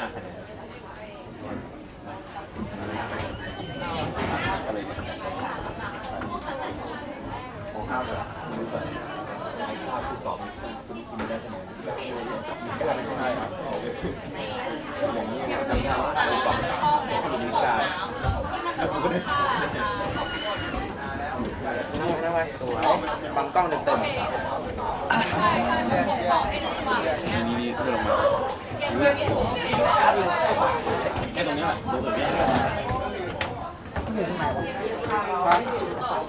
5 คะแนนอะไรเนี่ยโอ้ข้าวเลยไม่ใส่ข้าวคือตอบคุณไม่ได้คะแนนใช่ครับอย่างนี้จำได้ว่าเราตอบคุณไม่ได้แล้วคุณก็ได้ไม่ไหวตัวบังกล้องเต็มนี่เพิ่มมาแค่ตรงนี้แหละดูแบบนี้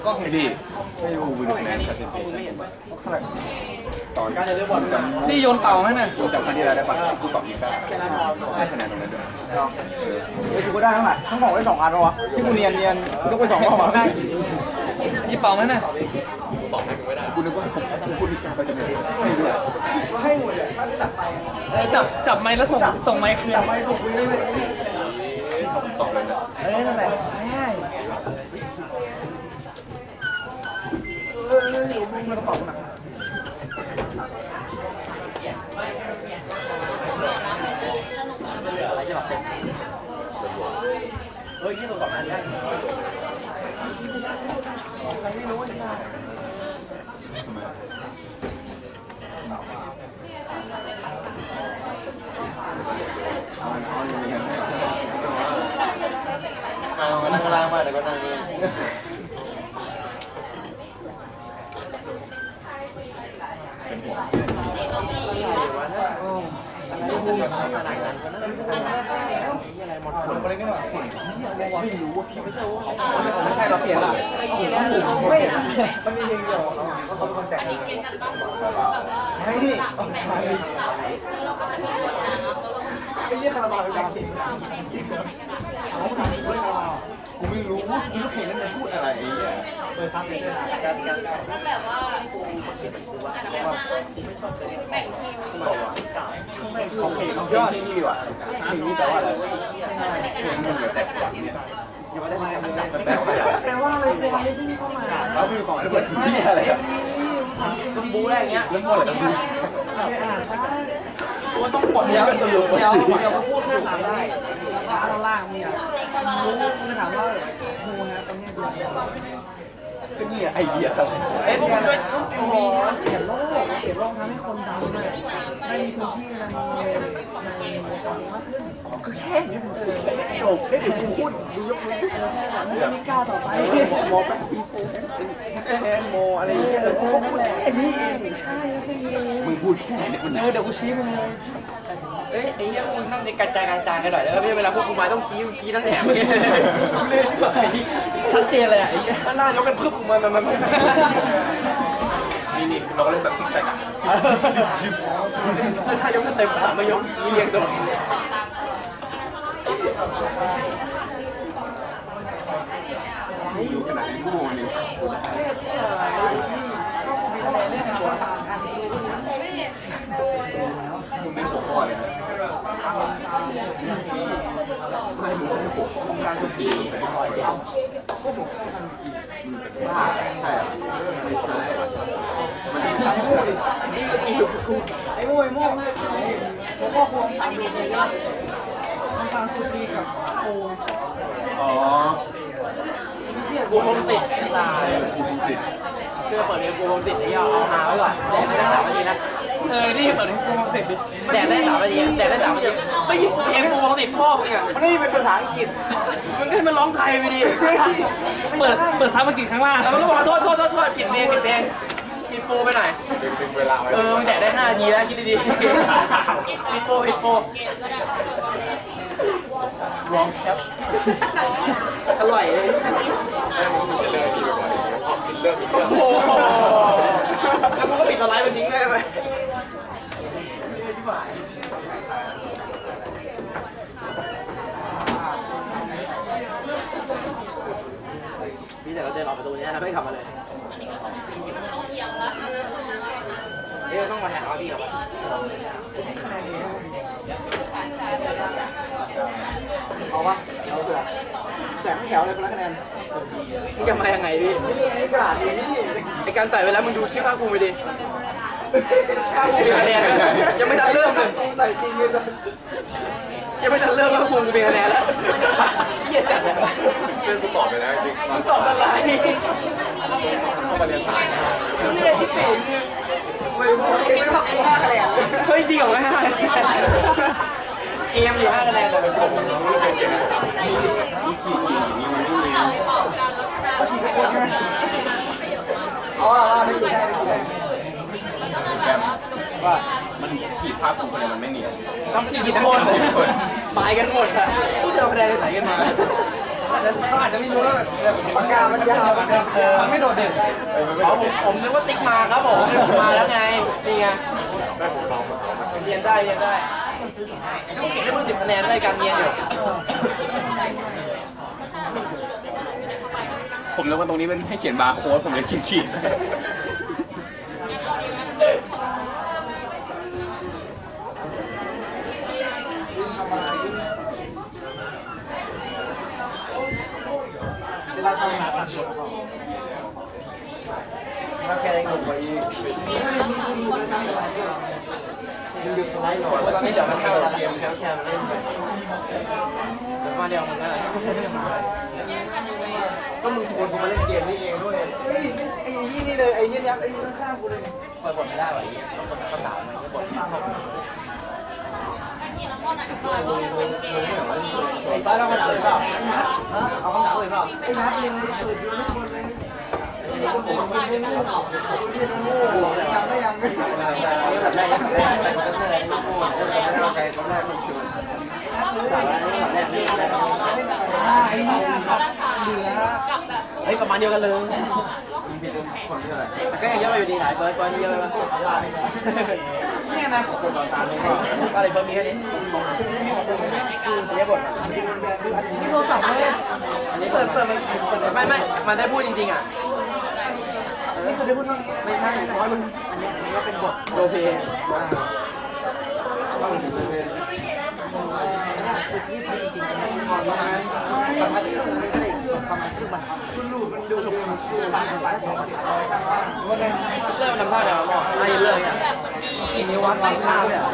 ก็เห็นดีไม่รู้วิดีโอแมนชัดเจนตอนการจะเลือกบอลนี่โยนเต่าไหมเนี่ยโยนจากคันที่เราได้ปัดคู่กับอีกได้คะแนนตรงนั้นด้วยไอ้กูก็ได้ทั้งหมดทั้งของได้2 อันวะที่กูเนียนต้องไป2 รอบอ่ะนี่เป่าไหมเนี่ยกูนึกว่าคุณพูดอีกการไปจะไม่ได้ด้วยให้หมดเลยถ้าได้ตัดไปจับไม้แล้วส่งไม้คืนจับไม้ส่งคืนได้เลยตอบเลยนะนั่นแหละง่ายมันกระเป๋าหนักอะไรจะแบบที่ตัวก่อนนั้นได้ไม่รู้ว่าจะได้มันโบราณมากแต่ก็นั่งนี่เป็นห่วงไม่ใช่เราเปลี่ยนละไม่มันมีเพลงเดียวเขาเป็นคนแต่งไม่ไอ้ยี่คาราบาวเป็นการเพลงกูไม่รู้เพลงนั้นมันพูดอะไรไอ้เนี่ยซับเลยแบบว่าแบ่งทีมของเพลงยอดที่ดีว่ะเพลงนี้แปลว่าอะไรเพลงมันเหลือแต่เสียงเนี่ยยังไม่ได้มาเลยแปลว่าอะไรแปลว่าวิ่งเข้ามาแล้วพี่ของระเบิดที่อะไรอ่ะต้องบูอะไรอย่างเงี้ยเรื่องอะไรต้องดูตัวต้องกดเดี๋ยวพูดข้างหลังได้ฟ้าล่างเนี่ยรู้จะถามว่าโมนะตรงนี้ดูก็นี่ไอเดียพวกมันช่วยโอ้โหเปลี่ยนโลกทำให้คนดังเลยได้มีพื้นที่ในวงการมากขึ้นก็แค่นี้มันจบได้เดี๋ยวกูพูดดูยกมือไม่กล้าต่อไปโมแบบปีโป้แอนโมอะไรอย่างเงี้ยกูพูดแค่นี้เองใช่แค่นี้เองมึงพูดแค่นี้มันเดี๋ยวกูชี้มึงเลยไอ้เหี้ยมึงนั่งในกระจายกันหน่อยแล้วเวลาพวกกูมาต้องชี้ทั้งแถบเลยชัดเจนเลยอ่ะไอ้หน้ายกกันพึบมันนี่เราเล่นแบบซิกแซกอ่ะถ้ายกกันเต็มมายกเรียงตัวอยู่ขนาดนี้กูนี่มึงไม่หัวข้อเลยนะไม่มึงไม่หัวข้อการสุขีใช่ไอ้โม่ผมก็ควงทำดูเลยนะมันฟังสุขีกับโอ้กูคงติดตายเพื่อเปิดเพลงกูคงติดไอ้ยเอาหาไว้ก่อนแดกได้3 นาทีนะนี่เปิดให้กูเสร็จดิแดกได้3 นาทีแดกได้3 นาทีไม่ยิบเพลงกูคงติดพ่อมึงอ่ะมันไม่เป็นภาษาอังกฤษมึงก็ให้มันร้องไทยไปดิเปิดซับมากี่ครั้งล่ะแล้วมันก็บอกโทษผิดเพลงผิดโปรไปหน่อยดึงเวลาไว้มึงแดกได้5 นาทีแล้วคิดดีๆผิดโปรลองแคปอร่อยเลยมึงจะเลิกดีไปก่อนเลิกโอ้โหแล้วกูก็ปิดสไลด์มันทิ้งได้ไหมพี่แต่เราเดินออกประตูนี้นะไม่ขับมาเลยต้องมาแทนออดี้หรอเอาปะเอาเถอะแสงแถวเลยคนละคะแนนมึงจะมายังไงพี่นี่ไอ้กระดาษนี่ไอ้การใส่ไปแล้วมึงดูคลิปภาคภูมิไปดิภาคภูมิคะแนนยังไม่ทันเริ่มเลยใส่จริงเลย ยังไม่ทันเริ่มก็พุงกูเป็นคะแนนแล้วเหี้ยจัดเลย เพื่อนกูตอบไปแล้วจริง มึงตอบอะไร เข้ามาเรียนสาย ทุเรียนที่เป๋งไม่ทำกู5 คะแนนเฮ้ยจริงเหรอไม่5 คะแนนเกมอยู่5 คะแนนเลย มีขีดนี่มันไม่มี ก็ทีทุกคนใช่ไหมอ๋อได้ดูได้ดูได้ แกมว่ามันขีดภาพกูคนเดียวมันไม่เนียน ต้องขีดทั้งคนตายกันหมดอะผู้เชี่ยวคะแนนไหนกันมา เขาอาจจะไม่รู้ว่าแบบ ปากกามันยาวมัน ไม่โดดเด่น อ๋อผมนึกว่าติ๊กมาครับผมมาแล้วไงนี่ไงเรียนได้ต้องเก็บได้เพิ่ม10 คะแนนได้การเรียนอยู่ ผมนึกว่าตรงนี้เป็นให้เขียนบาร์โค้ดผมเลยขีดเวลาช่างมาตัดผมแล้วแกได้เงินไปอีกมันหยุดสไลด์หน่อยตอนนี้เดี๋ยวมันเข้าเกมแค่มาเล่นไปเดี๋ยวมาเดี๋ยวมันก็ก็มึงชวนกูมาเล่นเกมนี่เองด้วยไอ้นี่เลยไอ้ยักษ์ไอ้ข้างๆกูเลยเปิดบทไม่ได้หรอต้องกดคำถามมันบทที่เข้าไอ้บ้าเราคำถามเลยเปล่าเอาคำถามเลยเปล่าไอ้นัดเลยเปิดดูทุกคนเลยผมไม่รู้เรียนโง่ยังไม่ยังแบบแรกแต่ก็เลยโง่ไม่ได้ใครตอนแรกมันชวนสาระนี่แบบแรกนี่แรก ไอ้เนี่ยเหลือ เฮ้ยประมาณเดียวกันเลยก็ยังเยอะไปอยู่ดีหลายเฟิร์สเยอะไปป่ะ เนี่ยนะ คนตอนตามนี่ก็อะไรเฟิร์สมีแค่นี้เรียกบท มีโทรศัพท์เลยอันนี้เปิดไม่มันได้พูดจริงๆอ่ะ นี่คือได้พูดเท่านี้ ไม่ใช่น้อยมันอันนี้ก็เป็นบทโรเพย์เริ่มทำท่าเดี๋ยวเราบอกไม่เลิกอ่ะ กี่นิ้ววัด ไม่ข้าวเลยอ่ะ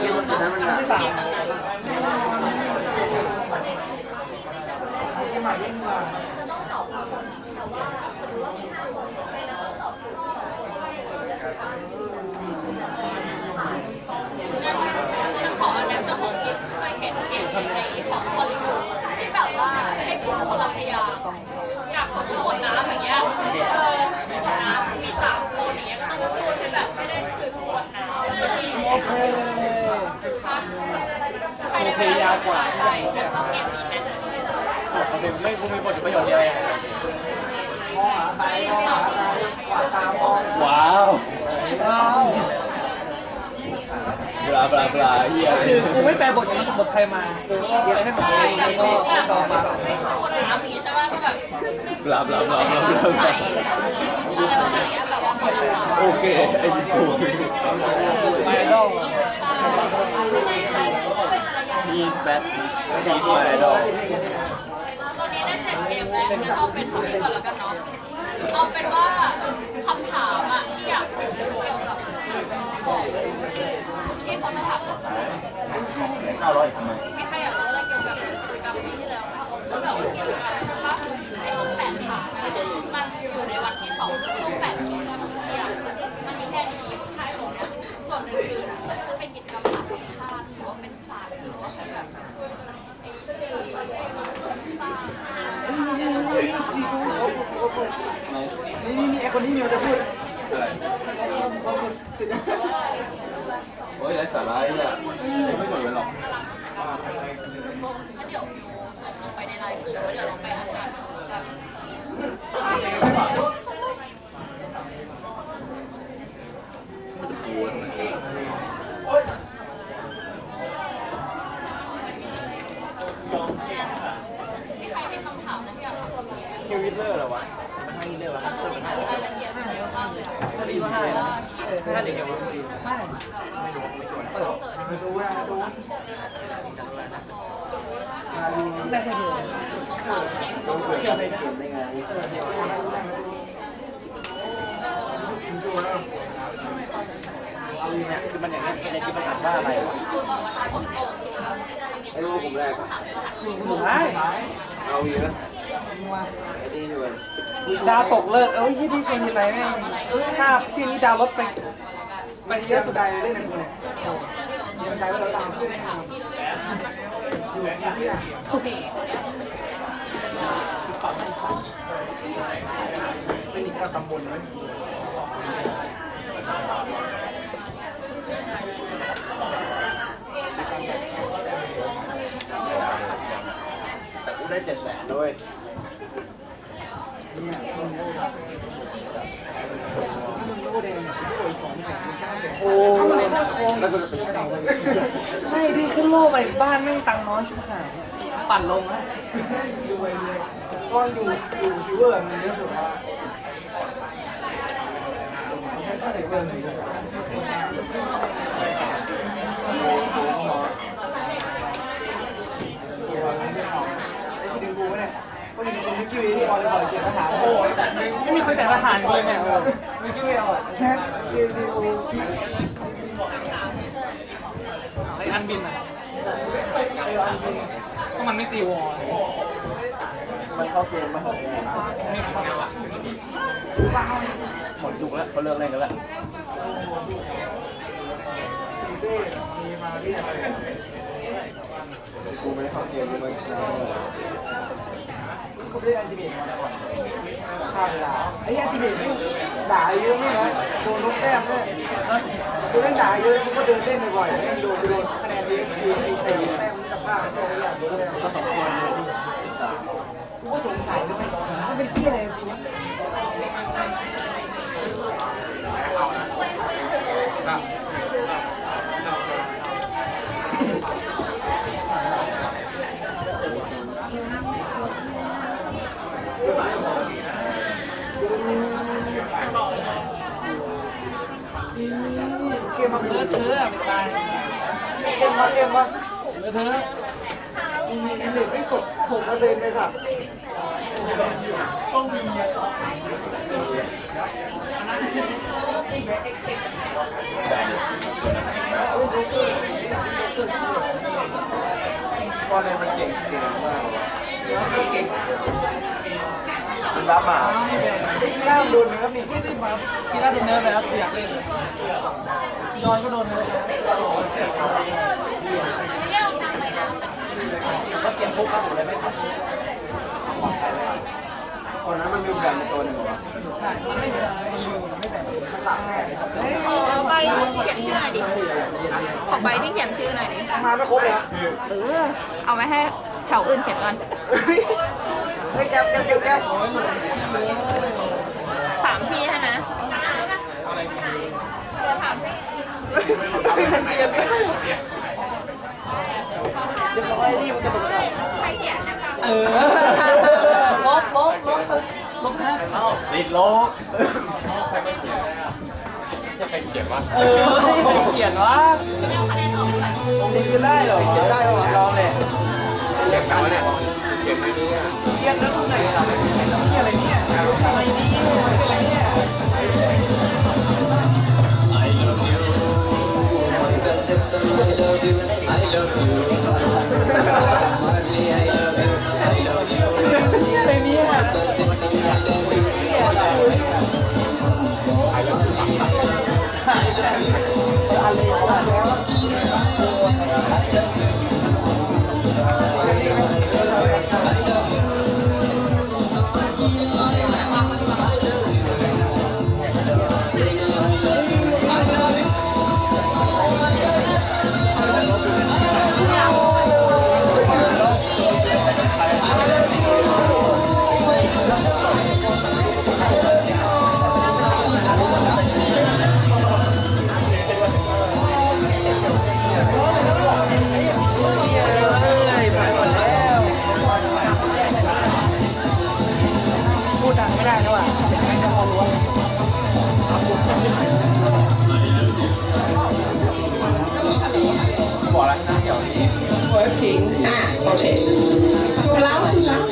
กินนั้นมัน ที่3 ฉันขออันนั้นก็ของที่เคยเห็นเกมในของฮอลลีวูดที่แบบว่าให้พูดคนละพยางค์อย่างของขวดน้ำอย่างเงี้ยขวดน้ำมี3 คนอย่างเงี้ยก็ต้องพูดให้แบบไม่ได้สื่อขวดน้ำโอเคยาวกว่า ใช่จะต้องเกมนี้ไหม ไม่กูมีบทประโยชน์อะไรว้าวบลาเฮีย คือกูไม่แปลบทอย่างนี้สมบทไทยมากูก็ไปให้ผมเองแล้วก็มา ไม่ขวดน้ำอย่างงี้ใช่ป่ะก็แบบ บลา อะไรแบบนี้แบบว่าคนละ โอเคไอ้กู ไม่ต้อง มีสเปซมีมาไอดอล ตอนนี้ได้7 เกมแล้วงั้นเอาเป็นเท่านี้ก่อนแล้วกันเนาะเอาเป็นว่าคำถามอ่ะที่อยากรู้เกี่ยวกับที่เขาจะถาม 900ทำไม มีใครอยากรู้อะไรเกี่ยวกับกิจกรรมที่แล้วแล้วแบบว่ากิจกรรมใช่ปะไอ้ตรง8 ฐานอะมันอยู่ในวันที่2ช่วง8 โมงตอนเที่ยงมันมีแค่นี้ท้ายของเนี้ยส่วนอื่นๆก็จะเป็นกิจกรรมทางภาพหรือว่าเป็นศาสตร์หรือว่าเป็นแบบไอ้นี่ไอคนนี้นิวจะพูด อะไรโอ้ยไร้สาระเนี่ยไม่หมดเลยหรอก ก็เดี๋ยวส่งลงไปในไลน์กลุ่มแล้วเดี๋ยวเราไปอ่านกันมีใครมีคำถามนะที่อยากถาม เฮวิทเลอร์เหรอวะให้ฮิทเลอร์วะ เอาจริงๆอะรายละเอียดมันเยอะมากเลยอะ ถ้าดีว่าให้นะถ้าเด็กเกี่ยวกับจริง ไม่ ดูนะดู ไม่ใช่เลย ดูเกี่ยวกับเกมได้ไงเอาเนี่ยคือมันอย่างนี้ในที่มันอ่านว่าอะไรวะ คือบอกว่าถ้าคนโตที่จะ แรก ได้ เอาอีกนะไอ้นี่ด้วย ดาวตกเลิกที่ชนอะไรแม่งค่าพี่นี่ดาวลดไปเยอะสุด ใจเล่นในกูเนี่ยยังใจว่าเราตามขึ้นอยู่ที่อ่ะไม่มีการตำบลไหมแต่กูได้700,000ด้วยเนี่ยมึงโลเดนโดย200,000 โอ้แล้วก็เป็นกระดาษเลย ไม่ที่ขึ้นโลกไปบ้านแม่งตังน้อยชิบหายปั่นลงนะ ก็อยู่ซิลเวอร์มันเยอะสุดแล้วก็ใส่เกินเลยที่ดึงกูเนี่ยก็ดึงกูมิกกี้วีที่บอลเลยบอลเกียรติทหารโอ้ย ไม่มีคนจ่ายทหารเลยเนี่ยไม่คิดไม่เอา แค่เกียรติโอคิ ไออันบินอ่ะก็มันไม่ตีวอล มันเข้าเกมมั้ย ไม่เข้า หมดยุคแล้วเขาเลิกเล่นกันแล้ว มีมาเรียกกูไม่ได้เข้าเกมเลยกูไม่ได้อันติเมตมาก่อนฆ่าเวลาไอ้อันติเมตด่าเยอะไม่นะโดนลบแต้มด้วยกูเล่นด่าเยอะกูก็เดินเล่นบ่อยๆเล่นโดนคะแนนเยอะคือไอ้แต้มกับผ้าก็ไม่อยากโดนเลยก็2 คนกูก็สงสัยด้วยมันเป็นที่อะไรปีนี้เกมมา เธอไปตาย เกมมาเธอ มีเด็กไม่กด6%เลยสัตว์ต้องมีตอนนี้มันเก่งมากมันบ้าหมาพี่ล่ามโดนเนื้อนี่ไม่ได้มา พี่น่าโดนเนื้อไปแล้วอยากเล่นจอยก็โดนเนื้อ ก็เสียงพวกเขาหมดเลยไม่ทันตอนนั้นมันลืมแบนในตัวหนึ่งหรอ ใช่มันไม่เป็นมันลืมไม่แบ่ง มันหลับแน่ เอาใบเขียนชื่อหน่อยดิ ขอใบที่เขียนชื่อหน่อยดิ มาไม่ครบเลย เอาไว้ให้แถวอื่นเขียนก่อน เฮ้ยแก้ว ถามพี่ใช่ไหม มันเรียนได้เดี๋ยวไอ้นี่มันจะเป็นอะไร ใครเขียนนะคะ ลบนะ ติดโลกใครไม่เขียนจะใครเขียนวะ ไม่ได้เขียนว่า เอาคะแนนออกไป นี่คือได้เหรอได้เหรอลองเลย เขียนกันวะเนี่ยเขียนไม่ดีอ่ะ เขียนแล้วตรงไหนอะไรเนี่ยอะไรนี่อะไรเนี่ย ไอ้เนี่ยพูดดังไม่ได้แล้วอ่ะเสียงไม่จะพอรู้ บอกแล้วนะเดี๋ยวนี้ Working. Okay. Too loud, too loud.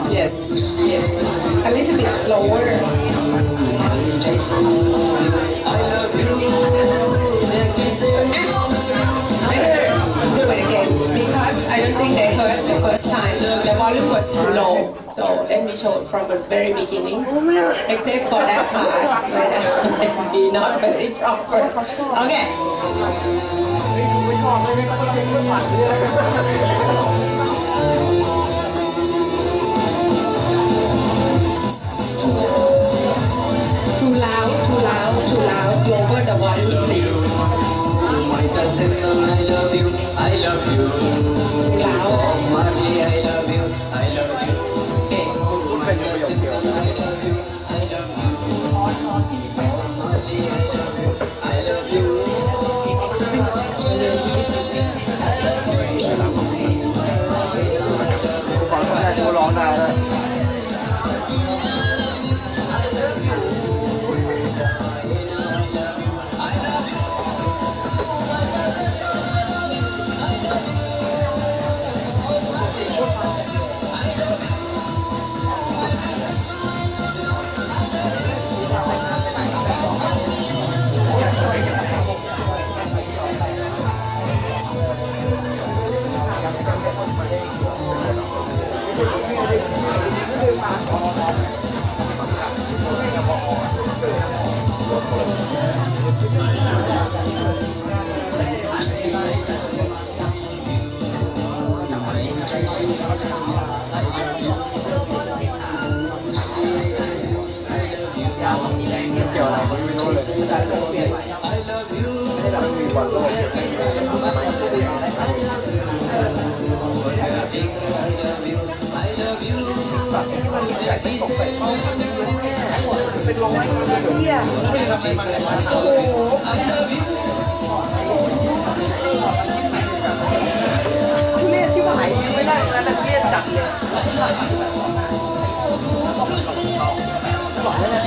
Yes, yes. A little bit lower. Better do it again because I don't think they heard the first time. The volume was too low. So let me show it from the very beginning. Except for that part, but maybe not very proper. Okay. ไม่ชอบไม่คนเก่งก็ผ่านเลย Too loud, too loud, too loud. Lower the volume, please. Michael Jackson, I love you, I love you. Too loud. Marley, I love you, I love you. Okay. Michael Jackson, I love you, I love you. Marley, I love you, I love you. ฟังเขาได้เขาร้องได้เลย เกี่ยวอะไรก็ไม่รู้เลยไม่ได้มีบอลโลกเป็นร้อยเนี่ยไม่ได้ทำอะไรมาเลยโอ้โหเลียดที่หายไม่ได้แล้วนะเลียดจัดเลยบอกเลยนะ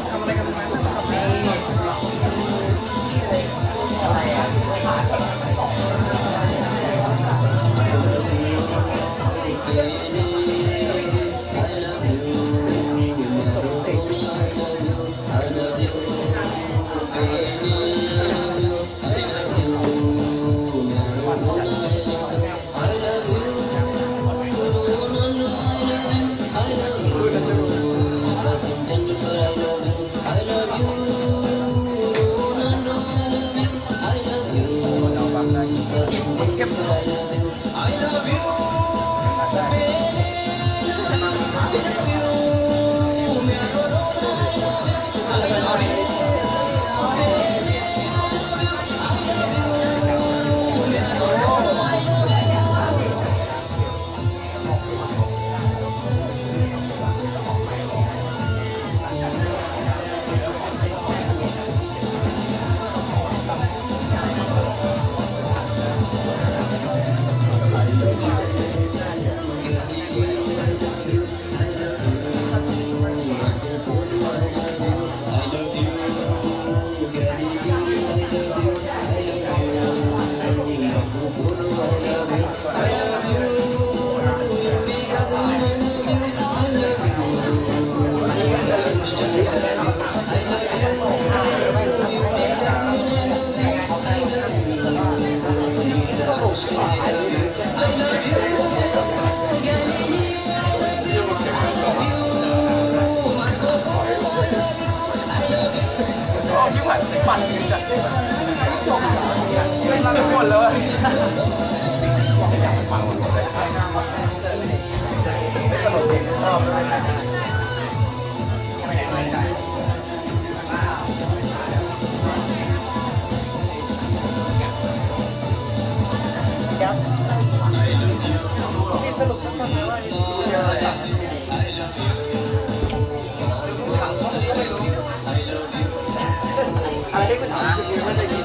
ทำอะไรกันมาพี่ผ่านปั่นอยู่จัดเลยไม่รักทุกคนเลยฟังหมดเลยไม่ตลกเก่งชอบเลยนี่สรุปสั้นๆเลยว่าดูเยอะเลยอะไรได้คุณถามคือไม่ได้ยิน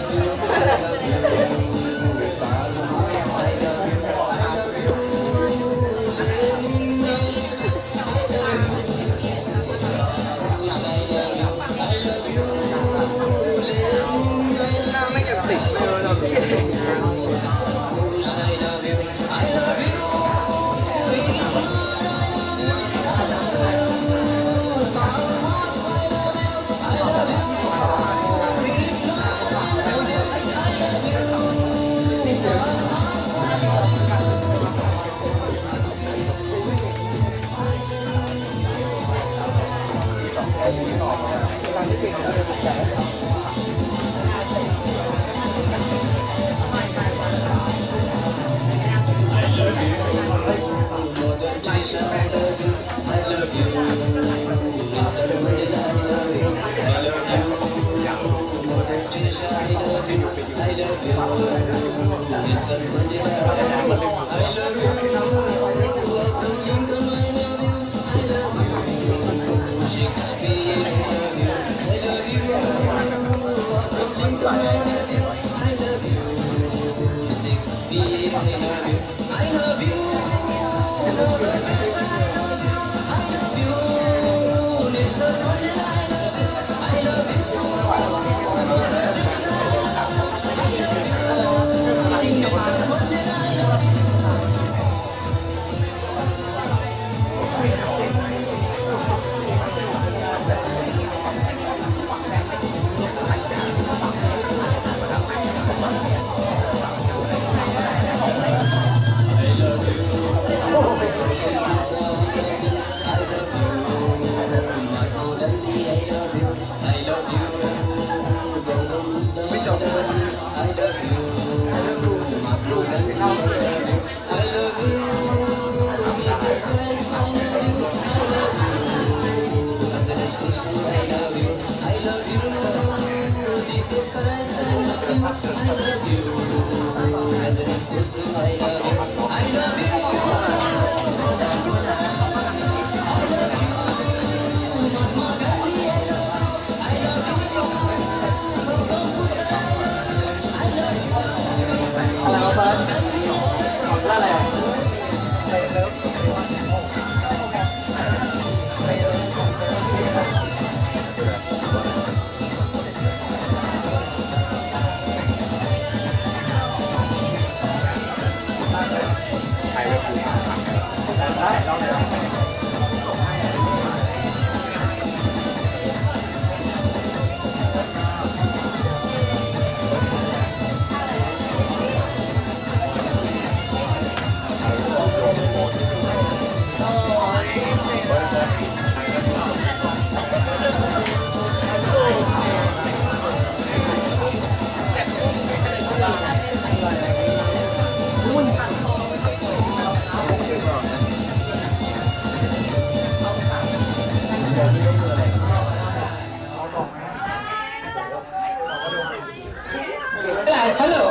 Hello.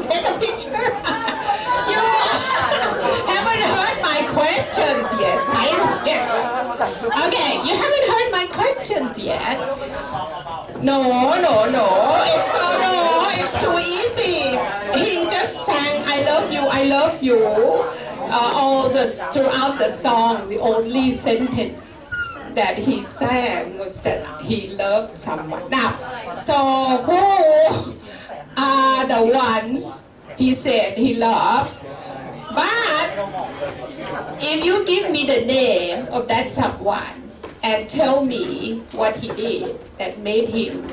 Take a picture. You haven't heard my questions yet. Yes. Okay, you haven't heard my questions yet. No. It's too easy. He just sang I love you. Throughout the song, the only sentence that he sang was that he loved someone. Now, so who are the ones he said he loved? But if you give me the name of that someone and tell me what he did that made him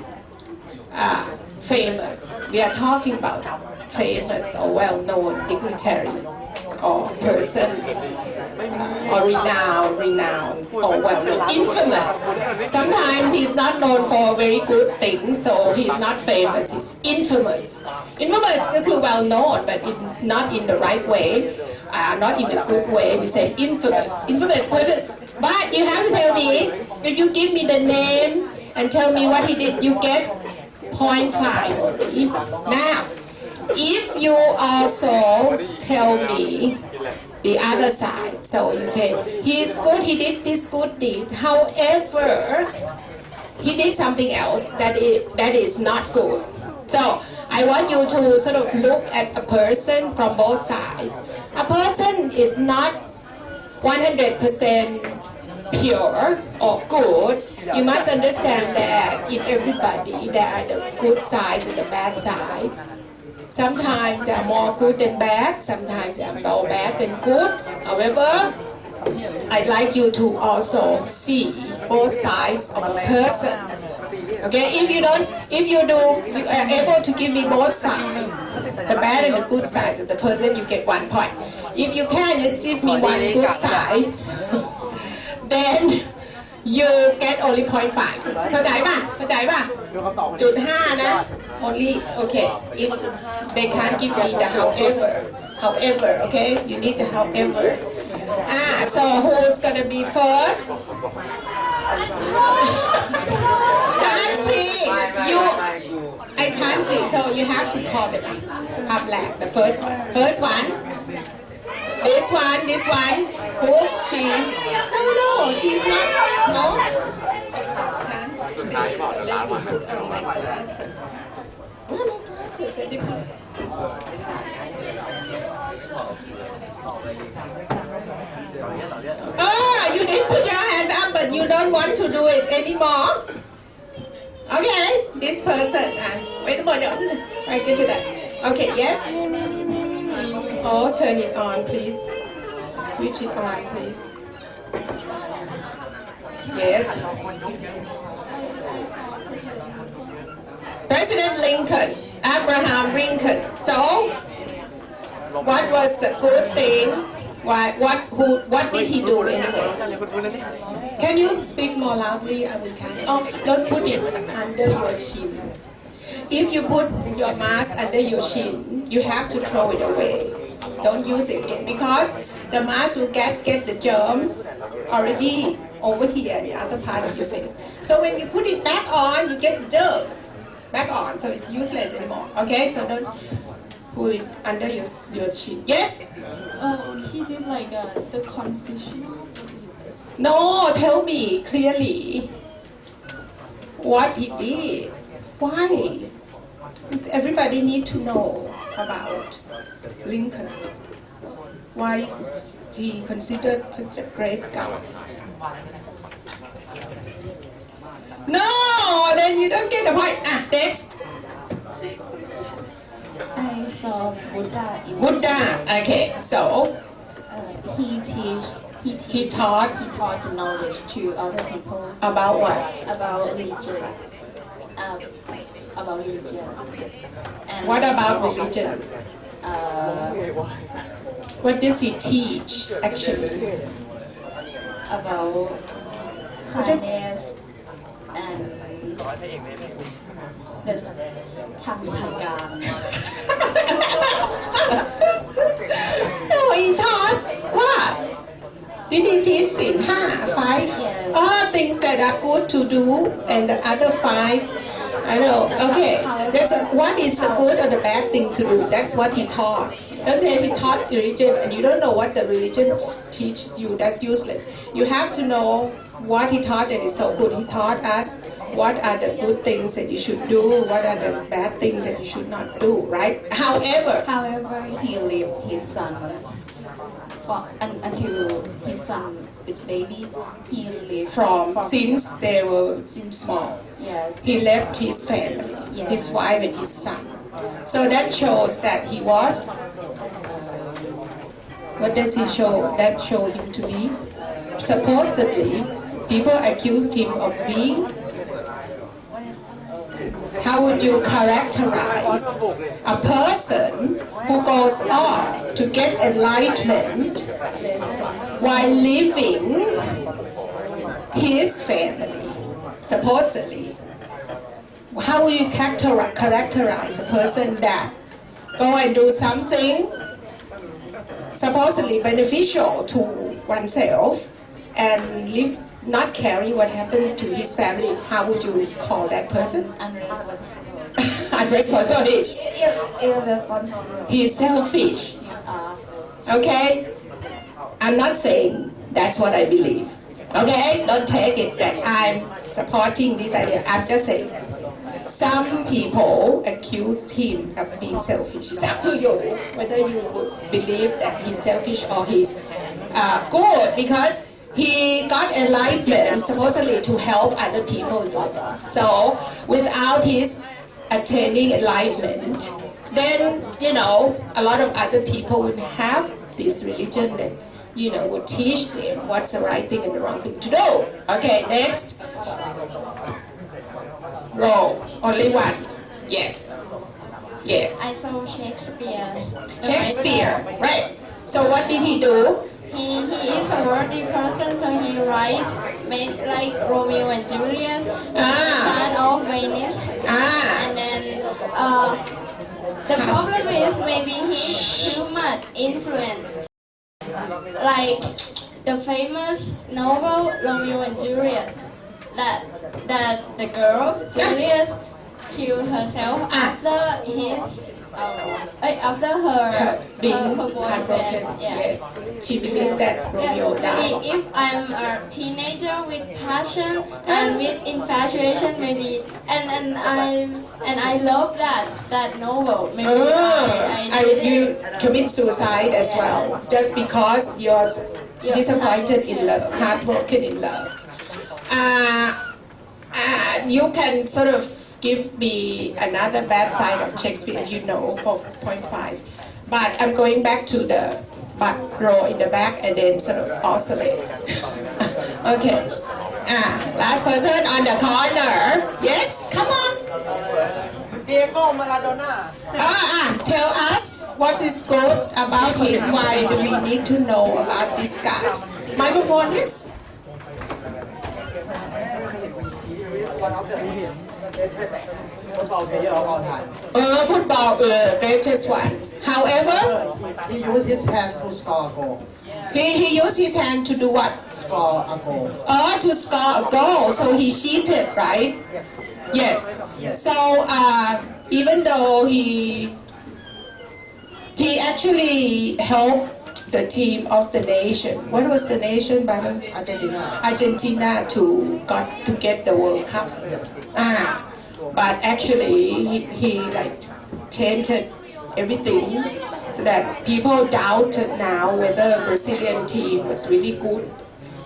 famous, we are talking about famous or well-known dignitary or person, or renowned, or well-known, infamous. Sometimes he's not known for very good things, so he's not famous, he's infamous. Infamousก็คือ well-known, but not in the right way, not in a good way. We say infamous person. But you have to tell me, if you give me the name and tell me what he did, you get 0.5 only. Now, if you also tell me the other side, so you say he is good, he did this good deed, however he did something else that is not good. So I want you to sort of look at a person from both sides. A person is not 100% pure or good. You must understand that in everybody there are the good sides and the bad sides. Sometimes they are more good than bad, sometimes they are more bad than good. However, I'd like you to also see both sides of a person. Okay, if you are able to give me both sides, the bad and the good sides of the person, you get 1 point. If you can just give me one good side, then you get only 0.5 เข้าใจป่ะจุด5นะ only okay if they can't give me the however okay you need the however so who's gonna be first can't see you I can't see so you have to call them up like the first one this one who she no she's not no can't see so let me put on my glasses my glasses I didn't put you didn't put your hands up but you don't want to do it anymore okay this person wait a minute I get to that okay yes turn it on please switch it on please yes President Lincoln Abraham Lincoln so what was a good thing what did he do anyway can you speak more loudly we can don't put it under your chin if you put your mask under your chin you have to throw it away don't use it again because the mask will get the germs already over here in the other part of your face so when you put it back on you get the germs back on so it's useless anymore okay so don't put it under your chin yes he did like the constitution no tell me clearly what he did why because everybody need to know about Lincoln why is he considered such a great guy no then you don't get the point next I saw Buddha okay so he taught the knowledge to other people about what about religion and what about religion what does he teach actually about kindness and the ทำการ no he taught what did he teach ศีล 5 things that are good to do and the other 5 I know okay that's what is the good or the bad thing to do that's what he taught don't say he taught religion and you don't know what the religion teaches you that's useless you have to know what he taught and it's so good he taught us what are the good things that you should do what are the bad things that you should not do right however he left his son until his son is baby he lived from since they were small yes he left his family his wife and his son so that shows that he was what does he show that show him to be supposedly people accused him of being how would you characterize a person who goes off to get enlightenment while leaving his family supposedly how would you characterize a person that go and do something supposedly beneficial to oneself and live not caring what happens to his family how would you call that person unresponsible he's selfish okay I'm not saying that's what I believe okay don't take it that I'm supporting this idea I'm just saying some people accuse him of being selfish it's up to you whether you would believe that he's selfish or he's good because he got enlightenment supposedly to help other people so without his attaining enlightenment then a lot of other people would have this religion that would teach them what's the right thing and the wrong thing to do okay next roll only one yes I saw Shakespeare right so what did he do he is a worthy person, so he writes like Romeo and Juliet, Son of Venice, and then the problem is maybe he's too much influence, like the famous novel Romeo and Juliet, that the girl Juliet killed herself after his after her boyfriend. Yes, she believed that Romeo died. If I'm a teenager with passion and with infatuation, maybe, and I love that novel. Maybe you commit suicide as well, just because you're disappointed in love, heartbroken in love. You can sort of give me another bad side of Shakespeare if you know 4.5. But I'm going back to the back row in the back and then sort of oscillate. Okay. Last person on the corner. Yes, come on. Diego Maradona. Tell us what is good about him. Why do we need to know about this guy? Microphone, yes. One of the football player of all time. Football, greatest one. However, he used his hand to score a goal. He used his hand to do what? Score a goal. To score a goal. So he cheated, right? Yes. Yes. So even though he actually helped the team of the nation. What was the nation, by the way? Argentina to get the World Cup. But actually he like tainted everything, so that people doubted now whether Brazilian team was really good,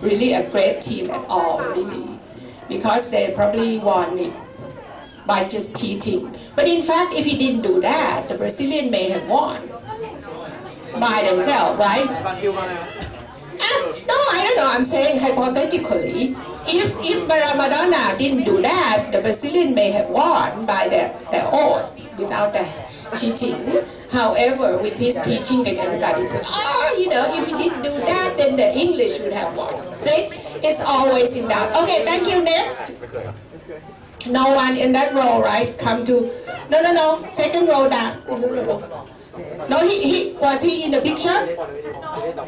really a great team at all, really, because they probably won it by just cheating. But in fact, if he didn't do that, the Brazilian may have won by themselves, right? No, I don't know. I'm saying hypothetically, if Maradona didn't do that, the Brazilian may have won by their own without the cheating. However, with his teaching, then everybody said, if he didn't do that, then the English would have won. See, it's always in doubt. Okay, thank you. Next. No one in that row, right? Come to. No. Second row down. No, he was he in the picture?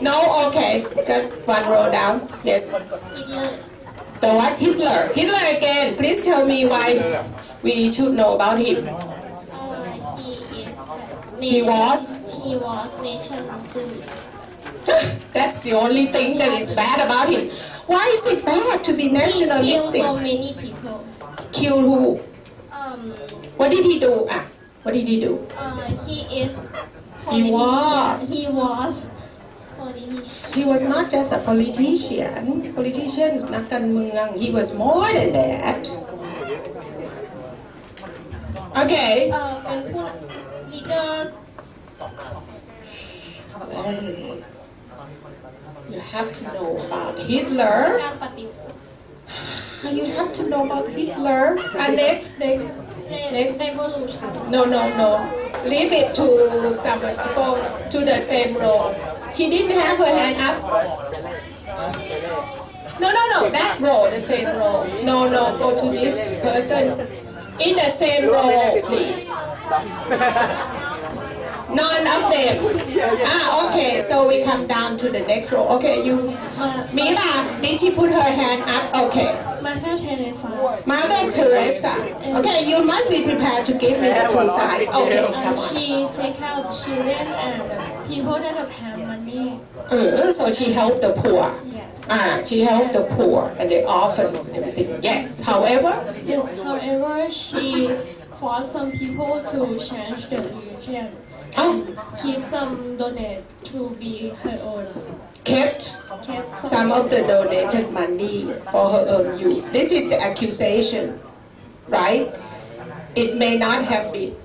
No, okay. Good. One row down. Yes. The what? Hitler. Hitler again. Please tell me why we should know about him. He was nationalism. That's the only thing that is bad about him. Why is it bad to be nationalistic? Kill so many people. Kill who? What did he do? What did he do? He was. He was not just a politician. Politician นักการเมือง He was more than that. Okay. เป็นผู้ leader. Well, you have to know about Hitler. You have to know about Hitler. Next. No. Leave it to someone to go to the same row. She didn't have her hand up. No. That row, the same row. No. Go to this person. In the same row, please. None of them. Okay. So we come down to the next row. Okay, you. Mila, did she put her hand up? Okay. Mother Teresa. Okay, you must be prepared to give me the two sides. Okay, come on. She take care of children and people that have money. So she helped the poor. Yes. She helped the poor and the orphans and everything. Yes. However, she forced some people to change the religion. Keep some donate to be her own. Kept some of the donated money for her own use. This is the accusation, right? It may not have been,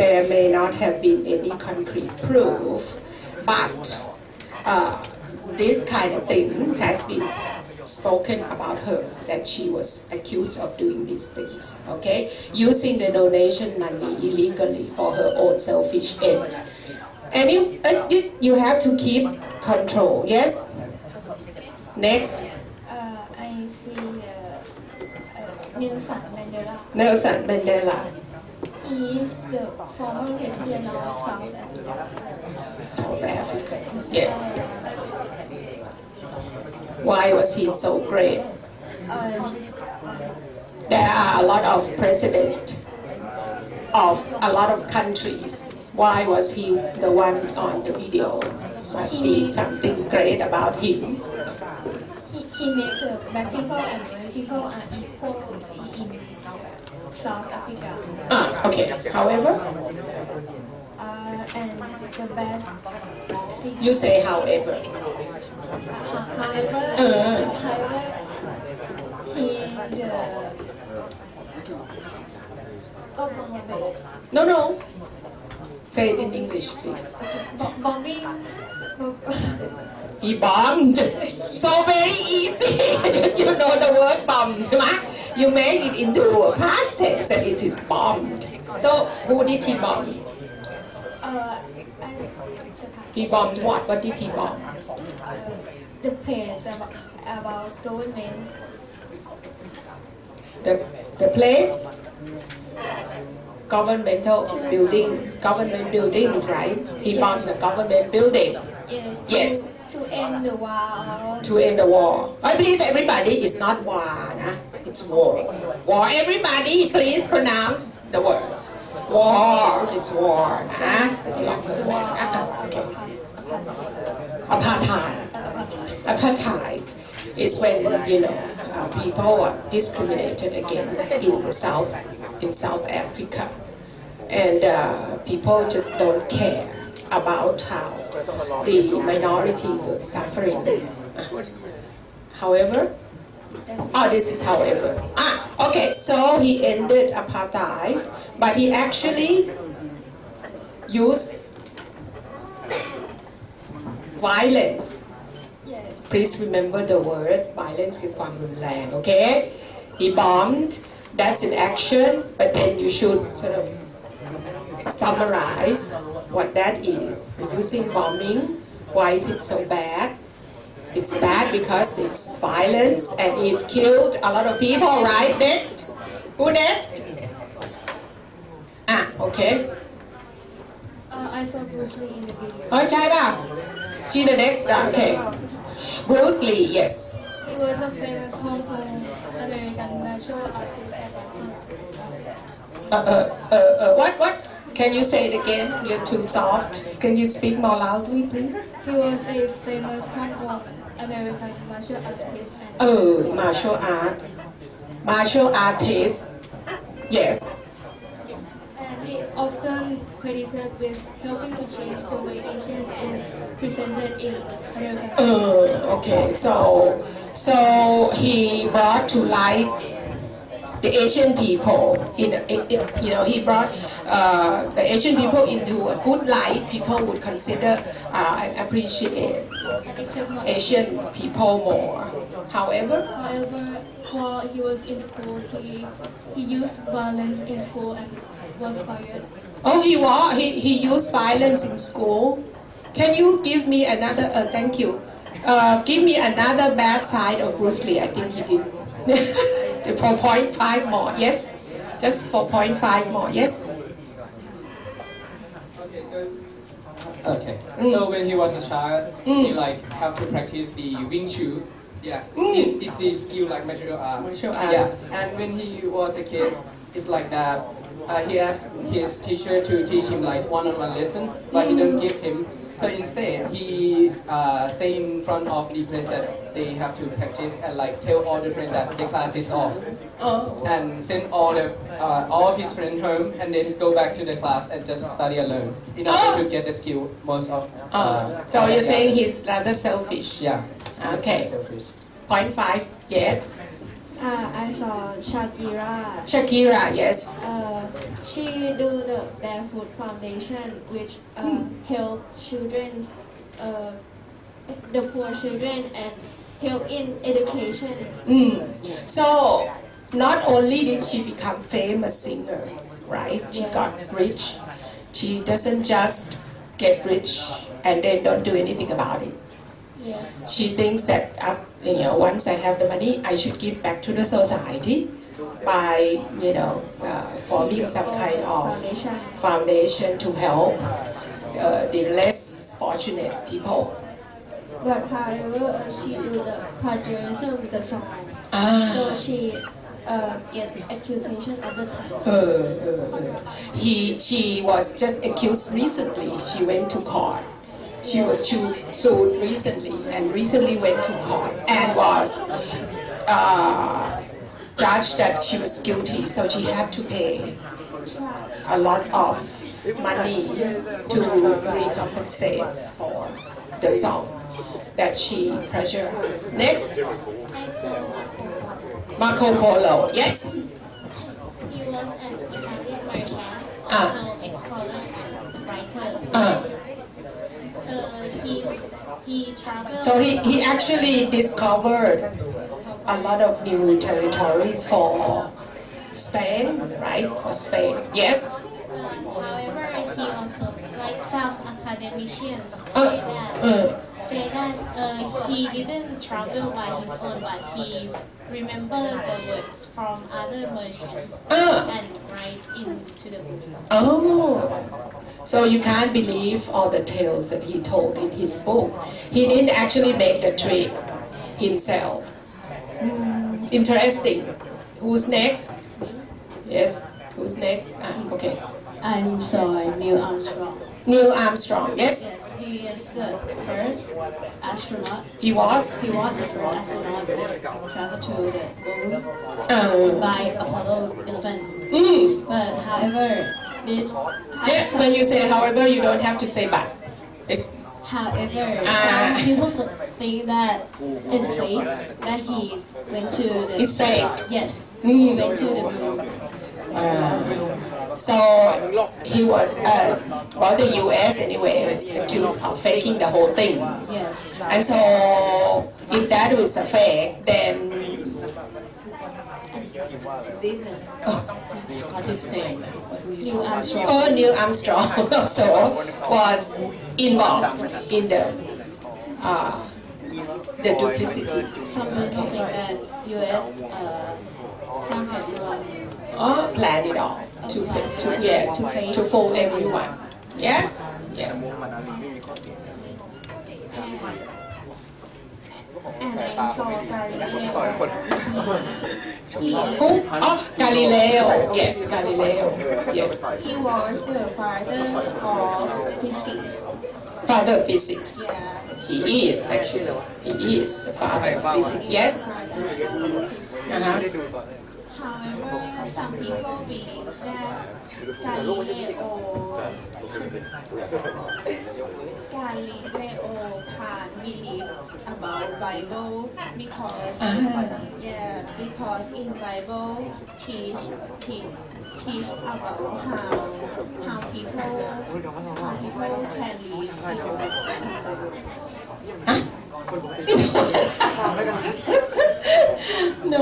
there may not have been any concrete proof, but this kind of thing has been spoken about her, that she was accused of doing these things, okay? Using the donation money illegally for her own selfish ends. And you have to keep control, yes? Next, I see Nelson Mandela. Nelson Mandela, He is the former president of South Africa. South Africa. Yes. Why was he so great? There are a lot of presidents of a lot of countries. Why was he the one on the video? Must be something great about him. He made the black people and white people are equal in South Africa. Okay. However, And the best thing, you say however. however, he's No. Say it in English, please. bombing. He bombed. So very easy. You know the word bombed, right? You make it into a past tense and it is bombed. So who did he bomb? He bombed what? What did he bomb? The place about government. The place? Government buildings, right? He bombed the government building. Yes. To end the war. To end the war. Oh, please, everybody, it's not war, nah? It's war. War. Everybody, please pronounce the word. War is war, nah? Okay. Apartheid is when people are discriminated against in South Africa, and people just don't care about how the minorities are suffering. However, this is however. Okay, so he ended apartheid, but he actually used violence. Yes. Please remember the word violence คือความรุนแรง okay? He bombed, that's an action, but then you should sort of summarize what that is. Using bombing, why is it so bad? It's bad because it's violence and it killed a lot of people, right? Next? Who next? Okay. I saw Bruce Lee in the video. ใช่ป่ะ She the next, okay. Bruce Lee, yes. He was a famous Hong Kong American martial artist at that time. What? Can you say it again? You're too soft. Can you speak more loudly, please? He was a famous Hong Kong American martial artist. Martial artist. Yes. And he often credited with helping to change the way Asians is presented in America. Okay. So he brought to light the Asian people. He brought the Asian people into a good light. People would consider and appreciate Asian people more. However, while he was in school, he used violence in school and was fired. Oh, he used violence in school. Can you give me another? Thank you. Give me another bad side of Bruce Lee. I think he did. For 0.5 more, yes. Just for 0.5 more, yes. Okay. So when he was a child, he have to practice the Wing Chun. Yeah. It's the skill like martial arts. Martial art. Yeah. And when he was a kid, it's like that. He asked his teacher to teach him like one-on-one lesson, but he don't give him. So instead, he stay in front of the place that they have to practice and tell all the friends that the class is off, and send all of his friends home, and then go back to the class and just study alone in order to get the skill most of. So you're saying he's rather selfish. Yeah. Okay. Selfish. 0.5, yes. I saw Shakira. Shakira, yes. She do the Barefoot Foundation, which help children, the poor children, and help in education. So not only did she become famous singer, right? She got rich. She doesn't just get rich and then don't do anything about it. Yeah. She thinks that once I have the money, I should give back to the society by, forming some kind of foundation to help the less fortunate people. But however, she do the plagiarism with the song. So she get accusation of the times. She was just accused recently. She went to court. She was sued recently and recently went to court and was judged that she was guilty. So she had to pay a lot of money to recompensate for the song that she plagiarized. Next. Marco Polo, yes? He was an Italian merchant, also explorer and writer. He traveled. So he actually discovered a lot of new territories for Spain, right? For Spain, yes? However, he also, like some academicians say that he didn't travel by his own, but he remembered the words from other merchants and write into the books. Oh, so you can't believe all the tales that he told in his books. He didn't actually make the trip himself. Interesting. Who's next? Yes, who's next? Okay. I'm sorry, Neil Armstrong. Neil Armstrong, yes? Yes, he is the first astronaut. He was? He was the first astronaut to travel to the moon by Apollo 11. But however, Yes, when you say however, you don't have to say but. However, some people think that it's fake, that he went to the... It's fake? Yes, he went to the moon. So he was, the US anyway, was accused of faking the whole thing. Yes. And so if that was a fake, then I forgot his name. Neil Armstrong. Oh, Neil Armstrong also was involved in the duplicity. Some people think that US somehow Plan it all to fool everyone. Yes, yes. And I saw Galileo. Who? Oh, Galileo. Yes, Galileo. Yes. He was the father of physics. Father of physics. Yeah. He is actually. He is the father of physics. Yes. However, some people believe that Galileo can't believe about Bible because because in Bible teach about how people can live. No,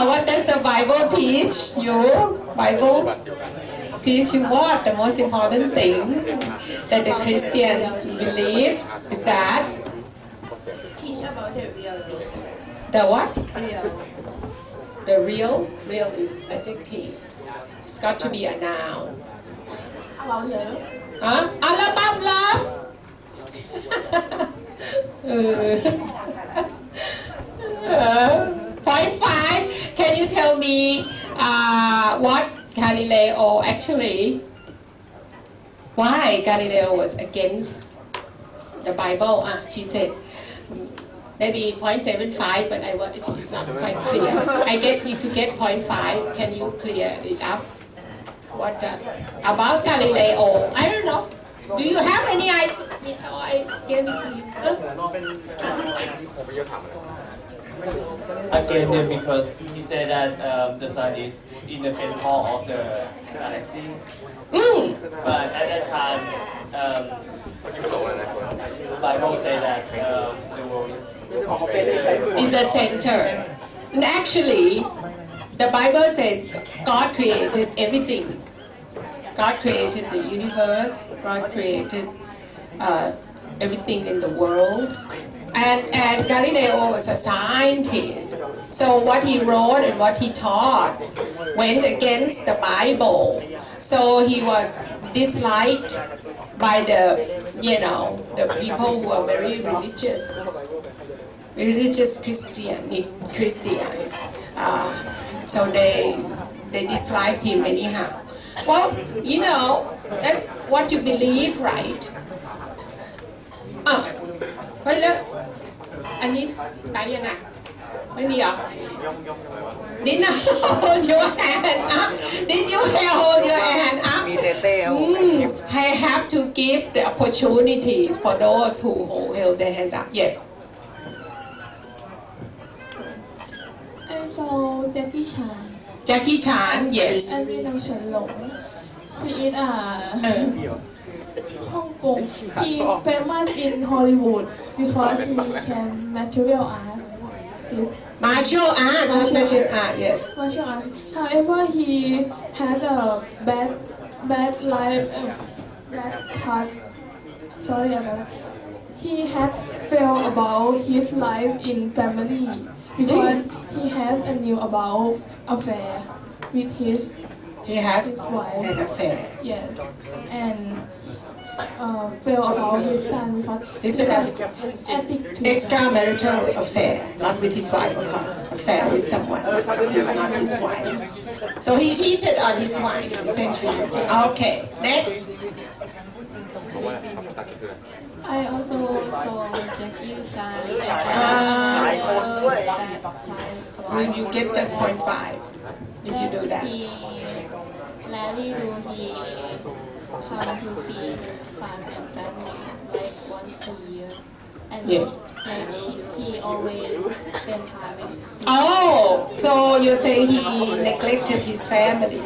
what does the Bible teach you? Bible teach you what? The most important thing that the Christians believe is that Teach about the real. the what? Real. The real? Real is adjective. It's got to be a noun. About love. Huh? All about love? Point 5. Can you tell me what Galileo actually, why Galileo was against the Bible? She said maybe 0.75, but she's not quite clear. I get you to get 0.5. Can you clear it up? What about Galileo? I don't know. Do you have any idea? I gave it to you. Again, because he said that the sun is in the center of the galaxy. But at that time, the Bible said that the world is a center. And actually, the Bible says God created everything. God created the universe. God created everything in the world. And Galileo was a scientist. So what he wrote and what he taught went against the Bible. So he was disliked by the people who are very religious Christians. So they disliked him anyhow. Well, that's what you believe, right? เฮ้ยแล้วอันนี้ไปยังไงไม่มีเหรอ Did not hold your hand up? Did you hold your hand up? มีเต้เต้ครับผม I have to give the opportunity for those who held their hands up. Yes. I saw Jackie Chan. Jackie Chan, yes. And we know Shen Long. He is Hong Kong. He famous in Hollywood because he can martial art. This Martial art, martial art, yes. martial art. However, he had a bad life, bad heart. Sorry about that. He had felt about his life in family because he has a new about affair with his He has wife. an affair. Yes, and feel about his son because It's he an was addict to extramarital affair, not with his wife, of course. Affair with someone who's not his wife. So he cheated on his wife, essentially. Okay, next. I also saw Jackie Chan. You get just 0.5 if you do that. He rarely do he come to see his son and family like once a year, and Yeah. he always spend time with him. Oh, so you're saying he neglected his family.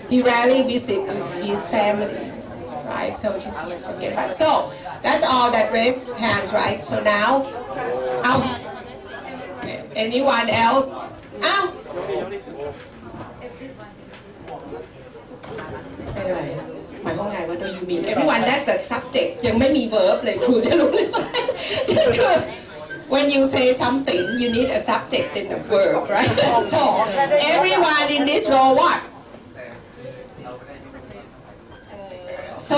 He rarely visited his family, right? So just forget about it. So that's all that raised hands, right? So now, anyone else? Anyway, my whole life, what do you mean? Everyone, that's a subject. ยังไม่มี verb เลยครูจะรู้เลยWhen you say something, you need a subject and a verb, right? So everyone in this row, what? So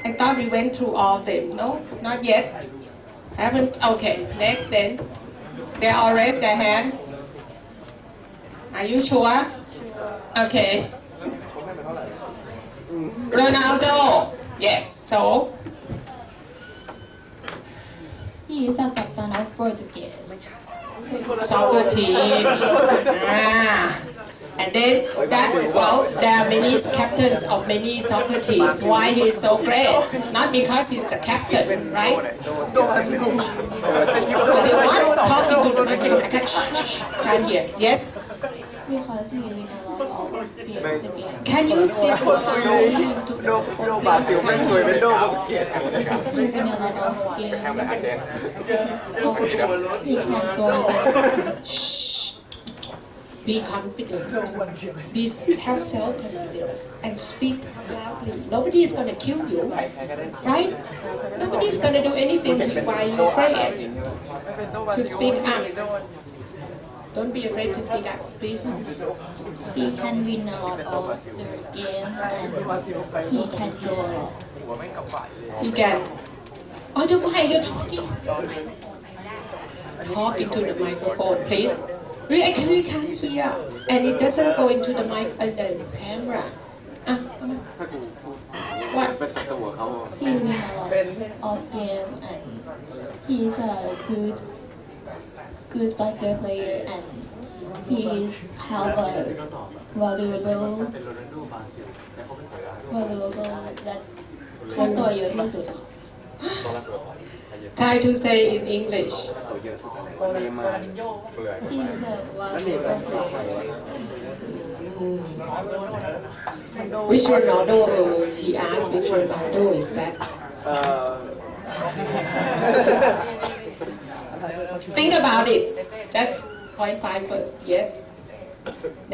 I thought we went through all of them. No, not yet. Haven't. Okay, next then. They all raised their hands. Are you sure? Okay. Ronaldo. Yes. So. He is a captain of Portuguese. Soccer team. And then there are many captains of many soccer teams. Why he is so great? Not because he's the captain, right? They want talking to the microphone. I can't hear. Yes. Because he win a lot of the game. Can you speak more loudly into the microphone, please? Can't hear. He win a lot of game. He can go. Shh. Be confident. Have self-confidence and speak loudly. Nobody is going to kill you, right? Nobody is going to do anything to you while you're afraid to speak up. Don't be afraid to speak up, please. He can win a lot of the game and he can go a lot. He can. Oh, don't mind, you're talking to the microphone, please. Really, I really can't hear, and it doesn't go into the mic and the camera. What? He win a lot of game and he is a good soccer player and he have a valuable that ค่าตัวเยอะที่สุด Try to say in English. He is a valuable player. Which Ronaldo? He asked which Ronaldo is that? Think about it. Just 0.5 first. Yes.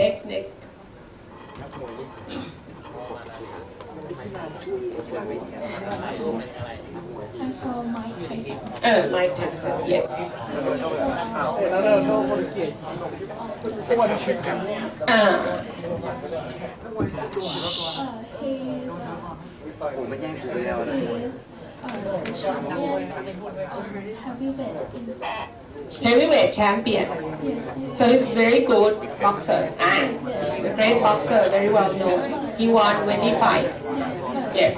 Next. I saw Mike Tyson. Mike Tyson, yes. He's Heavyweight champion. So he's very good boxer. A great boxer, very well known. He won many fights. Yes.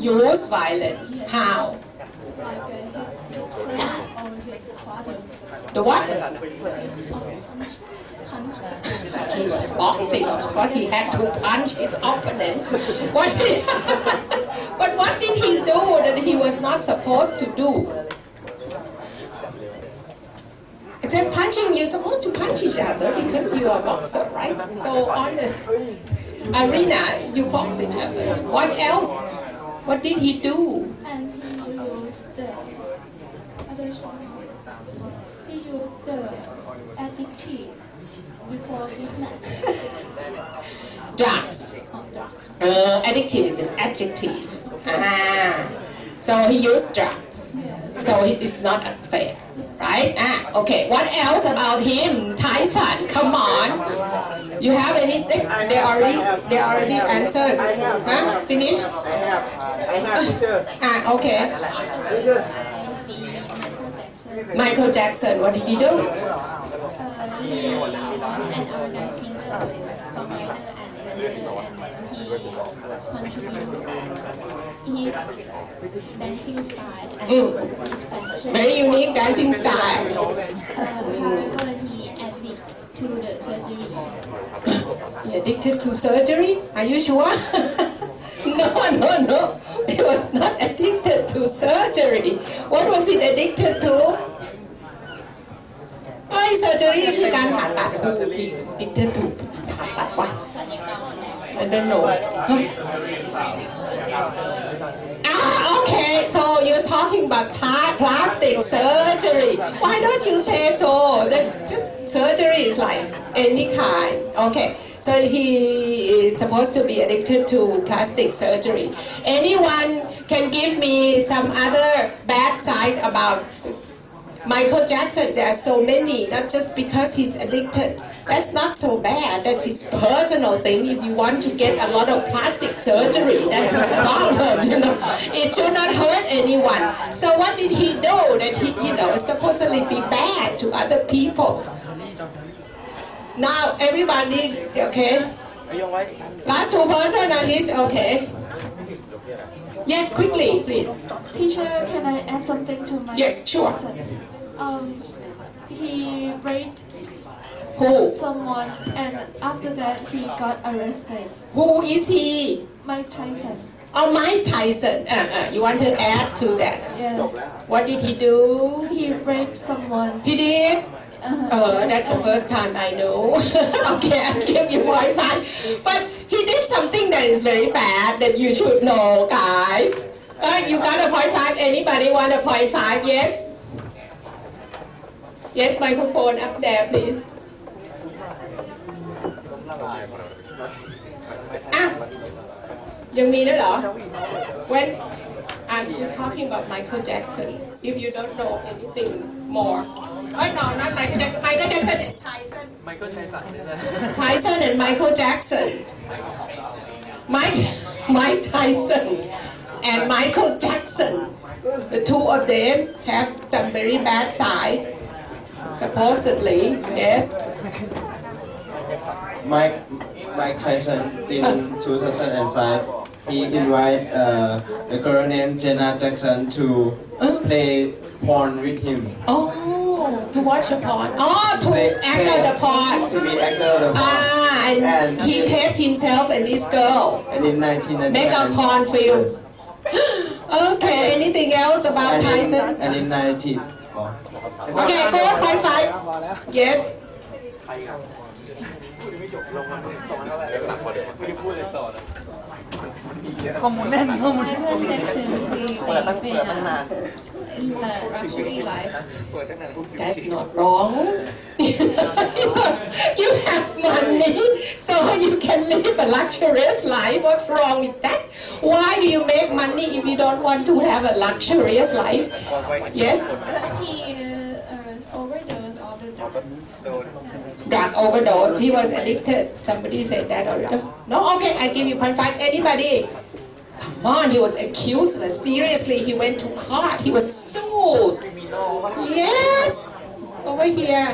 Use violence. How? The what? He was boxing, of course he had to punch his opponent. But what did he do that he was not supposed to do? It's a punching, you're supposed to punch each other because you are a boxer, right? So on this arena, you box each other. What else? What did he do? And he used the additive before business. Drugs. Drugs. Addictive is an adjective. So he used drugs. So it's not unfair, right? Okay. What else about him? Tyson, come on. You have anything? They already answered. Finish? I have teacher. Okay. Teacher. Michael Jackson, what did he do? He was an American singer, songwriter, and dancer, and he contributed his dancing style and his fashion. Very unique dancing style. However, he addicted to the surgery. He addicted to surgery? Are you sure? No. He was not addicted to surgery. What was he addicted to? Surgery คือการผ่าตัด Who addicted to ผ่าตัดวะ I don't know. Okay, so you're talking about plastic surgery. Why don't you say so? That just surgery is like any kind. Okay. So he is supposed to be addicted to plastic surgery. Anyone can give me some other bad side about Michael Jackson? There are so many, not just because he's addicted. That's not so bad. That's his personal thing. If you want to get a lot of plastic surgery, that's his problem. It should not hurt anyone. So what did he do that he, supposedly be bad to other people? Now everybody, okay? Last two person on this, okay? Yes, quickly, please. Teacher, can I add something to my Yes, sure. He raped Who? someone, and after that he got arrested. Who is he? Mike Tyson. Oh, Mike Tyson. You want to add to that? Yes. What did he do? He raped someone. He did? That's the first time I know. Okay, I'll give you 0.5. But he did something that is very bad that you should know, guys. You got a 0.5. Anybody want a 0.5? Yes? Yes, microphone up there, please.ยังมีด้วยเหรอ When I'm talking about Michael Jackson, if you don't know anything more. Oh no, not Michael Jackson. Michael Jackson and Tyson. Tyson and Michael Jackson. Mike Tyson and Michael Jackson. The two of them have some very bad sides. Supposedly, yes. Mike Tyson in 2005, he invited a girl named Jenna Jackson to play porn with him. Oh, to watch the porn. Oh, to act on the porn. To be actor of the porn. And he taped himself and this girl. And in 1999. Make a porn film. Okay, anything else about Tyson? And in 19. Okay, go 0.5. Yes. ข้อมูลแน่นข้อมูล Michael Jackson คือเป็น luxury life. That's not wrong. You have money, so you can live a luxurious life. What's wrong with that? Why do you make money if you don't want to have a luxurious life? Yes? He overdosed all the drugs. Drug overdose. He was addicted. Somebody said that already. No? Okay, I give you 0.5. Anybody? Come on, he was accused. Seriously, he went to court. He was sued. Yes. Over here.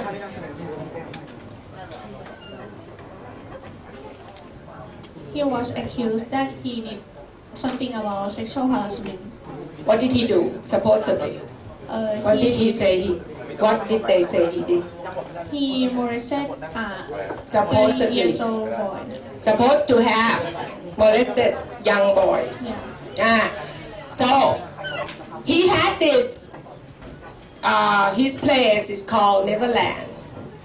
He was accused that he did something about sexual harassment. What did he do, supposedly? What did he say what did they say he did? He molested Supposedly. 30 years old boy. Supposed to have molested young boys. So he had this, his place is called Neverland,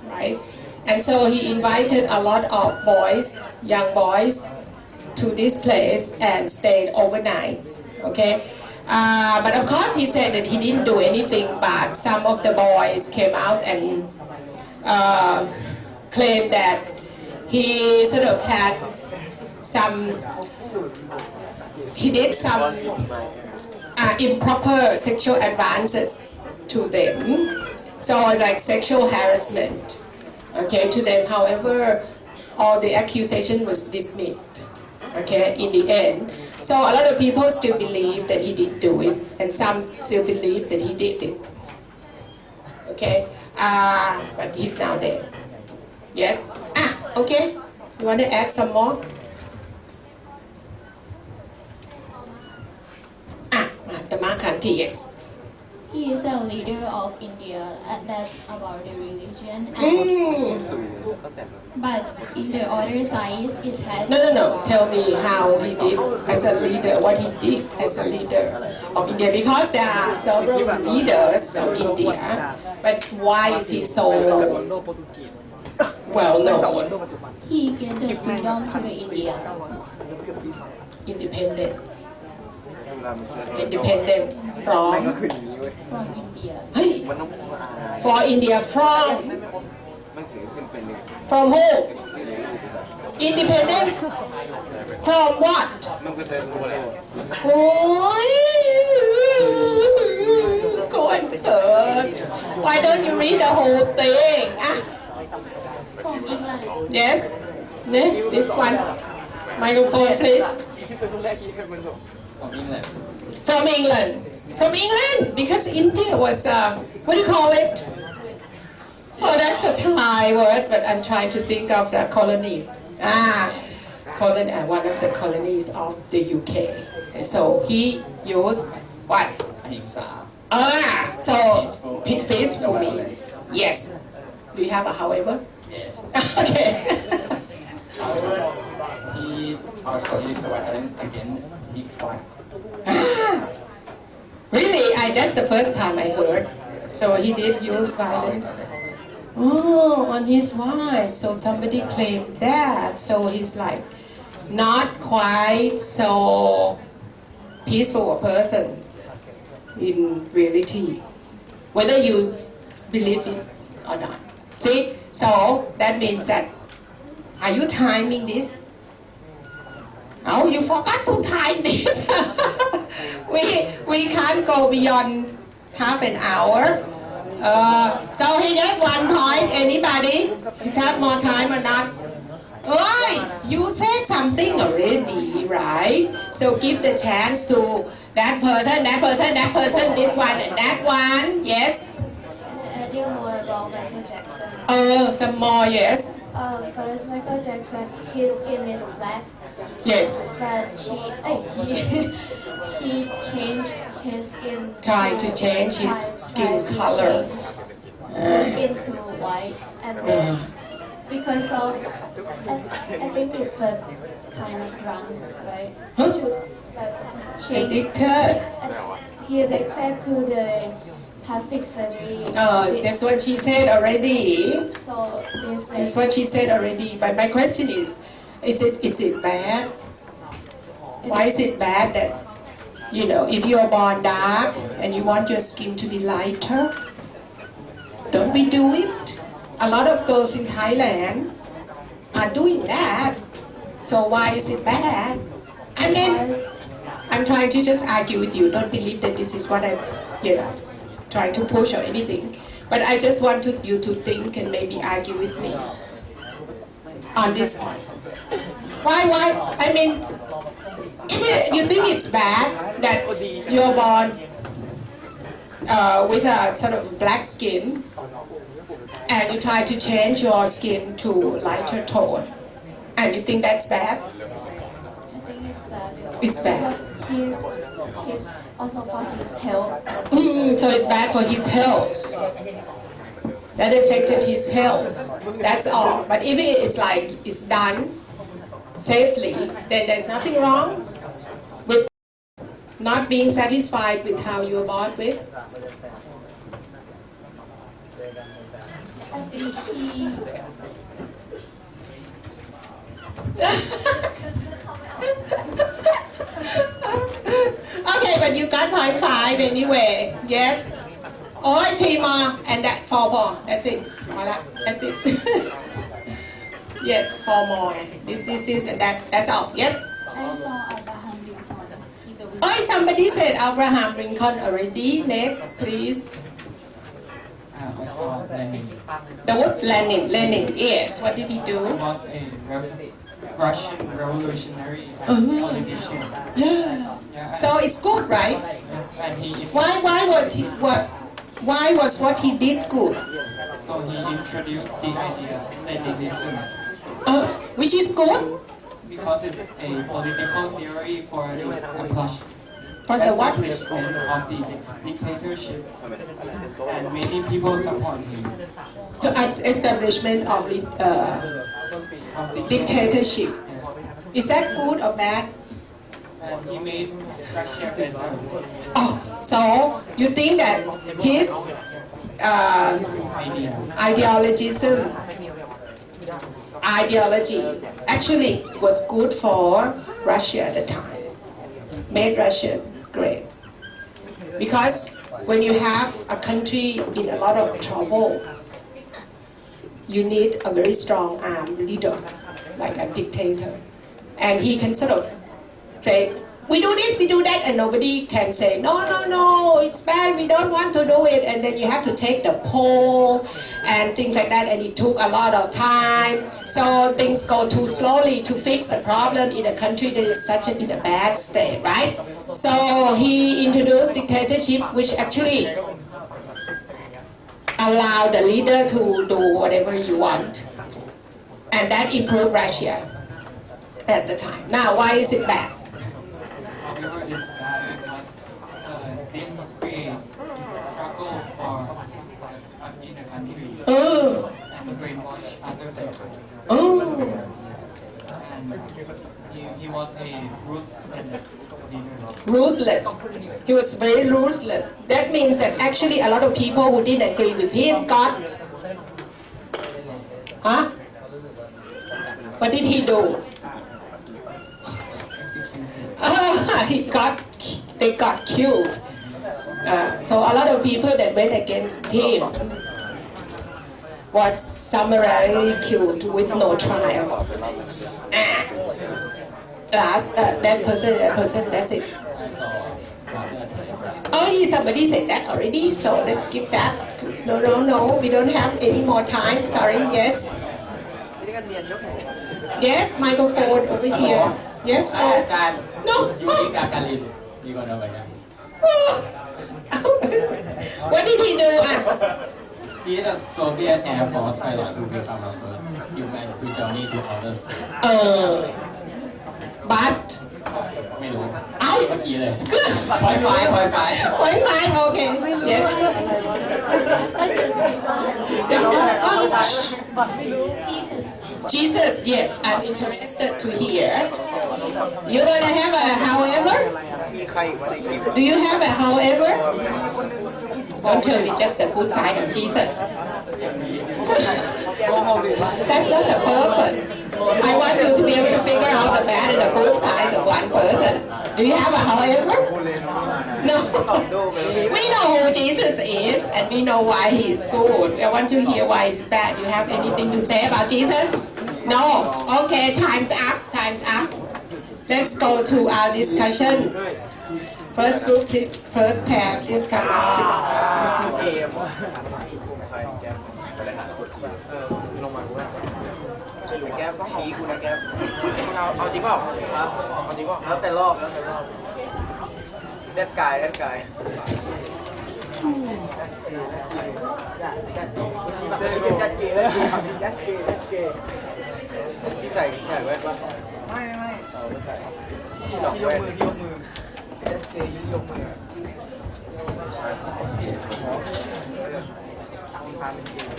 right? And so he invited a lot of boys, young boys, to this place and stayed overnight, okay? But of course he said that he didn't do anything, but some of the boys came out and claimed that he sort of had he did some improper sexual advances to them. So it's like sexual harassment, okay, to them. However, all the accusation was dismissed, okay, in the end. So a lot of people still believe that he didn't do it, and some still believe that he did it, okay, but he's now dead. Yes? Okay, you want to add some more? The Makanti, yes. He is a leader of India, and that's about the religion. But in the other side, it has. No. Tell me how he did as a leader, what he did as a leader of India. Because there are several leaders of India, but why is he so well known? He gave the freedom to the India. Independence. Independence from India. Hey, for India from who? Independence from what? Go and search. Why don't you read the whole thing? From England. Yes. This one. Microphone, please. From England. From England, because India was, what do you call it? Oh, that's a Thai word, but I'm trying to think of the colony. One of the colonies of the UK. And so he used what? So peaceful means. Yes. Do you have a however? Yes. Okay. However, he also used violence against his wife. Really? That's the first time I heard. So he did use violence. Oh, on his wife. So somebody claimed that. So he's like not quite so peaceful a person in reality, whether you believe it or not. See? So that means that, are you timing this? Oh, you forgot to time this. we can't go beyond half an hour. So he got 1 point. Anybody? You have more time or not? Oh, you said something already, right? So give the chance to that person, this one and that one. Yes? Can I add more about Michael Jackson? Some more, yes. First, Michael Jackson, his skin is black. Yes. But he changed his skin. Try to change his skin color. His skin to white, and then because of, I think it's a kind of drunk, right? Addicted. He addicted to the plastic surgery. That's what she said already. So this That's what she said already. But my question is it bad? Why is it bad that You know, if you are born dark and you want your skin to be lighter, don't we do it? A lot of girls in Thailand are doing that. So why is it bad? I mean, I'm trying to just argue with you. Don't believe that this is what I'm, trying to push or anything. But I just want you to think and maybe argue with me on this point. Why? I mean, if you think it's bad that you're born with a sort of black skin and you try to change your skin to lighter tone, and you think that's bad? I think it's bad. It's bad. He's also for his health. So it's bad for his health. That affected his health. That's all. But if it is like it's done safely, then there's nothing wrong with not being satisfied with how you were born with. I think he. Okay, but you got 0.5 anyway. Yes. Oh, 3 more and that 4 more. That's it. That's it. Yes, 4 more. This and that. That's all. Yes. I saw Abraham Lincoln in the window. Oh, somebody said Abraham Lincoln already. Next, please. I saw Lenin. The word Lenin. Yes. What did he do? He was a Russian revolutionary and politician. Yeah. Yeah, So it's good, right? yes, and he Why was what he did good? so he introduced the idea Leninism Which is good because it's a political theory for the for the what? establishment of the dictatorship, and many people support him. So establishment of the Of the dictatorship. Yes. Is that good or bad? And he made Russia better. Oh, so you think that his ideology actually was good for Russia at the time, made Russia great. Because when you have a country in a lot of trouble, you need a very strong armed leader, like a dictator. And he can sort of say, we do this, we do that, and nobody can say, no, it's bad, we don't want to do it. And then you have to take the poll and things like that, and it took a lot of time. So things go too slowly to fix a problem in a country that is in a bad state, right? So he introduced dictatorship, which actually allowed the leader to do whatever you want. And that improved Russia at the time. Now, why is it bad? However, it's bad because this create struggle for in the country Oh, and brainwash other people. oh, And he was a ruthless leader. ruthless. He was very ruthless. That means that actually a lot of people who didn't agree with him got... Huh? What did he do? They got killed. So a lot of people that went against him was summarily killed with no trials. That person, that's it. Oh, somebody said that already, so let's skip that. No, we don't have any more time, sorry, yes. Yes, microphone over here. Yes, no. What did he do? He is a Soviet Air Force pilot who became the first human to journey to outer space. But ไม่รู้ เอ้า เมื่อกี้เลยพอยไฟ okay, yes. Jesus, yes, I'm interested to hear. You're gonna have a however? Do you have a however? Don't tell me just the good side of Jesus. That's not the purpose. I want you to be able to figure out the bad and the good side of one person. Do you have a however? No. We know who Jesus is and we know why he is good. I want to hear why he's bad. You have anything to say about Jesus? No? Okay, time's up. Time's up. Let's go to our discussion. First group, please. First pair, please come up. Please come up. แก้มต้องชี้กูนะแก้มเอาจริงเปล่าเอาจริงเปล่าแล้วแต่รอบเด็ดกายที่ใส่แว่นป่ะไม่ใส่ที่ยกมือSKยกมือองศาเป็นเกย์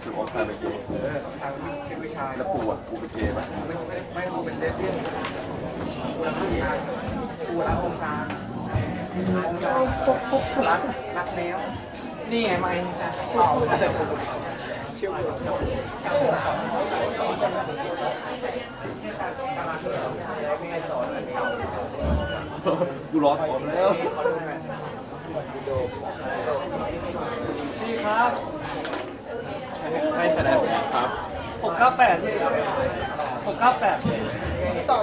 คือองศาเป็นเกย์ทางเป็นผู้ชายแล้วปูเป็นเกย์ป่ะไม่ปูเป็นเด็กปูรักผู้ชายปูรักองศารักแมวนี่ไงไม่เชื่อกูร้อนผมแล้วพี่ครับใครแสดงครับ698พี่698ต่อ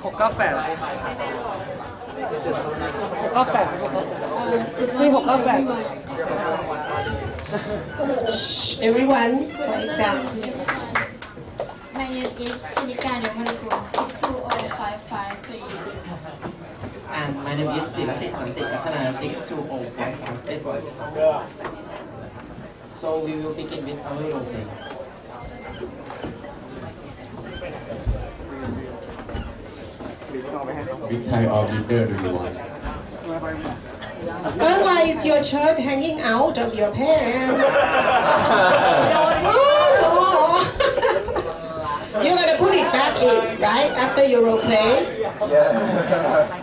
698พี่698 Everyone, quiet down, please. My name is Shinika Nyomanikun, 6205536. And my name is Silasit Santik Kathana 62055. So we will begin with our role play. Which type of leader do you want? Well, why is your shirt hanging out of your pants? Oh no! You're gonna put it back in, right? After your role play?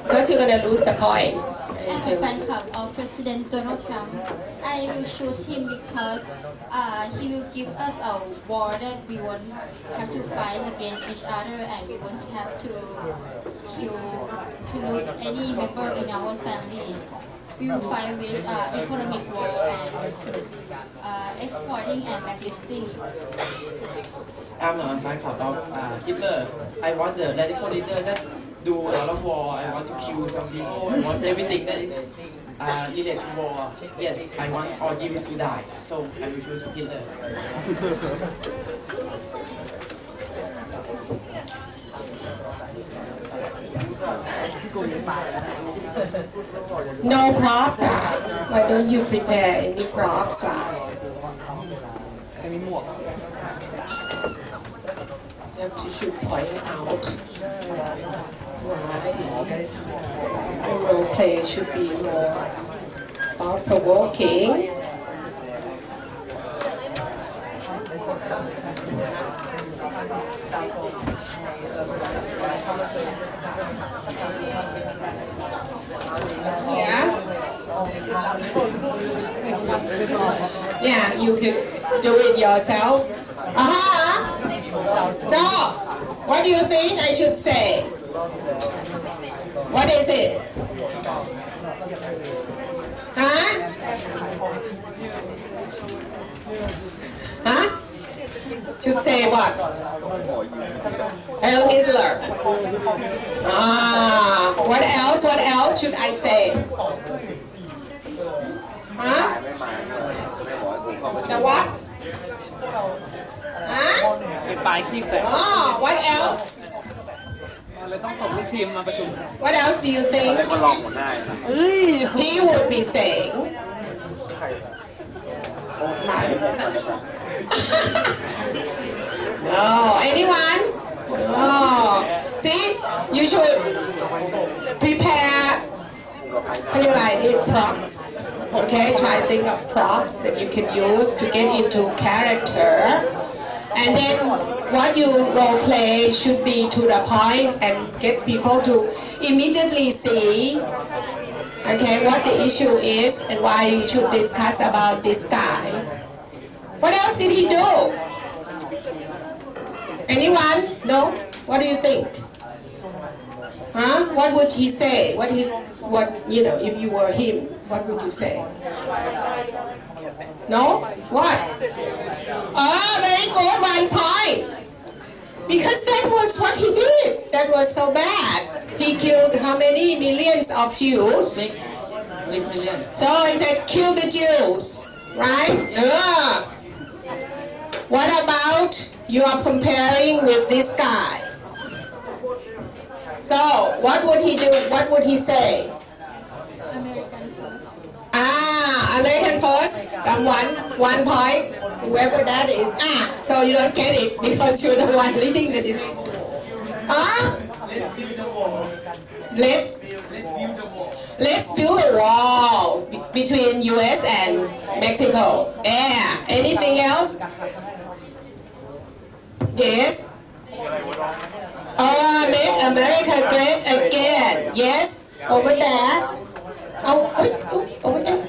Because you're gonna lose the points. As a fan club of President Donald Trump, I will choose him because he will give us a war that we won't have to fight against each other and we won't have to lose any member in our family. We will fight with economic war and exporting and blacklisting. I'm a fan club of Hitler. I want the radical leader that do a lot of war. I want to kill some people. I want everything that is related to war. Yes, I want all Jews to die. So I will choose Hitler. No props. Why don't you prepare any props? You have to shoot point out why the role play should be more thought-provoking. Yeah, you could do it yourself. So, what do you think I should say? What is it? Should say what? Hail Hitler. What else? What else should I say? The what? What else? What else do you think he would be saying? No. Anyone? Oh. See, you should prepare props. Okay, try to think of props that you can use to get into character. And then what you role play should be to the point and get people to immediately see, okay, what the issue is and why you should discuss about this guy. What else did he do? Anyone? No? What do you think? What would he say? What what if you were him, what would you say? No? What? Very good, 1 point. Because that was what he did. That was so bad. He killed how many millions of Jews? 6 million. So he said, kill the Jews, right? What about you are comparing with this guy? So what would he do? What would he say? American first. American first. Someone, 1 point. Whoever that is. So you don't get it because you're the one leading the. Let's build the wall. Let's build the wall. Let's build a wall between US and Mexico. Yeah. Anything else? Yes. Make America great again. Yes. Over there. Over there.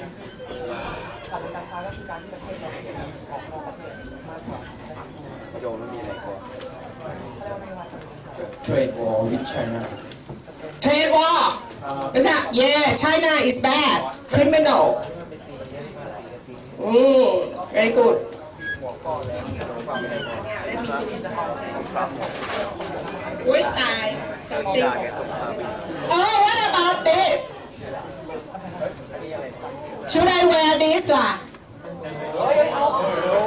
Trade war with China. Trade war. Is that? Yeah, China is bad. Criminal. Very good. Something. What about this? Should I wear this lah?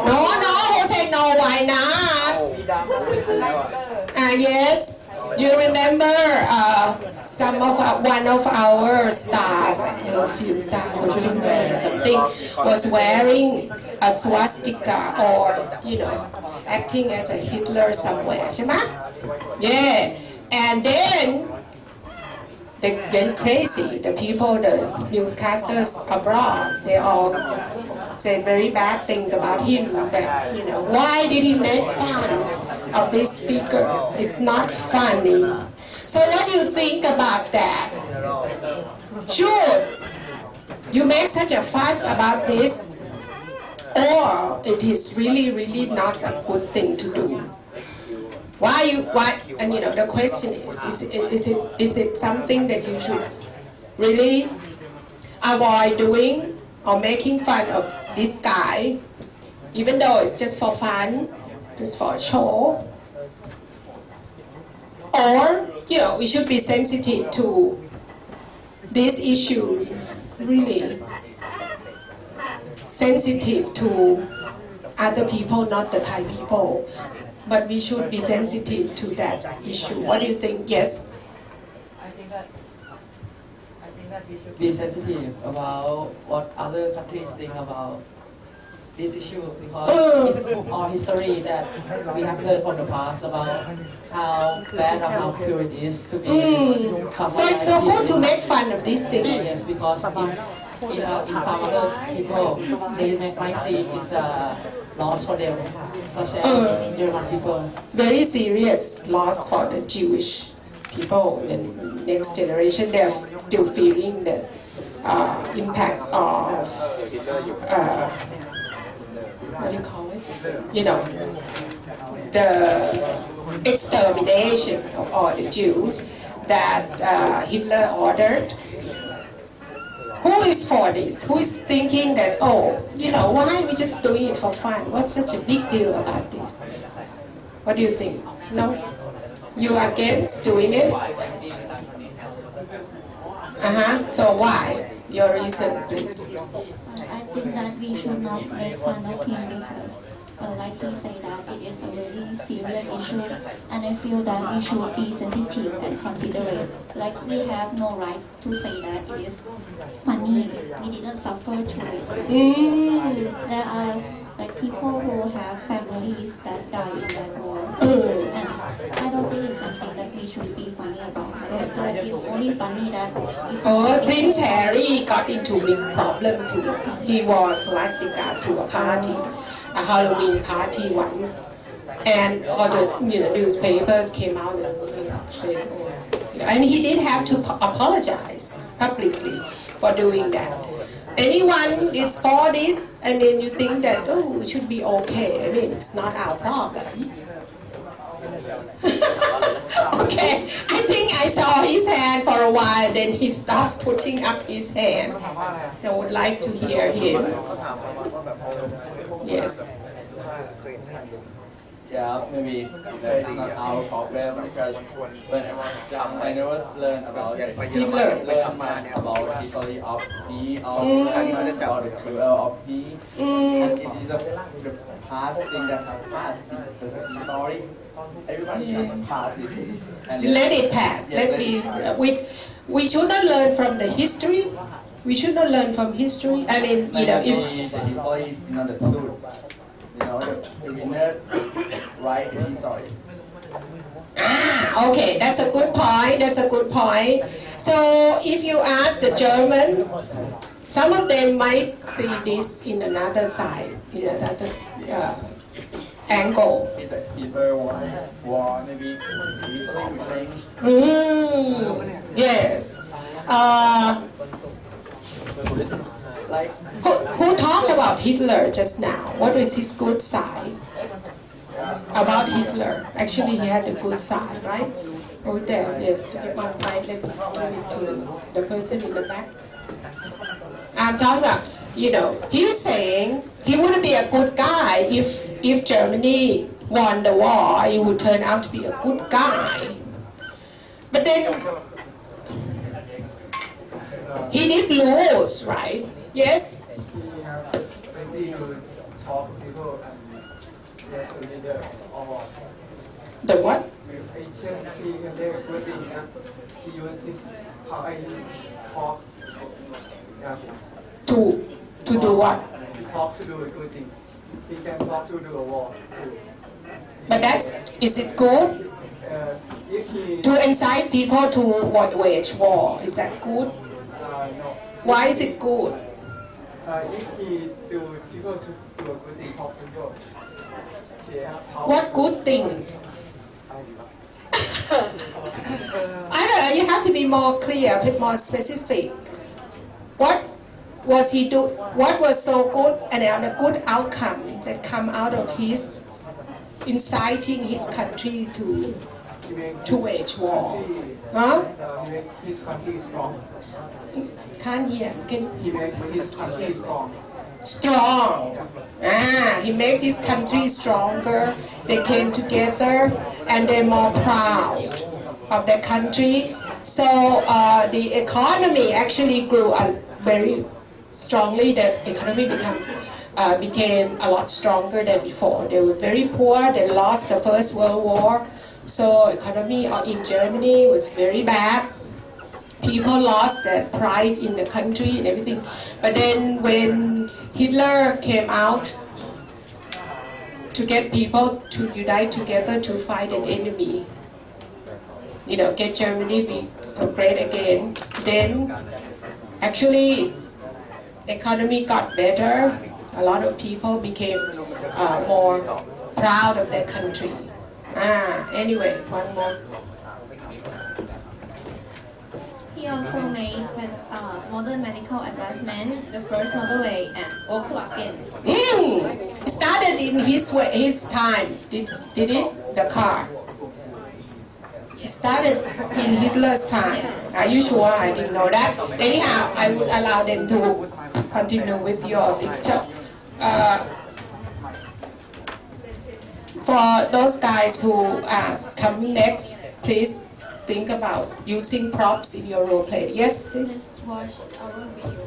No, who said no, why not? Yes. You remember one of our stars, a few stars or singers or something, was wearing a swastika or, acting as a Hitler somewhere, yeah. And then they went crazy. The people, the newscasters abroad, they all say very bad things about him. That, why did he make fun of this figure? It's not funny. So what do you think about that? Should you make such a fuss about this, or it is really not a good thing to do? Why? And the question is it something that you should really avoid doing or making fun of this guy, even though it's just for fun, just for a show? Or, we should be sensitive to this issue, really sensitive to other people, not the Thai people. But we should be sensitive to that issue. What do you think? Yes? I think that we should be sensitive about what other countries think about this issue, because it's our history that we have learned from the past about how bad or how pure it is to be someone. So it's not good to make fun of this thing. Yes, because in some other people, they might see it's a loss for them, such as German people. Very serious loss for the Jewish people. And next generation, they're still feeling the impact of what do you call it? The extermination of all the Jews that Hitler ordered. Who is for this? Who is thinking that, why are we just doing it for fun? What's such a big deal about this? What do you think? No? You are against doing it? So why? Your reason, please. I think that we should not make fun of him because, like he said, that it is a very serious issue, and I feel that we should be sensitive and considerate. Like, we have no right to say that it is funny. We didn't suffer through it. There are people who have families that die in that war, and I don't think it's something that we should be funny about. It's only funny that Prince Harry got into big problem too. He wore swastika to a party, a Halloween party once, and all the newspapers came out and said, and he did have to apologize publicly for doing that. Anyone is for this? You think that it should be okay. It's not our problem. Okay, I think I saw his hand for a while, then he stopped putting up his hand. I would like to hear him. Yes. Yeah, maybe that's not our problem because when I was young, I never learned about Hitler. learn about history of P, about the career of P, and it is the past thing that have passed. It's just a story. Everybody should pass it. And Let it pass. Let me. We should not learn from the history. We should not learn from history. I mean, you know, if the history is not the truth. You know, the winner write the history. Okay, that's a good point. That's a good point. So if you ask the Germans, some of them might see this in another side, in another angle. If the Hitler war, maybe history will change. Yes. Like Who talked about Hitler just now? What is his good side? About Hitler. Actually, he had a good side, right? Over there, yes. Get one point. Let's give it to the person in the back. I'm talking about, you know, he's saying he wouldn't be a good guy if Germany won the war. He would turn out to be a good guy. But then he did lose, right? Yes. He has plenty to talk to people and yes, a leader or The what? I just he can do good thing that he used his how his talk To do what? Talk to do a good thing. He can talk to do a war too. But is it good? If he To incite people to wage war, is that good? no. Why is it good? If he do people to do a good thing, talk to people. What good things? I don't know, you have to be more clear, a bit more specific. What was he do? What was so good and a good outcome that come out of his inciting his country to wage war? Huh? He make his country strong. Can't hear. He make his country strong. Strong. He made his country stronger. They came together and they're more proud of their country. So the economy actually grew very strongly. The economy became a lot stronger than before. They were very poor. They lost the First World War. So economy in Germany was very bad. People lost their pride in the country and everything. But then when Hitler came out to get people to unite together to fight an enemy, you know, get Germany be so great again, then actually economy got better. A lot of people became more proud of their country. Anyway, one more. He also made modern medical advancement, the first motorway at Volkswagen. It started in his time, did it? The car. It started in Hitler's time. Are you sure? I didn't know that. Anyhow, I would allow them to continue with your thing. So, for those guys who are coming next, please think about using props in your role play. Yes, please. Just watch our video.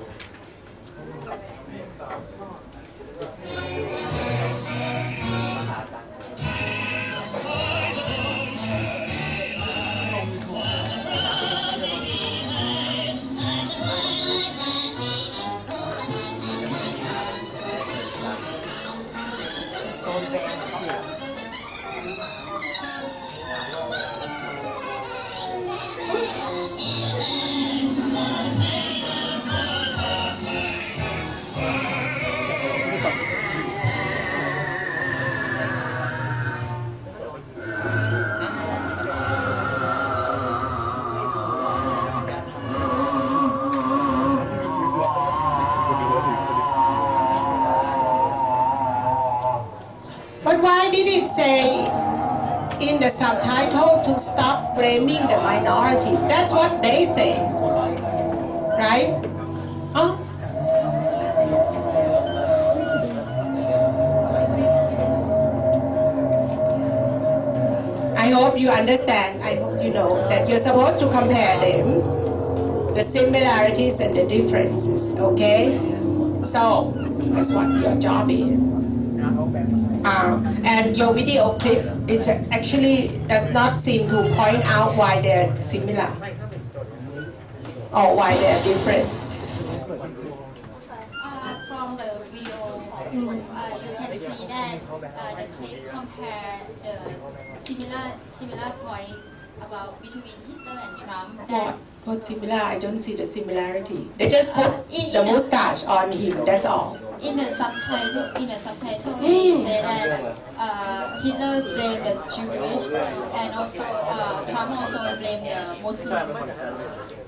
But why did it say in the subtitle to stop blaming the minorities. That's what they say, right? Oh. I hope you understand. I hope you know that you're supposed to compare them, the similarities and the differences, okay? So, that's what your job is. And your video clip is actually does not seem to point out why they're similar or why they're different. From the video, you can see that the clip compare the similar point about between Hitler and Trump. What similar? I don't see the similarity. They just put the mustache on him. That's all. In the subtitle, they say that Hitler blamed the Jewish, and also Trump also blamed the Muslim.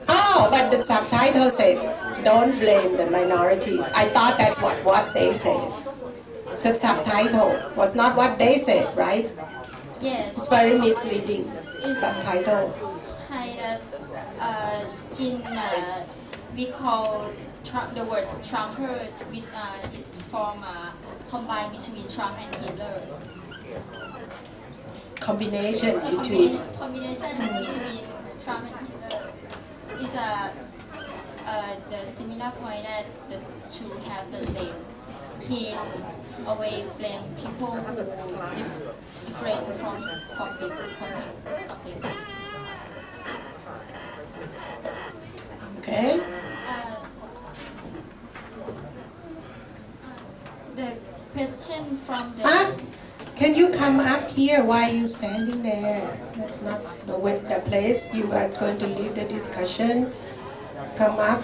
Oh, but the subtitle said, "Don't blame the minorities." I thought that's what they said. The subtitle was not what they said, right? Yes. It's very misleading. Subtitle. We call the word Trumper is from combined between Trump and Hitler. Combination between Trump and Hitler is the similar point that the two have the same. He always blame people who different from them. Okay. The question from the... Can you come up here? Why are you standing there? That's not the place you are going to lead the discussion. Come up.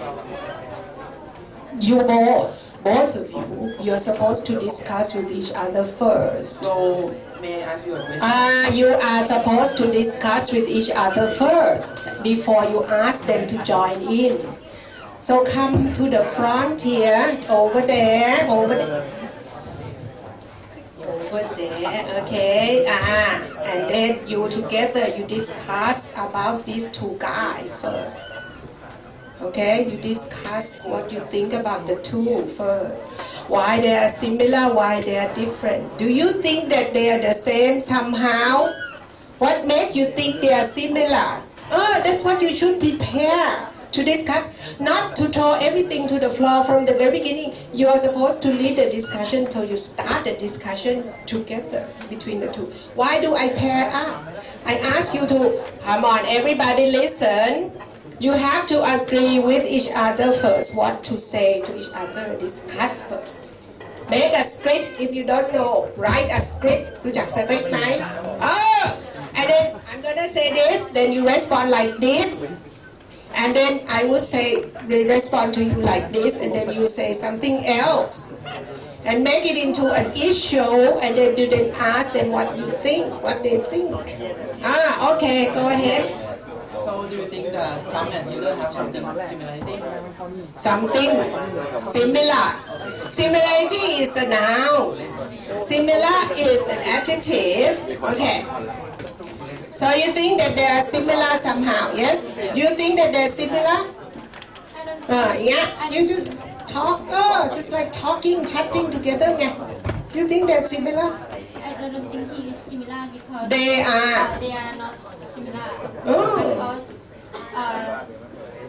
You both of you, you're supposed to discuss with each other first. So, may I ask you a question? You are supposed to discuss with each other first before you ask them to join in. So come to the front here, over there, okay, and then you together, you discuss about these two guys first. Okay, you discuss what you think about the two first. Why they are similar, why they are different. Do you think that they are the same somehow? What makes you think they are similar? That's what you should prepare to discuss. Not to throw everything to the floor from the very beginning. You are supposed to lead the discussion till you start the discussion together between the two. Why do I pair up? I ask you to, come on, everybody listen. You have to agree with each other first, what to say to each other, discuss first. Make a script if you don't know. Write a script. รู้จัก script ไหม And then I'm gonna say this, then you respond like this. And then I would say, they respond to you like this, and then you say something else. And make it into an issue, and then you then ask them what you think, what they think. Okay, go ahead. So do you think that Trump and Hitler have something similarity? Something similar. Similarity is a noun. Similar is an adjective. Okay. So you think that they are similar somehow, yes? You think that they're similar? Yeah. You just talk. Just like talking, chatting together. Yeah. Do you think they're similar? I don't think he is similar because they are not similar. Because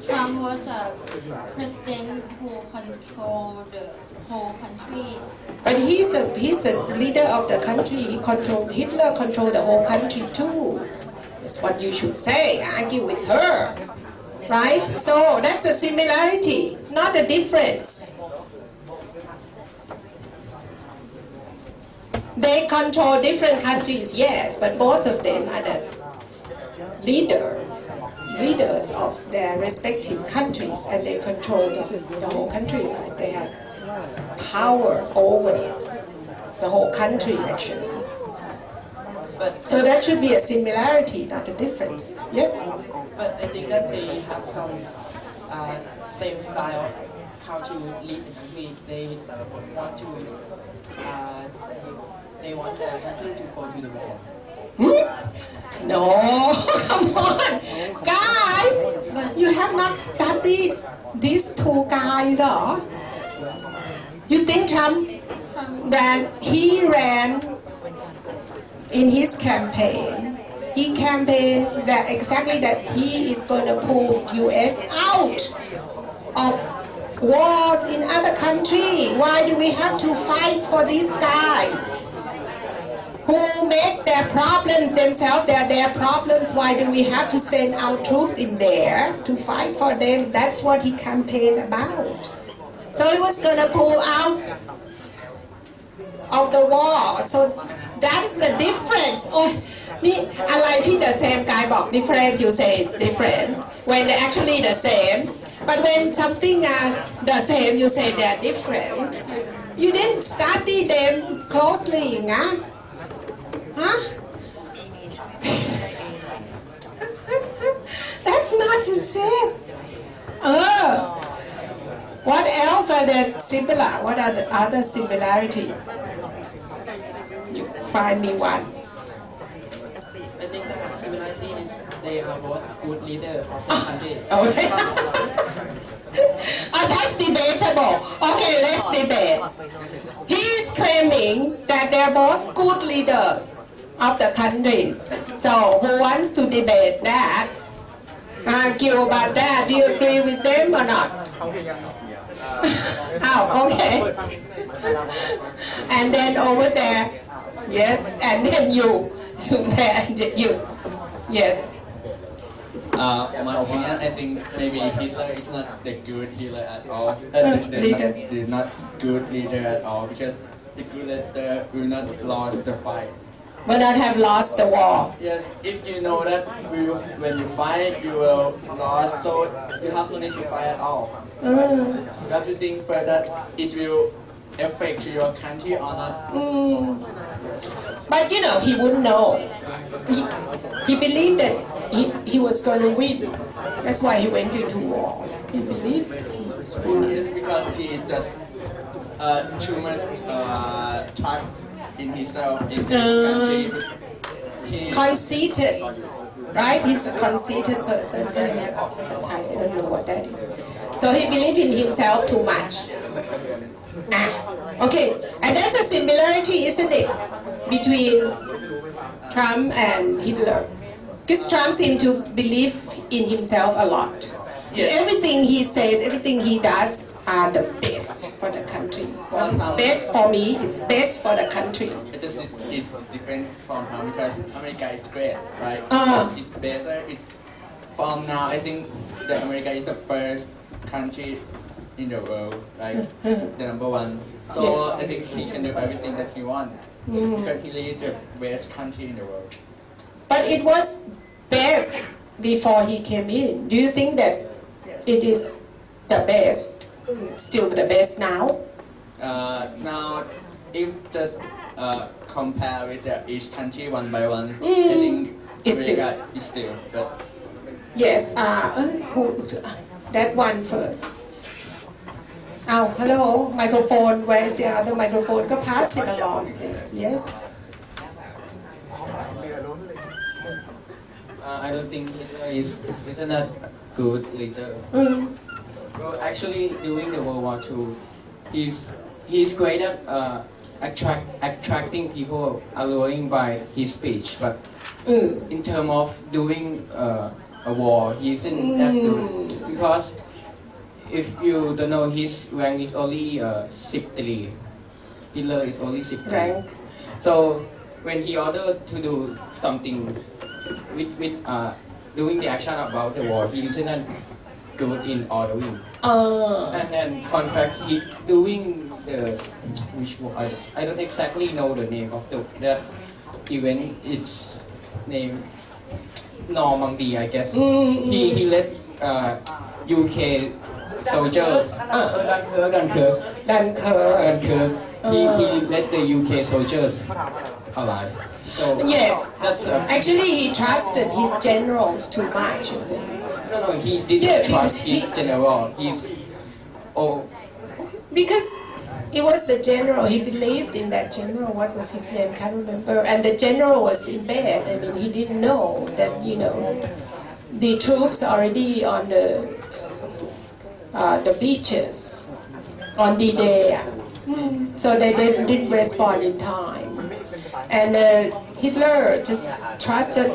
Trump was a president who controlled the whole country. But he's a leader of the country. Hitler controlled the whole country too. That's what you should say. Argue with her, right? So that's a similarity, not a difference. They control different countries, yes, but both of them are the leaders of their respective countries, and they control the whole country, right? They have power over the whole country, actually. So that should be a similarity, not a difference. Yes? But I think that they have some same style of how to lead the country. They want the country to go to the wall. No, come on. Guys, you have not studied these two guys, huh? You think Trump ran in his campaign? He campaigned that exactly that he is going to pull U.S. out of wars in other countries. Why do we have to fight for these guys who make their problems themselves? They're their problems. Why do we have to send our troops in there to fight for them? That's what he campaigned about. So he was going to pull out of the war. So that's the difference. Oh, นี่อะไรที่ the same guy บอก different you say it's different when they're actually the same but when something are the same you say they're different. You didn't study them closely อย่างงั้นฮะ That's not the same. What else are there similar? What are the other similarities? You find me one. I think the similarity is they are both good leader of the country. Okay. That's debatable. Okay, let's debate. He is claiming that they're both good leaders of the countries. So who wants to debate that? Argue about that? Do you agree with them or not? Oh, okay. And then over there, yes, and then you, you, yes. For my opinion, I think maybe Hitler is not the good leader at all. The not good leader at all because the good leader will not lose the fight. Will not have lost the war. Yes, if you know that when you fight, you will lose, so you have no need to fight at all. You have to think first that it will affect to your country or not. But you know, he wouldn't know. He believed that he was going to win. That's why he went into war. He believed he was winning. It's because he is just too much trust in himself, in his country. Conceited, right? He's a conceited person. I don't know what that is. So he believed in himself too much. Okay, and that's a similarity, isn't it, between Trump and Hitler? Because Trump seemed to believe in himself a lot. Yes. Everything he says, everything he does are the best for the country. What is best for me is best for the country. It depends from how because America is great, right? It's better. From now, I think that America is the first country in the world, right? The number one. So I think he can do everything that he wants because he leads the best country in the world. But it was best before he came in. Do you think that it is the best, still the best now? Now, if just compare with each country one by one, I think America is still good. Yes, that one first. Oh, hello, microphone. Where is the other microphone? Go pass it along, please. Yes. I don't think Hitler is not good leader. Well, actually, during the World War II, he's great at attracting people, alluring by his speech. But in terms of doing a war, he isn't that good because if you don't know, his rank is only 63. Hitler is only 63. Rank. So when he ordered to do something with doing the action about the war, he isn't good in ordering. And then, in fact, he doing the which one, I don't exactly know the name of that event. It's named Normandy, I guess. He let UK soldiers. Dunkirk. He let the UK soldiers alive. So Yes. That's actually he trusted his generals too much. You see. No, he didn't trust his general. Because It was the general. He believed in that general. What was his name? Can't remember. And the general was in bed. I mean, he didn't know that the troops already on the beaches on the day. So they didn't respond in time. And Hitler just trusted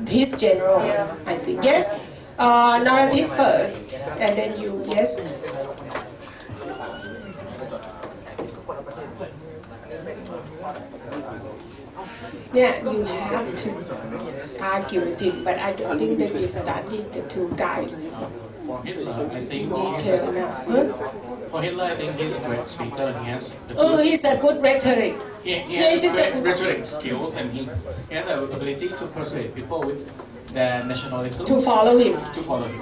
his generals, I think. Yes? Narrative first, and then you, yes? Yeah, you have to argue with him, but I don't think that you studied the two guys For Hitler, I think detail enough. For Hitler, I think he's a great speaker. He has He's a good rhetoric. He has great rhetoric skills, and he has the ability to persuade people with their nationalism. To follow him. To follow him.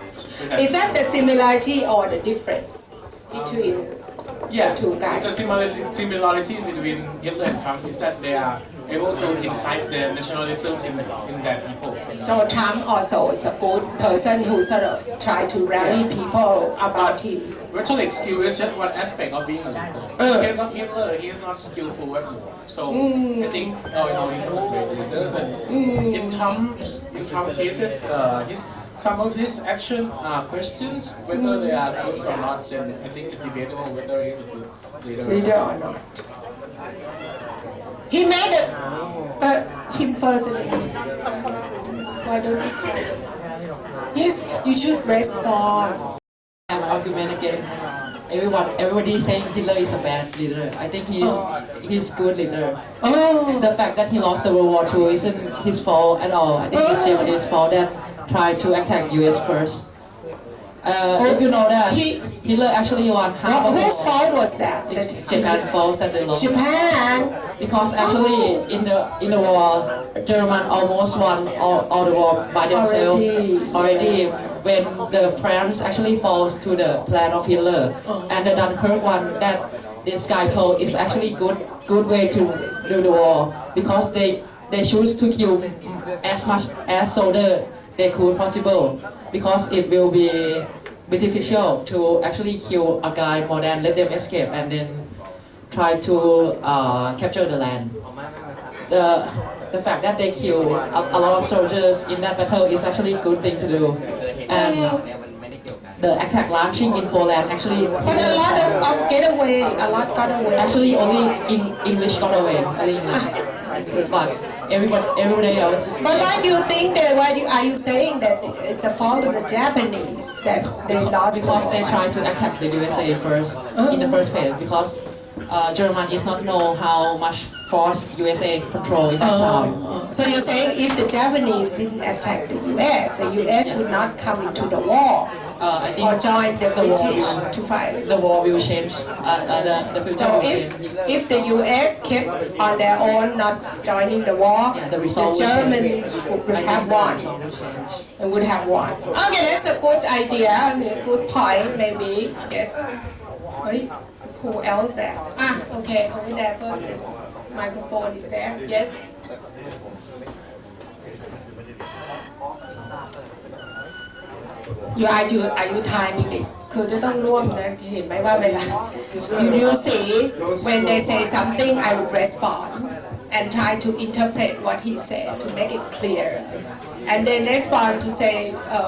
Is that the similarity or the difference between the two guys? The similarities between Hitler and Trump is that they are able to incite their nationalisms in their people. So Trump also is a good person who sort of try to rally people about him. Rhetoric skill is just one aspect of being a leader. In case of Hitler, he is not skillful at all. So I think he's a great leader. And in Trump's cases, some of his action questions, whether they are good or not, and I think it's debatable whether he's a good leader or not. He made him first. Why don't you call him? Yes, you should respond. Have argument against everybody saying Hitler is a bad leader. I think he's good leader. The fact that he lost the World War II isn't his fault at all. I think it's Germany's fault that tried to attack US first. If you know that Hitler actually won half of the war. Whose fault was that? It's Japan's fault that they lost. Japan. Because actually in the war, German almost won all the war by themselves already. When the France actually falls to the plan of Hitler, and the Dunkirk one that this guy told is actually good way to do the war, because they choose to kill as much as soldier they could possible, because it will be beneficial to actually kill a guy more than let them escape and then try to capture the land. The fact that they kill a lot of soldiers in that battle is actually a good thing to do. And the attack launching in Poland actually... But a lot of get away, a lot got away. Actually only English got away. I see. But everybody else... But why do you think that, are you saying that it's a fault of the Japanese that they lost? Because they tried to attack the USA first, in the first place, because Germany is not know how much force USA control in that time. So you're saying if the Japanese didn't attack the US would not come into the war I think or join the British to fight? The war will change. The future So will change. if the US kept on their own, not joining the war, the Germans would have won. And would have won. Okay, that's a good idea, a good point, maybe. Yes. Who else there? Okay, over there first. The microphone is there. Yes. Are you timing this? คือจะต้องร่วมนะเห็นไหมว่าเวลา you see when they say something I would respond and try to interpret what he said to make it clear and then respond to say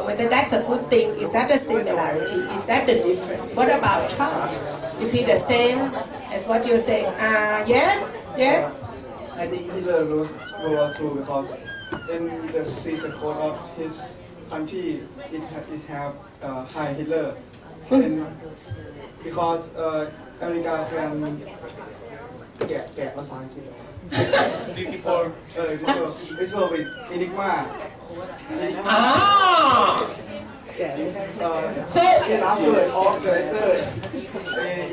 whether that's a good thing, is that a similarity, is that the difference, what about Trump, is he the same as what you're saying? Yes. I think Hitler lost World War II because in the secret code of his country it have high Hitler, and because America can แกะภาษาอังกฤษ difficult with enigma. So the last word of the letter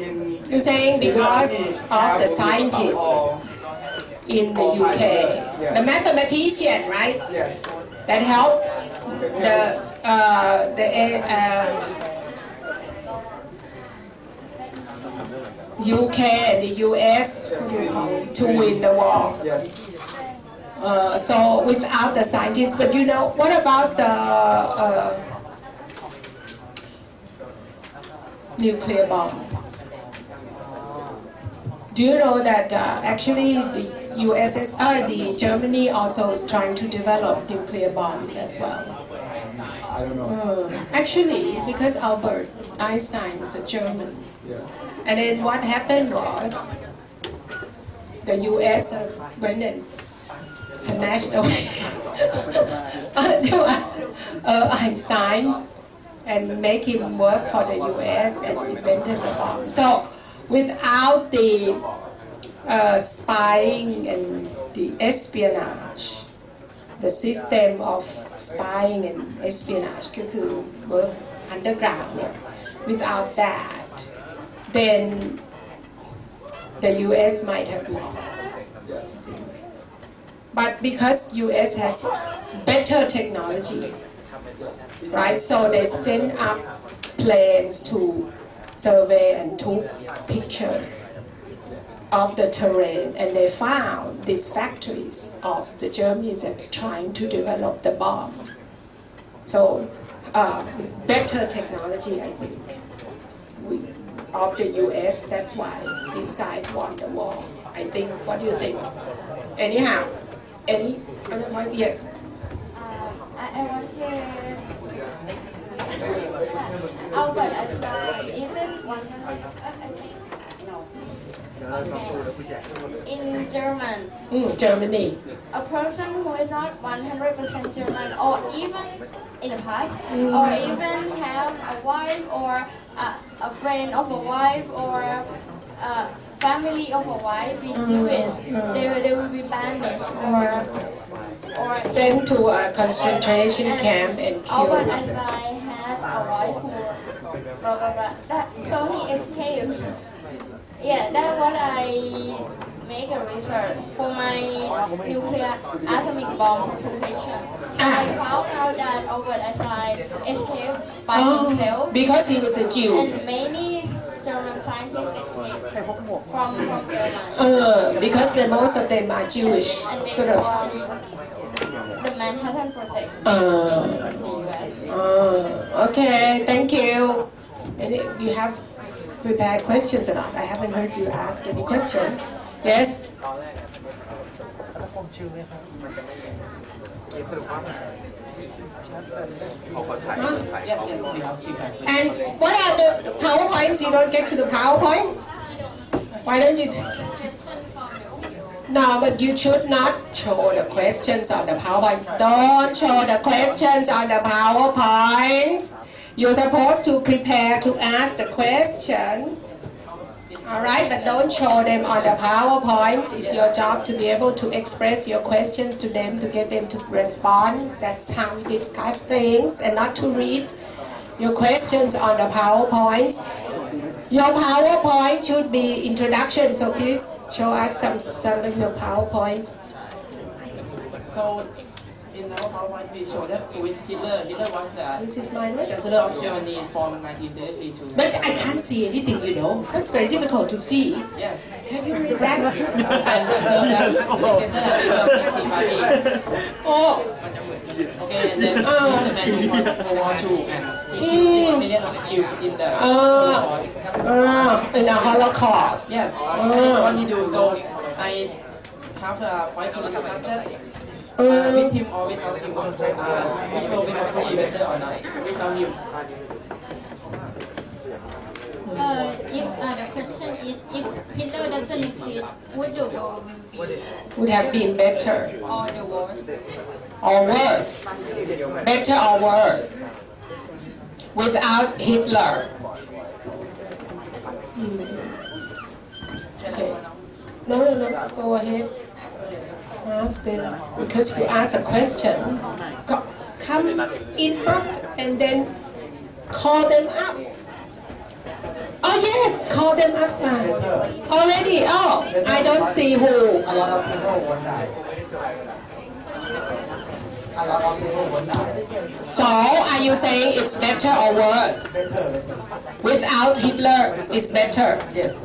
in you're saying because of the scientists in the UK, the mathematician, right? Yes. That helped the UK and the US to win the war. Yes. So without the scientists, but you know, what about the nuclear bomb? Do you know that actually the the Germany also is trying to develop nuclear bombs as well? I don't know. Actually, because Albert Einstein was a German. Yeah. And then what happened was the US went and smashed away Einstein and make him work for the US and invented the bomb. So without the spying and the espionage, the system of spying and espionage ก็คือ work underground เนี่ย without that then the US might have lost. But because US has better technology, right? So they send up planes to survey and took pictures of the terrain, and they found these factories of the Germans that's trying to develop the bombs. So it's better technology, I think, of the US. That's why this side won the war. I think. What do you think? Anyhow, any other point? Yes. I want to. Albert Einstein isn't one. I think. Okay. In German. Germany. A person who is not 100% German, or even in the past, or even have a wife or a friend of a wife or a family of a wife be Jewish, they will be banished or sent to a concentration camp and killed. Albert Einstein had a wife who blah blah blah. So he escaped. Yeah, that's what I make a research for my nuclear atomic bomb presentation. I found out that Albert Einstein escaped by himself because he was a Jew. And many German scientists escaped from Germany. Because most of them are Jewish, and they sort of. The Manhattan Project in the US. Okay, thank you. And you have prepared questions or not? I haven't heard you ask any questions. Yes? And what are the PowerPoints? You don't get to the PowerPoints? Why don't you? No, but you should not show the questions on the PowerPoint. Don't show the questions on the PowerPoints. You're supposed to prepare to ask the questions. Alright, but don't show them on the PowerPoints. It's your job to be able to express your questions to them, to get them to respond. That's how we discuss things, and not to read your questions on the PowerPoints. Your PowerPoint should be introduction, so please show us some of your PowerPoints. So in our PowerPoint we show that who is Hitler. Hitler was This is mine, right? Chancellor of Germany from 1933 to. But I can't see anything, you know. That's very difficult to see. Yes. Can you read that? And served as leader of Nazi Party. Oh. Okay, and then he's a man who fought World War II, and he killed 6 million of youth in the Holocaust. In the Holocaust. Yes. What he do? So I have a point to discuss that. With him or without him, which will be better or not without him. If the question is, if Hitler doesn't exist, would the world would have been better or the worse? or worse? Better or worse? Without Hitler. Okay. No, go ahead. Ask them, because you ask a question, come in front and then call them up. Oh yes, call them up already. Oh, I don't see who. A lot of people won't die. A lot of people won't die. So, are you saying it's better or worse? Better. Without Hitler, it's better. Yes.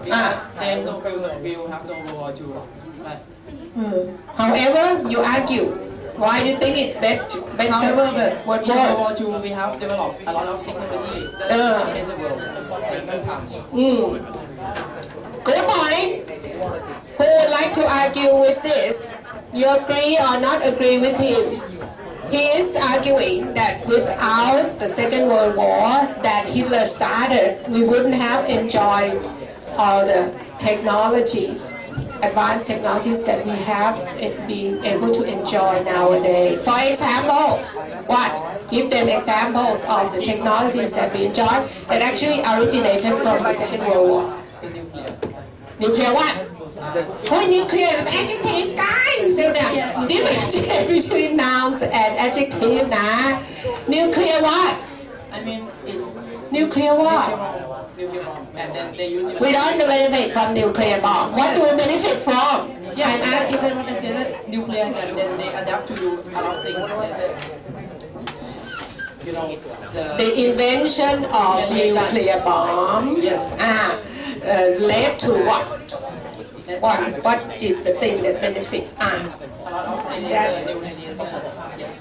There is no will have no World War II. But however, you argue. Why do you think it's better? However, What in World War worse? II we have developed a lot of technology that in the world. Good point. Who would like to argue with this? You agree or not agree with him? He is arguing that without the Second World War that Hitler started, we wouldn't have enjoyed all the technologies, advanced technologies that we have been able to enjoy nowadays. For example, what? Give them examples of the technologies that we enjoy that actually originated from the Second World War. Nuclear what? Oh, nuclear is an adjective, guys. So the difference between nouns and adjective now. Nuclear what? I mean, it's nuclear what? nuclear bomb, and then they use it. We don't benefit from nuclear bomb. What do we benefit from? Yeah, I'm asking them what they say that nuclear, and then they adapt to do a lot of things. You know, the invention of nuclear bomb led to what? What is the thing that benefits us?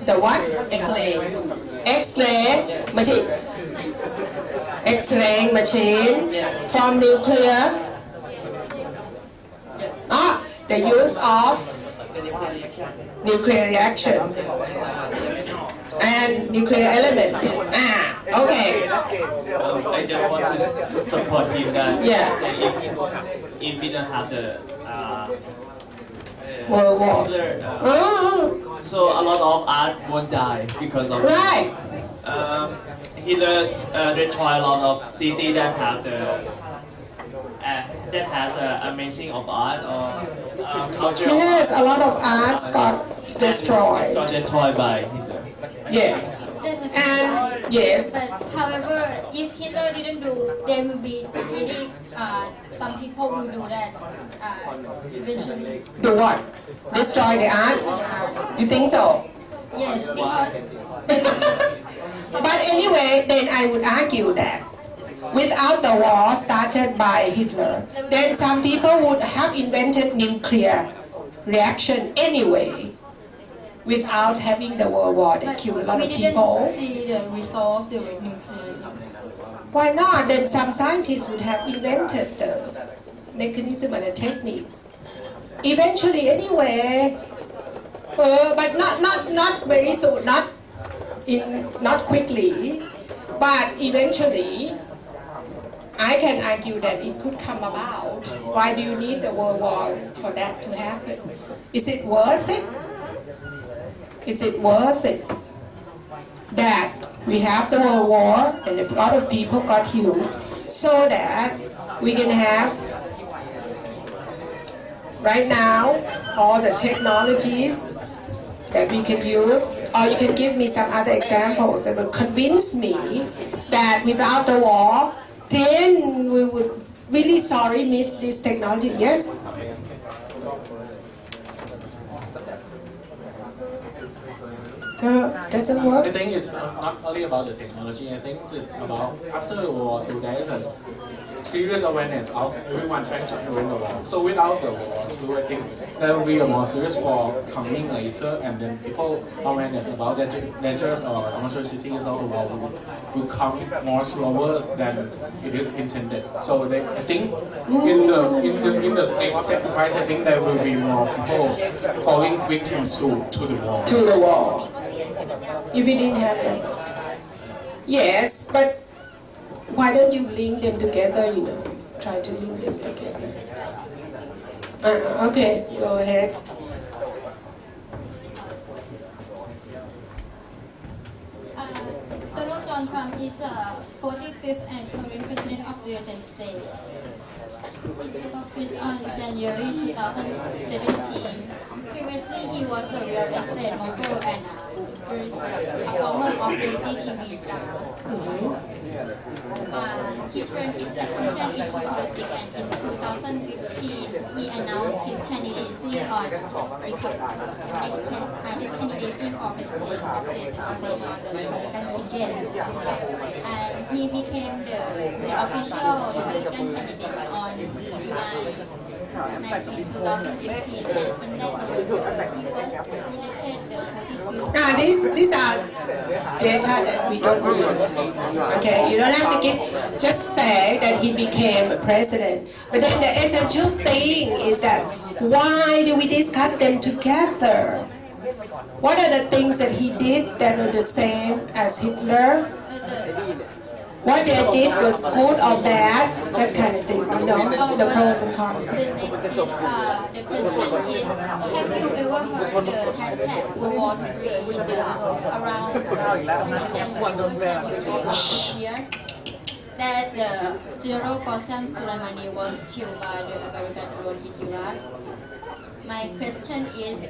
The what? X-ray machine. X-ray machine from nuclear. The use of nuclear reaction and nuclear elements. Okay. I just want to support him that if we don't have the World War, so a lot of art won't die because of Hitler destroy a lot of cities that have amazing of art or culture. Yes, a lot of arts got destroyed. Got destroyed by Hitler. Yes. And yes. But however, if Hitler didn't do, there will be many. Some people will do that eventually. Do what? Destroy the arts? You think so? Yes, because. But anyway, then I would argue that without the war started by Hitler, then some people would have invented nuclear reaction anyway. Without having the World War, they killed a lot of people. We didn't see the result of the nuclear. Why not? Then some scientists would have invented the mechanism and the techniques. Eventually, anyway, but not very soon, not quickly, but eventually, I can argue that it could come about. Why do you need the World War for that to happen? Is it worth it? Is it worth it that we have the World War and a lot of people got killed so that we can have right now all the technologies that we can use? Or you can give me some other examples that will convince me that without the war then we would really sorry miss this technology. Yes? Doesn't work? I think it's not only about the technology. I think it's about after the World War II, there is a serious awareness of everyone trying to prevent the war. So without the World War II, I think there will be a more serious war coming later, and then people awareness about the dangers or monstrosities of the war will come more slower than it is intended. So I think in the name of sacrifice, I think there will be more people falling victims to the war. To the war. If we didn't have that. Yes, but why don't you link them together, you know? Try to link them together. Okay, go ahead. Donald John Trump is a 45th and current president of the United States. He took office on January 2017. Previously, he was a real estate mogul and a former reality TV star. He turned his attention into politics, and in 2015, he announced his candidacy for president of the United States on the Republican ticket. And he became the official Republican candidate on July 19, 2016, and in that role, he was elected the 45th. These are data that we don't need. Okay, you don't have to give. just say that he became a president. But then the essential thing is that why do we discuss them together? What are the things that he did that are the same as Hitler? What they did was good or bad, that kind of thing, you know, the pros and cons. The next is, the question is, have you ever heard the hashtag World War III in the around here? That the General Qasem Soleimani was killed by the American drone in Iraq. My question is,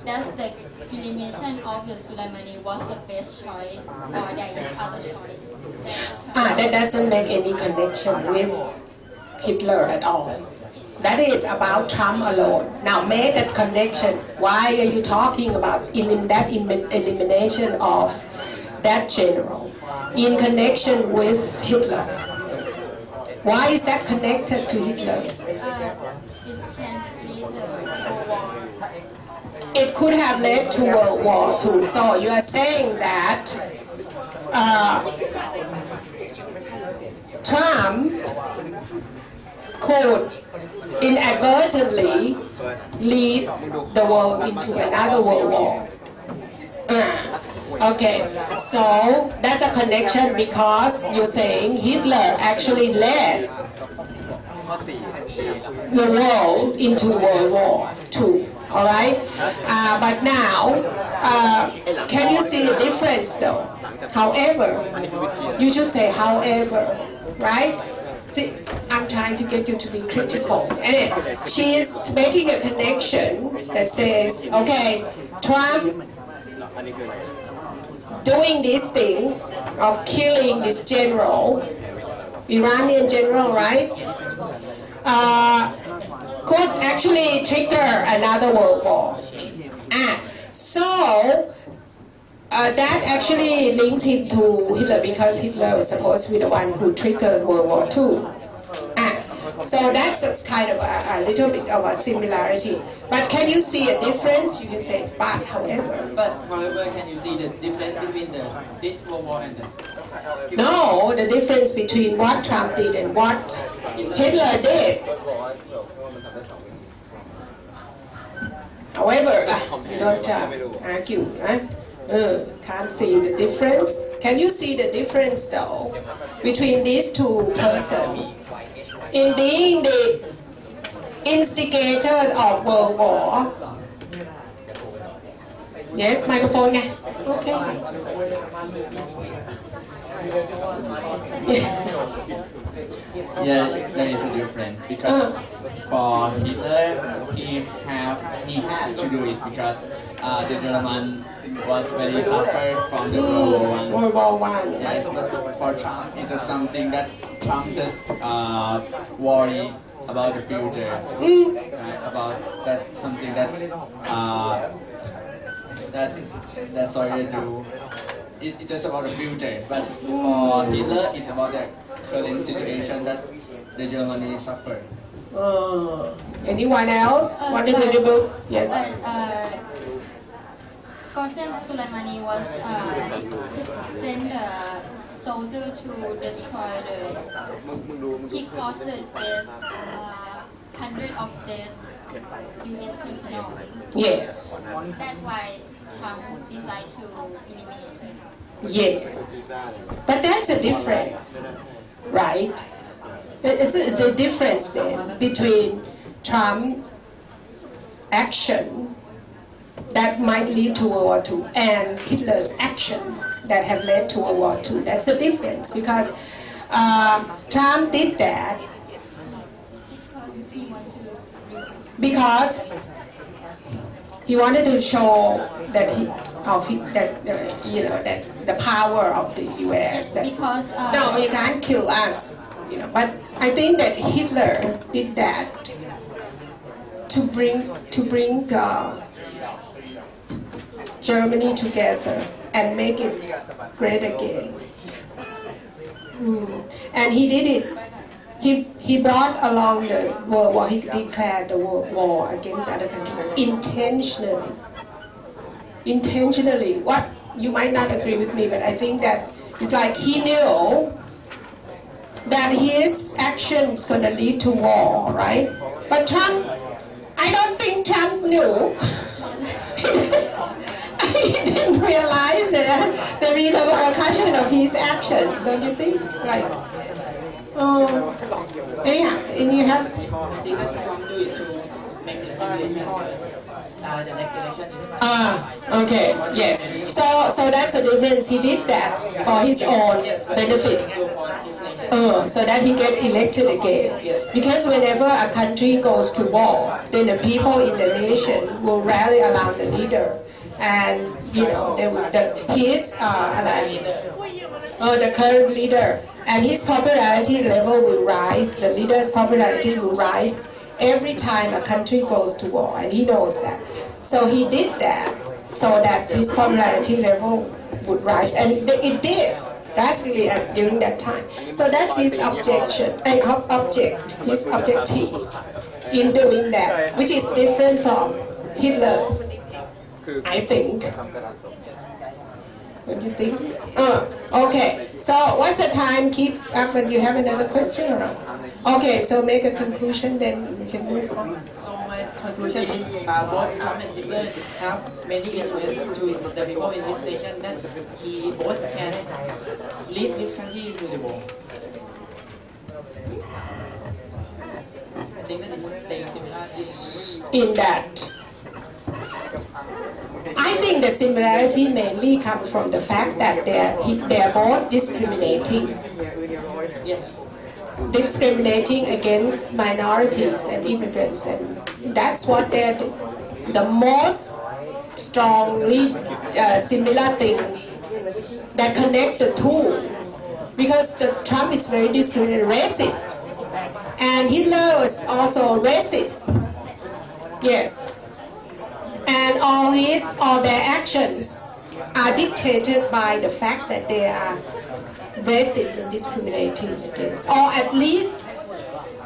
does the elimination of the Soleimani was the best choice, or there is other choice? That doesn't make any connection with Hitler at all. That is about Trump alone. Now make that connection. Why are you talking about elimination of that general in connection with Hitler? Why is that connected to Hitler? It can lead the World War. It could have led to World War II. So you are saying that Trump could inadvertently lead the world into another world war. Okay, so that's a connection because you're saying Hitler actually led the world into World War II. All right, but now, can you see the difference though? However, you should say however, right? See, I'm trying to get you to be critical. And she is making a connection that says, okay, Trump doing these things of killing this general, Iranian general, right? Could actually trigger another world war. So that actually links him to Hitler because Hitler was supposed to be the one who triggered World War II. So that's kind of a little bit of a similarity. But can you see a difference? You can say, but however. But however, can you see the difference between this World War and this? No, the difference between what Trump did and what Hitler did. However, you don't argue, right? Can't see the difference. Can you see the difference though between these two persons in being the instigators of World War? Yes, microphone. Okay. Yeah, there is a difference because for Hitler, he had to do it because the German was very suffered from the World War I. Yes, but for Trump, it is something that Trump just worry about the future, right? About that something that that sorry to do. It's just about the future, but for Hitler, it's about the current situation that the Germany suffered. Anyone else want to read the book? Yes. Qasem Soleimani was sent a soldier to destroy the. He caused the death, hundreds of dead U.S. prisoners. Yes. That's why Trump decided to eliminate him. Yes. But that's a difference, right? It's a difference then between Trump's action that might lead to World War II and Hitler's action that have led to World War II. That's the difference because Trump did that because he wanted to show that that the power of the U.S. That, because no, you can't kill us. But I think that Hitler did that to bring Germany together and make it great again. And he did it. He brought along the World War. He declared the World War against other countries intentionally. Intentionally. What you might not agree with me, but I think that it's like he knew that his actions gonna lead to war, right? But Trump, I don't think Trump knew. He didn't realize the repercussion of his actions, don't you think? Right. Yeah, and you have. Okay, yes. So that's a difference. He did that for his own benefit. So that he gets elected again. Because whenever a country goes to war, then the people in the nation will rally around the leader. And, you know, they would, the current leader, and his popularity level will rise, the leader's popularity will rise every time a country goes to war, and he knows that. So he did that, so that his popularity level would rise, and it did, drastically during that time. So that's his objective in doing that, which is different from Hitler's, I think. What do you think? Okay, so what's the time? Keep up, but you have another question or not? Okay, so make a conclusion, then we can move on. So my conclusion is both Trump and Hitler have many influence to the people in this nation that he both can lead this country into the war. I think that is in that. I think the similarity mainly comes from the fact that they're both discriminating. Yes. Discriminating against minorities and immigrants, and that's what they're the most strongly similar things that connect the two. Because Trump is very discriminating, racist, and Hitler was also racist. Yes. And all their actions are dictated by the fact that they are racist and discriminating against. Or at least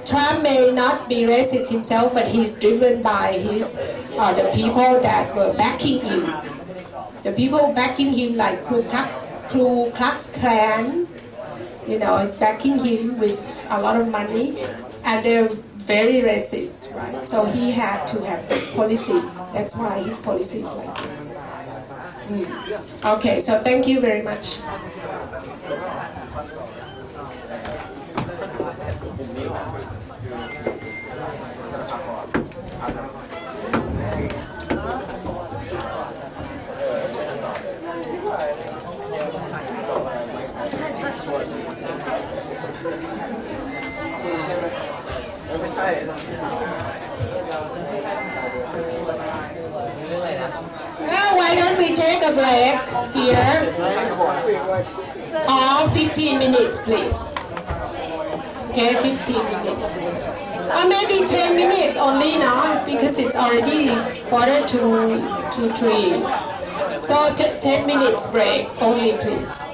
Trump may not be racist himself, but he's driven by the people that were backing him. The people backing him, like Ku Klux Klan, you know, backing him with a lot of money, and they're very racist, right? So he had to have this policy. That's why his policy is like this. Okay, so thank you very much. Now, why don't we take a break here? Or 15 minutes, please. Okay, 15 minutes. Or maybe 10 minutes only now, because it's already 2:45. So 10 minutes break only, please.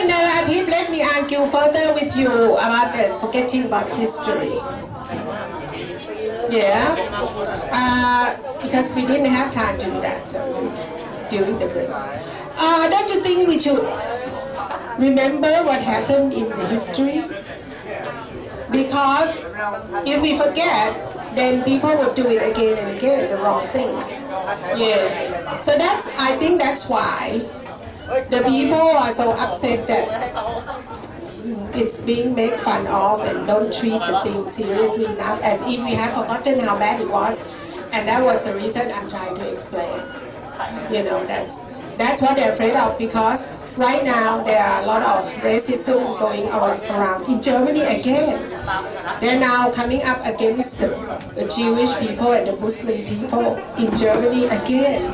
Narrative, let me argue further with you about forgetting about history. Yeah. because we didn't have time to do that so during the break. Don't you think we should remember what happened in the history? Because if we forget, then people will do it again and again, the wrong thing. Yeah. So I think that's why the people are so upset that it's being made fun of and don't treat the thing seriously enough, as if we have forgotten how bad it was. And that was the reason I'm trying to explain. You know, that's what they're afraid of, because right now there are a lot of racism going around in Germany again. They're now coming up against the Jewish people and the Muslim people in Germany again,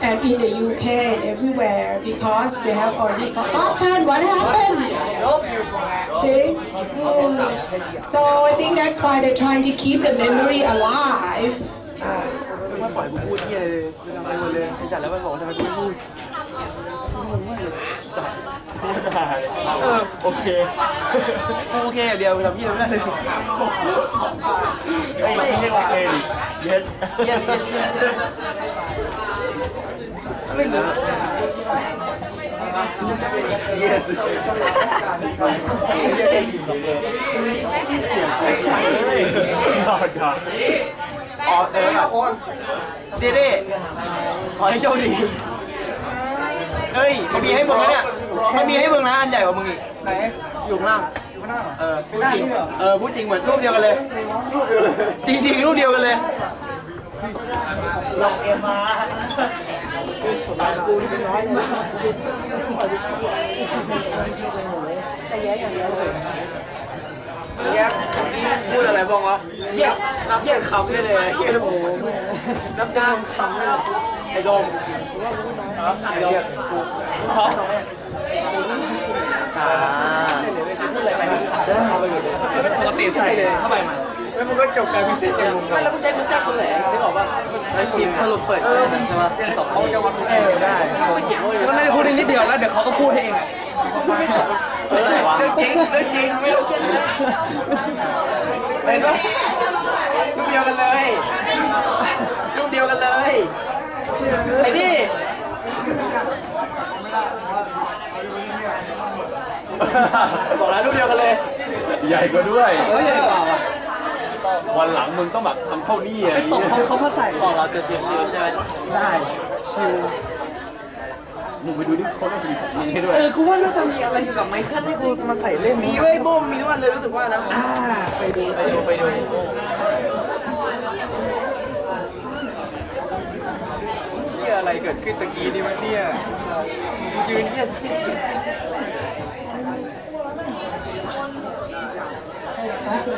and in the UK and everywhere, because they have already forgotten what happened. See? So I think that's why they're trying to keep the memory alive. ว่าปล่อยกูพูดที่อะไรเลยไปหมดเลยไอ้จัดแล้วมันบอกทำไมกูไม่พูดโอเคกูโอเคเดียวทำพี่ไม่ได้เลยไม่ใช่โอเคดิเย็ดไม่รู้ yes อ๋อเด้ขอให้โชคดีเฮ้ยเขามีให้มึงนะเนี่ยเขามีให้มึงนะอันใหญ่กว่ามึงอีกไหนอยู่ข้างล่างพูดจริงพูดจริงเหมือนรูปเดียวกันเลยจริงๆรูปเดียวกันเลยลองเอ็มมากูนี่เป็นน้อยเลยแต่แย่อย่างเดียวเลยแย่พูดอะไรบ้างวะแย่คำได้เลยแย่โอ้น้ำจ้างคำเลยไอ้โดมไอ้โดมพร้อมปกติใส่เลยเข้าไปมาแล้วมันก็จบการพิเศษอย่างมึงไม่แล้วมึงใจกูแซ่บคนไหนที่บอกว่าไอ้ทีมสรุปเปิดใช่ไหมสองเขาจะวัดได้ก็น่าจะพูดนิดเดียวแล้วเดี๋ยวเขาก็พูดเองพูดไม่จบเรื่องจริงไม่ต้องเครียดเลยเป็นไหมรูปเดียวกันเลยไอ้นี่บอกแล้วรูปเดียวกันเลยใหญ่กว่าด้วย ใหญ่กว่าวันหลังมึงต้องแบบทำเข้านี่อะไรอย่างเงี้ยเขามาใส่ของเราจะชิวๆใช่ไหมได้ชิวมึงไปดูที่เขาต้องมีของมึงให้ด้วยกูว่าน่าจะมีอะไรอยู่กับไมเคิลให้กูมาใส่เล่นมีไว้บุ้มมีทุกวันเลยรู้สึกว่านะไปดูนี่อะไรเกิดขึ้นตะกี้นี่มันเนี่ยยืนเยี่ยส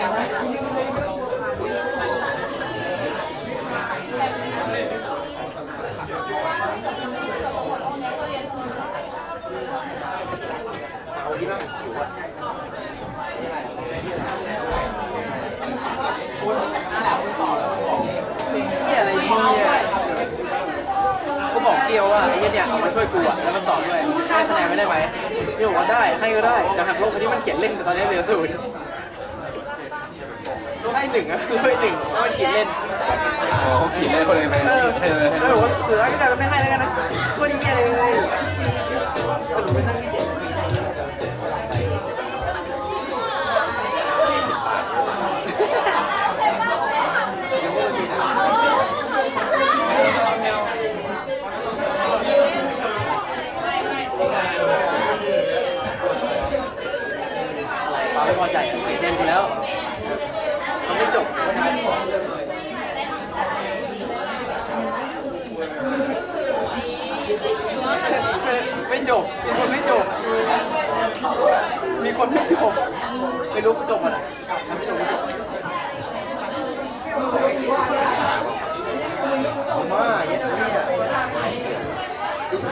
อะไรเนี่ยกูบอกเกียวว่าไอ้เนี่ยเอามาช่วยกูอ่ะแล้วมันตอบด้วยให้คะแนนไม่ได้ไหมพี่บอกว่าได้ให้ก็ได้แต่หักลบอันนี้มันเขียนเล่นแต่ตอนนี้เหลือ0ให้1อะให้1แล้วมันเขียนเล่นเขาขีดได้คนเลยไปแล้วบอกว่าเสือก็กลายเป็นไม่ให้แล้วกันนะก็ดีเลยสรุปเป็นตั้งที่7ไม่พอใจเสียเงินไปแล้วมันไม่จบไม่จบมีคนไม่จบไม่รู้กูจบอะไรไม่จบมาเย็ดเนี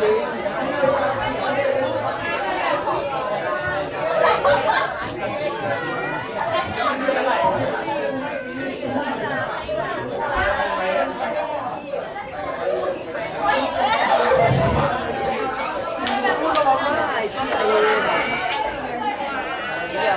่ย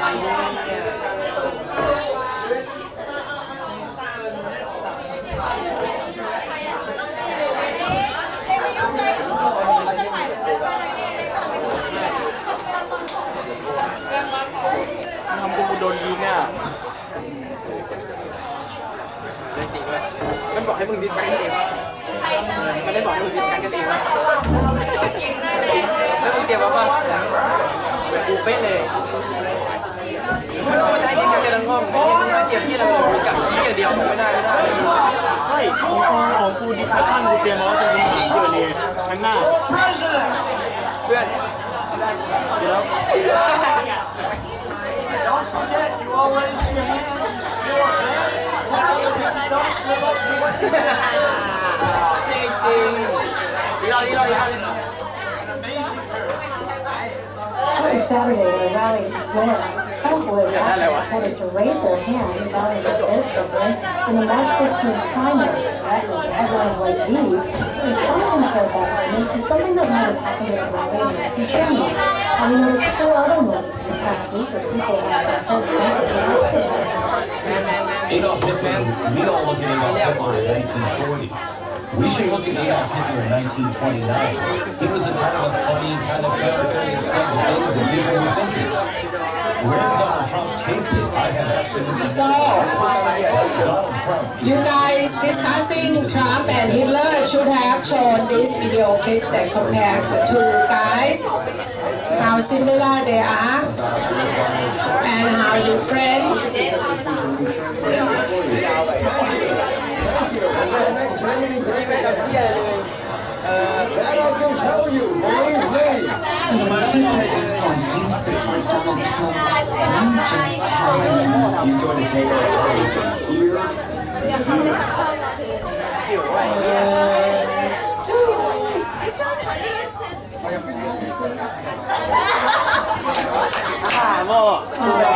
ดิสคัชชั่นกูเตรียมมาว่าจะยิงหางเจอเนี่ยข้างหน้าเพื่อนเดี๋ยว Don't forget, you always use your hand to score bad things happen if you don't live up to what you asked for. An amazing girl. On Saturday, at a rally in Florida, Trump was asking supporters to raise their hand about his program in the March 15th primary. That was headlines like these, and some compared that moment to something that might have happened at a rally in Nazi Germany. I mean, there's 4 other moments in the past week where people have felt frantically Adolf Hitler, we don't look at Adolf Hitler in 1940. We should look at Adolf Hitler in 1929. He was a kind of a funny kind of character and said the things that people were thinking. Where Donald Trump takes it, I have absolutely So, Donald Trump. you guys discussing Trump and Hitler should have shown this video clip that compares the two guys, how similar they are, and how different. That I can tell you, believe me. So when people ask why you support Donald Trump, you just tell them He's going to take our party from here to here. โม่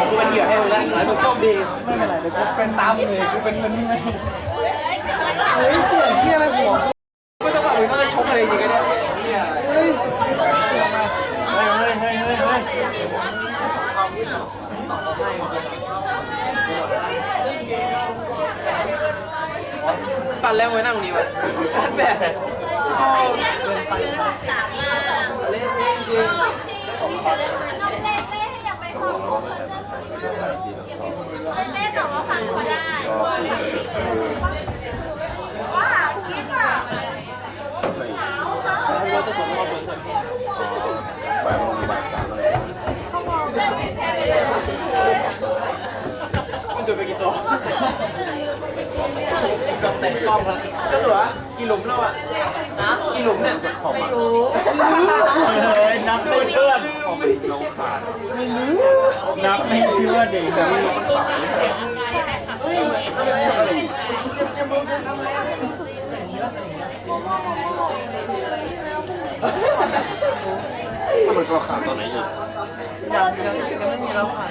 กูเป็นเหยื่อให้มึงแล้วหลายมึงโชคดีไม่เป็นไรเดี๋ยวกูเป็นตามมึงเลยกูเป็นเงินนี่ไงเฮ้ยเสียงเสียอะไรหัวไม่ต้องแบบมึงต้องได้ชกอะไรอย่างเงี้ยเฮ้ยปั่นแล้วมึงนั่งนี่วะปั่นแบบเล่นแต่ว่าฟังเขาได้ว่าคลิปอ่ะมันดูไปกี่ตัวกับแต่กล้องแล้วก็เหลือกี่หลุมแล้วอ่ะกี่หลุมเนี่ยไม่รู้นับไม่เชื่อไม่รู้นับไม่เชื่อเด็กมันก็ขาดตอนไหนอยู่ยังไม่มีแล้วขาด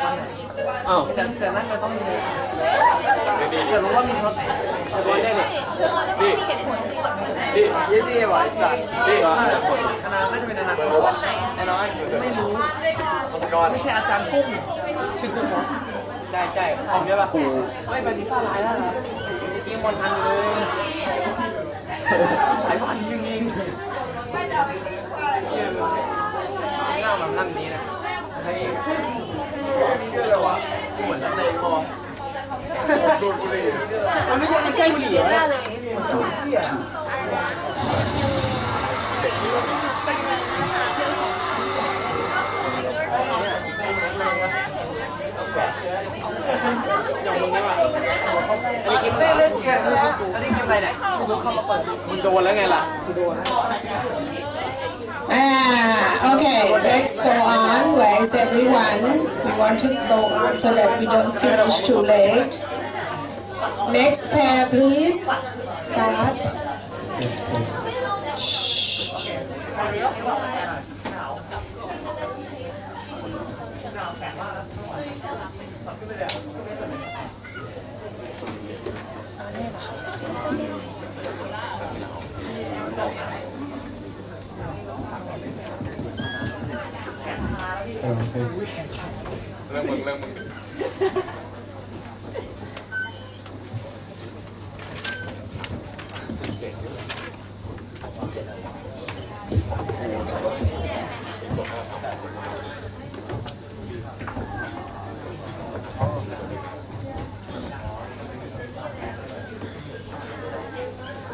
อ้าวแต่น่าจะต้องมีจะรู้ว่ามีช็อตจะรู้ได้เนี่ยดีว่ะไอ้สัตว์ดีว่ะคณะไม่จะเป็นคณะไอ้น้อยไม่รู้ไม่ใช่อาจารย์กุ้งชื่อกุ้งเหรอใช่ของใช่ป่ะไม่เป็นที่ฟ้าลายแล้วนะยิงบอลทันเลยสายพันยิงหน้ามันนั่นนี้นะให้นี่ด้วยเลยวะเหมือนสเตย์พอดูดบุหรี่มันไม่ใช่ไม่ใช่บุหรี่เลยจุดที่อ่ะอย่างมึงนี่ว่ะเล่นเชียร์แล้วอันนี้เกมอะไรเนี่ยมึงเข้ามาเปิดมึงโดนแล้วไงล่ะโดน Okay, let's go on. Where is everyone? We want to go on so that we don't finish too late. Next pair, please. Start. Shh.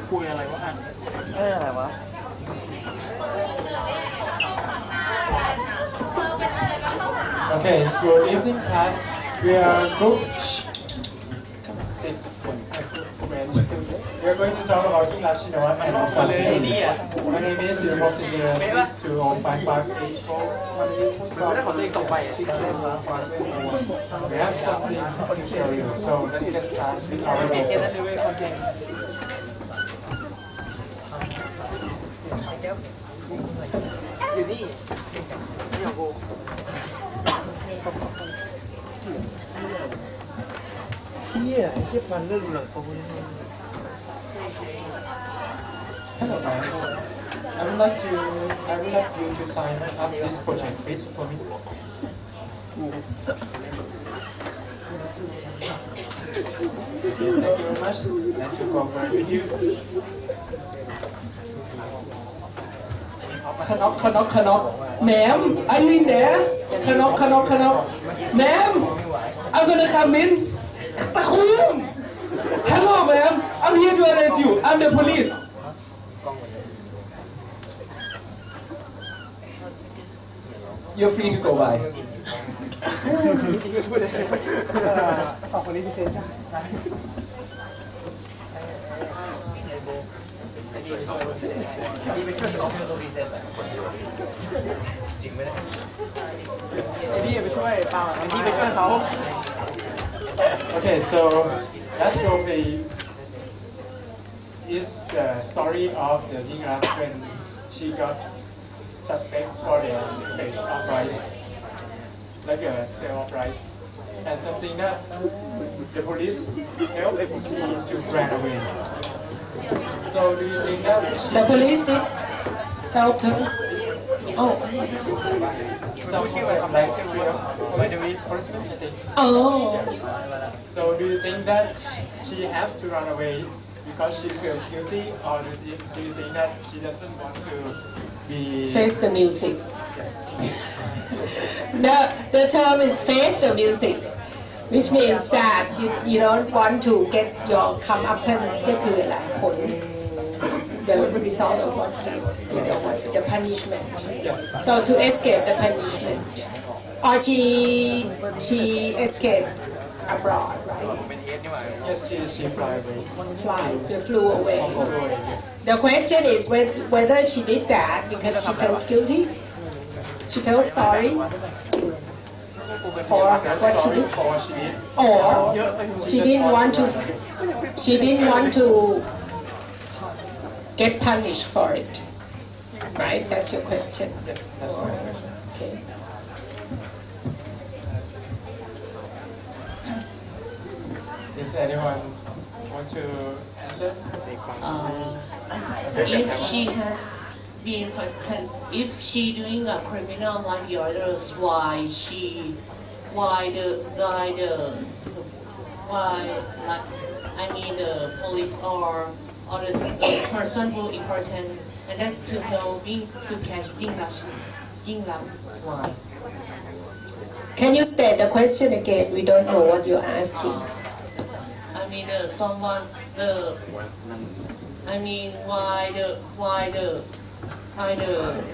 คุยอะไรวะอะไรวะ Okay, good evening class. We are group 6 we are going to talk about Yingluck Shinawatra and Santini. My name is 0606205584. We have something to show you, so let's get started with our video. อยู่นี่นี่ของกู เชี่ยไอ้เชี่ยพันเรื่องหลังของกู Hello, man. I would like you to sign up this project, please, for me. Thank you very much. Nice to cooperate with you. Knock. Ma'am, are you in there? Knock. Ma'am, I'm gonna come in. Takum. Hello, ma'am. I'm here to arrest you. I'm the police. You're free to go by. สองคนนี้พิเศษจ้ะนี่ไปช่วยตัวดีเซนแต่คนเดียวจริงไหมเนี่ยไอ้นี่ไปช่วยเปล่าไอ้นี่ไปช่วยเขา Okay, so that story is the story of the Yingluck when she got suspect for the page of rice, like a sale of rice, and something that the police helped him to run away. So do you think that the police did help her? Oh. Some like police, I think. Oh. So do you think that she have to run away because she feels guilty, or do you think that she doesn't want to be Face the music. The term is face the music, which means that you don't want to get your comeuppance ก็คืออะไรผล the result of what the punishment. So to escape the punishment, or she escaped abroad, right? Yes, she flew away. The question is whether she did that because she felt guilty. She felt sorry for what she did, or she didn't want to get punished for it. Right? That's your question. Yes, that's my question. Okay. Does anyone want to answer? If she has been, if she doing a criminal like the others, why the police or the person who important and that to helping to catch Yingluck, why? Can you state the question again? We don't know what you're asking.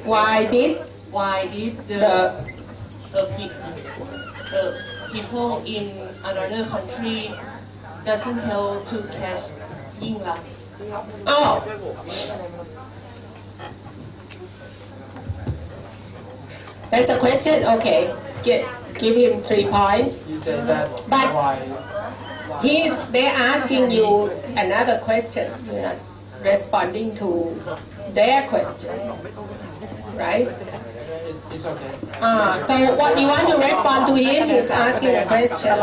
Why did the people in another country doesn't help to catch Yingluck? Oh. That's a question? Okay. Give him 3 points. You said that But why? they're asking you another question. You're not responding to their question, right? It's okay. So what you want to respond to him? He's asking a question.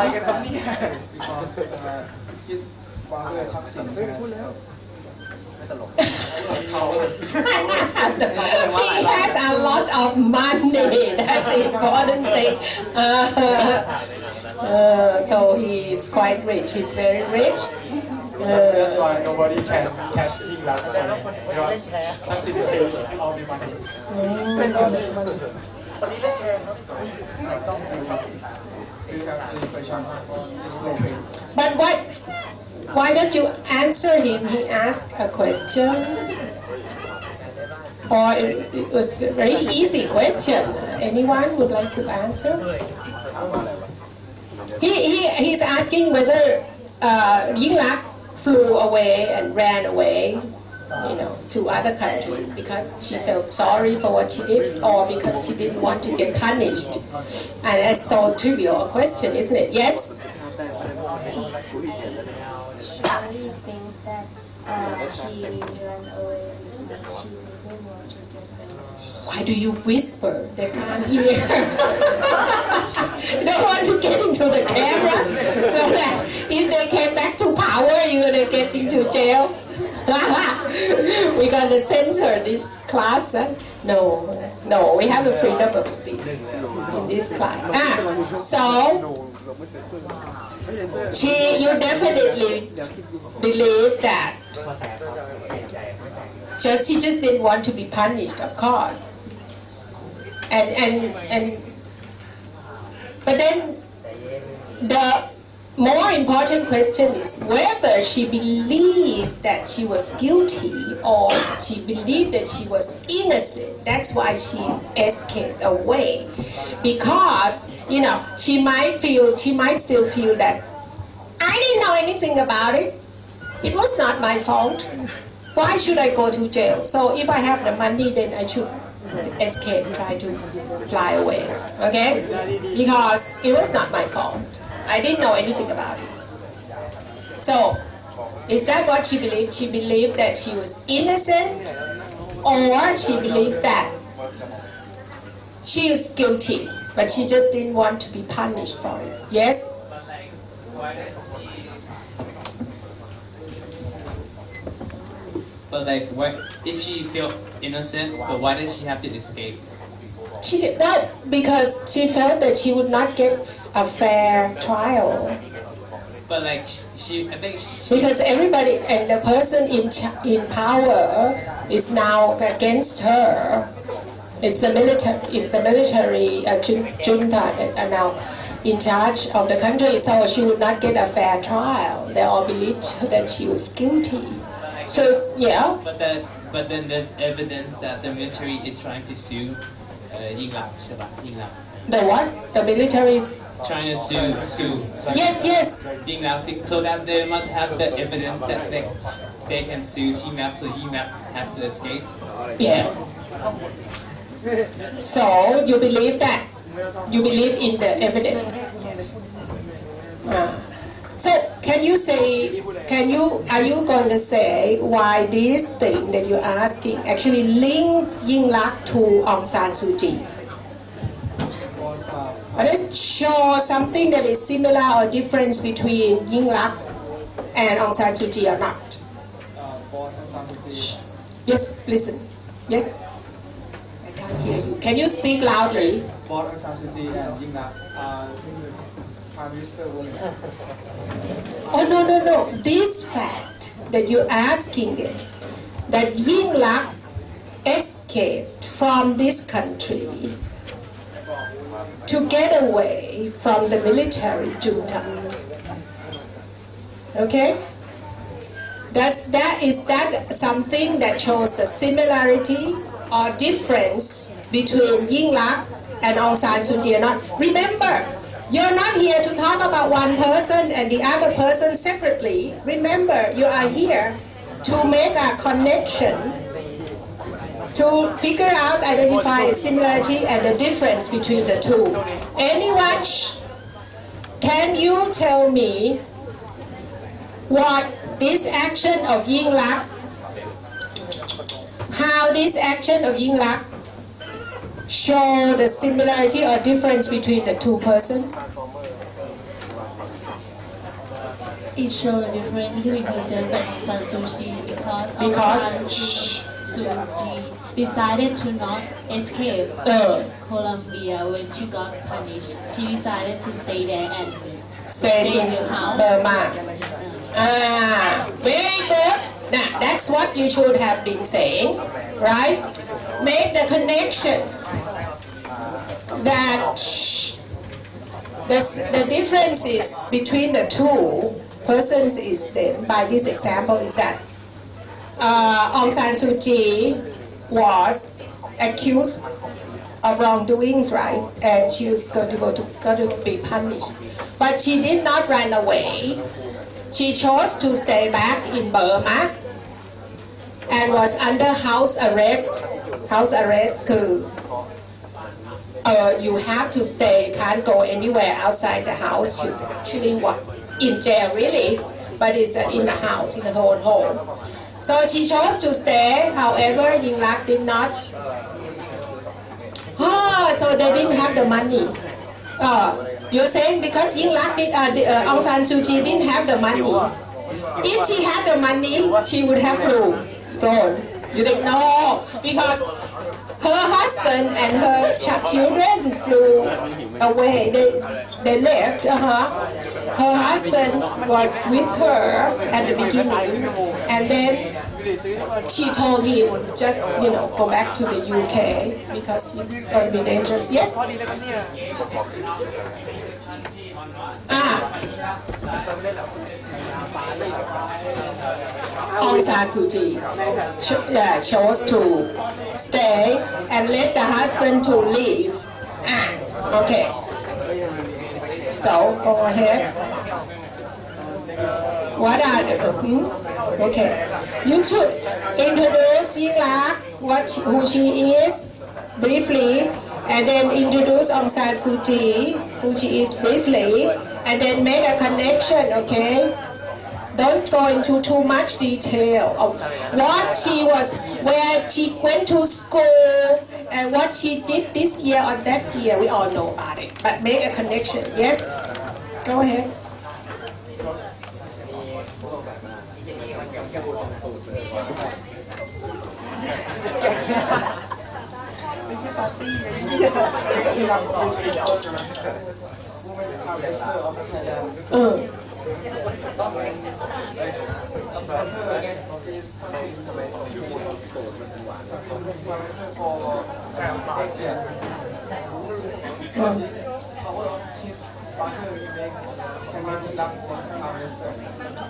Because his father toxic He has a lot of money. That's the important thing. So he's quite rich. He's very rich. That's why nobody can catch Yingluck because that's the case all the money. But why don't you answer him? He asked a question, or it was a very easy question. Anyone would like to answer? He's asking whether Yingluck flew away and ran away, to other countries because she felt sorry for what she did or because she didn't want to get punished. And that's so trivial a question, isn't it? Yes? I really think that she ran away because she didn't want to get punished. Why do you whisper? They can't hear. You don't want to get into the camera so that if they came back to power, you're going to get into jail. We're going to censor this class. Huh? No, we have a freedom of speech in this class. So, you definitely believe that she just didn't want to be punished, of course. But then the more important question is whether she believed that she was guilty or she believed that she was innocent. That's why she escaped away. Because, she might still feel that I didn't know anything about it. It was not my fault. Why should I go to jail? So if I have the money, then I should escape, try to fly away. Okay? Because it was not my fault. I didn't know anything about it. So, is that what she believed? She believed that she was innocent, or she believed that she is guilty, but she just didn't want to be punished for it. Yes? But if she felt innocent, but why did she have to escape? She did that because she felt that she would not get a fair trial. But I think because everybody and the person in power is now against her. It's the military junta that are now in charge of the country, so she would not get a fair trial. They all believed that she was guilty. So yeah. But then there's evidence that the military is trying to sue Yingluck, The what? The military is trying to sue. Yes. Yingluck, so that they must have the evidence that they can sue Yingluck, so Yingluck has to escape. Yeah. So you believe that? You believe in the evidence? So can you say? Are you going to say why this thing that you're asking actually links Yingluck to Aung San Suu Kyi? Or does it show something that is similar or difference between Yingluck and Aung San Suu Kyi or not? Yes, listen. Yes? I can't hear you. Can you speak loudly? Both Aung San Suu Kyi and Yingluck are Prime Minister women. Oh, no. This fact that you're asking it, that Yingluck escaped from this country to get away from the military junta. Okay? Is that something that shows a similarity or difference between Yingluck and Aung San Suu Kyi or not? Remember, you're not here to talk about one person and the other person separately. Remember, you are here to make a connection, to figure out, identify a similarity and the difference between the two. Anyone, can you tell me what this action of Yingluck, how this action of Yingluck show the similarity or difference between the two persons? It shows the difference between herself and Aung San Suu Kyi because Aung San Suu Kyi decided to not escape Colombia when she got punished. She decided to stay there and stay in the house. Burma. Very good. Now that's what you should have been saying, right? Make the connection that the differences between the two persons is that, by this example, is that Aung San Suu Kyi was accused of wrongdoings, right? And she was going to be punished. But she did not run away. she chose to stay back in Burma and was under house arrest. House arrest คือ you have to stay, can't go anywhere outside the house. She's actually in jail really, but it's in the house, in the whole home. So she chose to stay, however, Ying Lak did not. So they didn't have the money. You're saying because Ying Lak Aung San Suu Kyi didn't have the money. If she had the money, she would have flown. You think no? Because her husband and her children flew away. They left. Her husband was with her at the beginning, and then she told him just go back to the UK because it's going to be dangerous. Yes. Aung San Suu Kyi chose to stay and let the husband to leave. Okay. So go ahead. What are the? Okay. You should introduce Ying Lak, who she is, briefly, and then introduce Aung San Suu Kyi, who she is briefly, and then make a connection. Okay. Don't go into too much detail of what she was, where she went to school, and what she did this year or that year. We all know about it. But make a connection. Yes? Go ahead.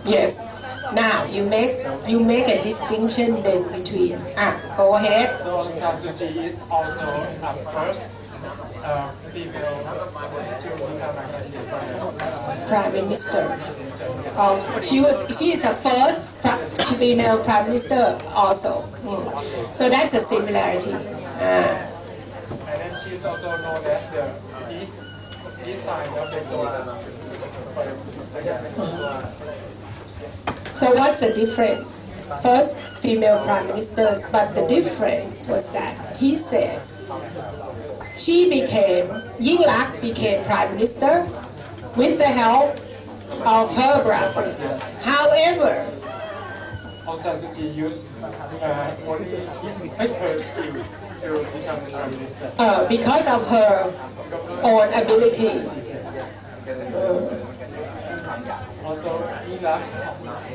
Yes. Now you make a distinction then between. Go ahead. So Aung San Suu Kyi is also a first female to become Prime Minister. She is the first female Prime Minister also. So that's a similarity. And then she's also known as the peace sign of the world. So what's the difference? First, female prime ministers, but the difference was that he said Ying Lak became prime minister with the help of her brother. However, Aung San Suu Kyi used only her skill to become the prime minister. Because of her own ability. Also, Ying Lak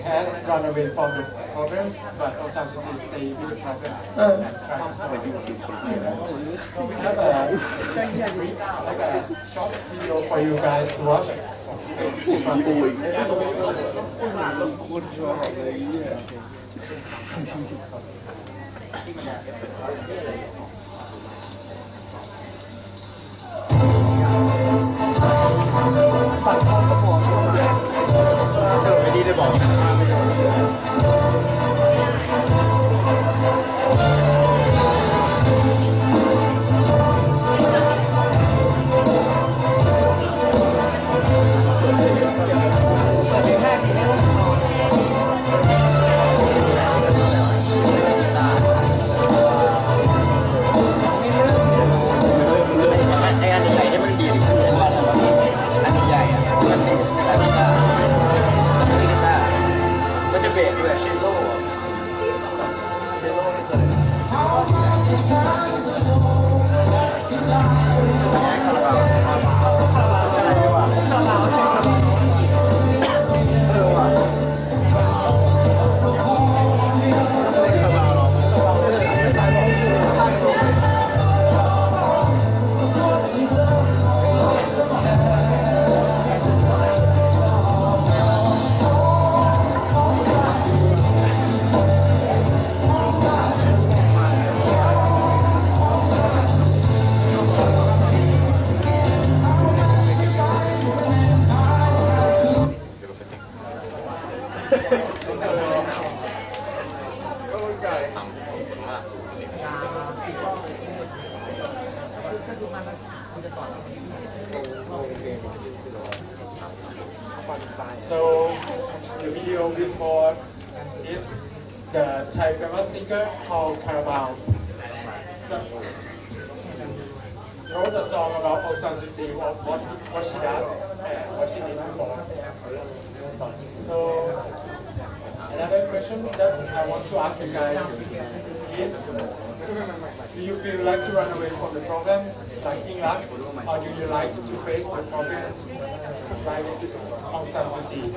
has run away from the problems, but Aung San Suu Kyi stayed with the problems. So we have a short video for you guys to watch. This one for you. ไม่ดีได้บอก singer called Carabao wrote a song about Aung San Suu Kyi, what she does and what she did before. So another question that I want to ask you guys is, do you feel like to run away from the problems like Iraq, or do you like to face the problem like Aung San Suu Kyi?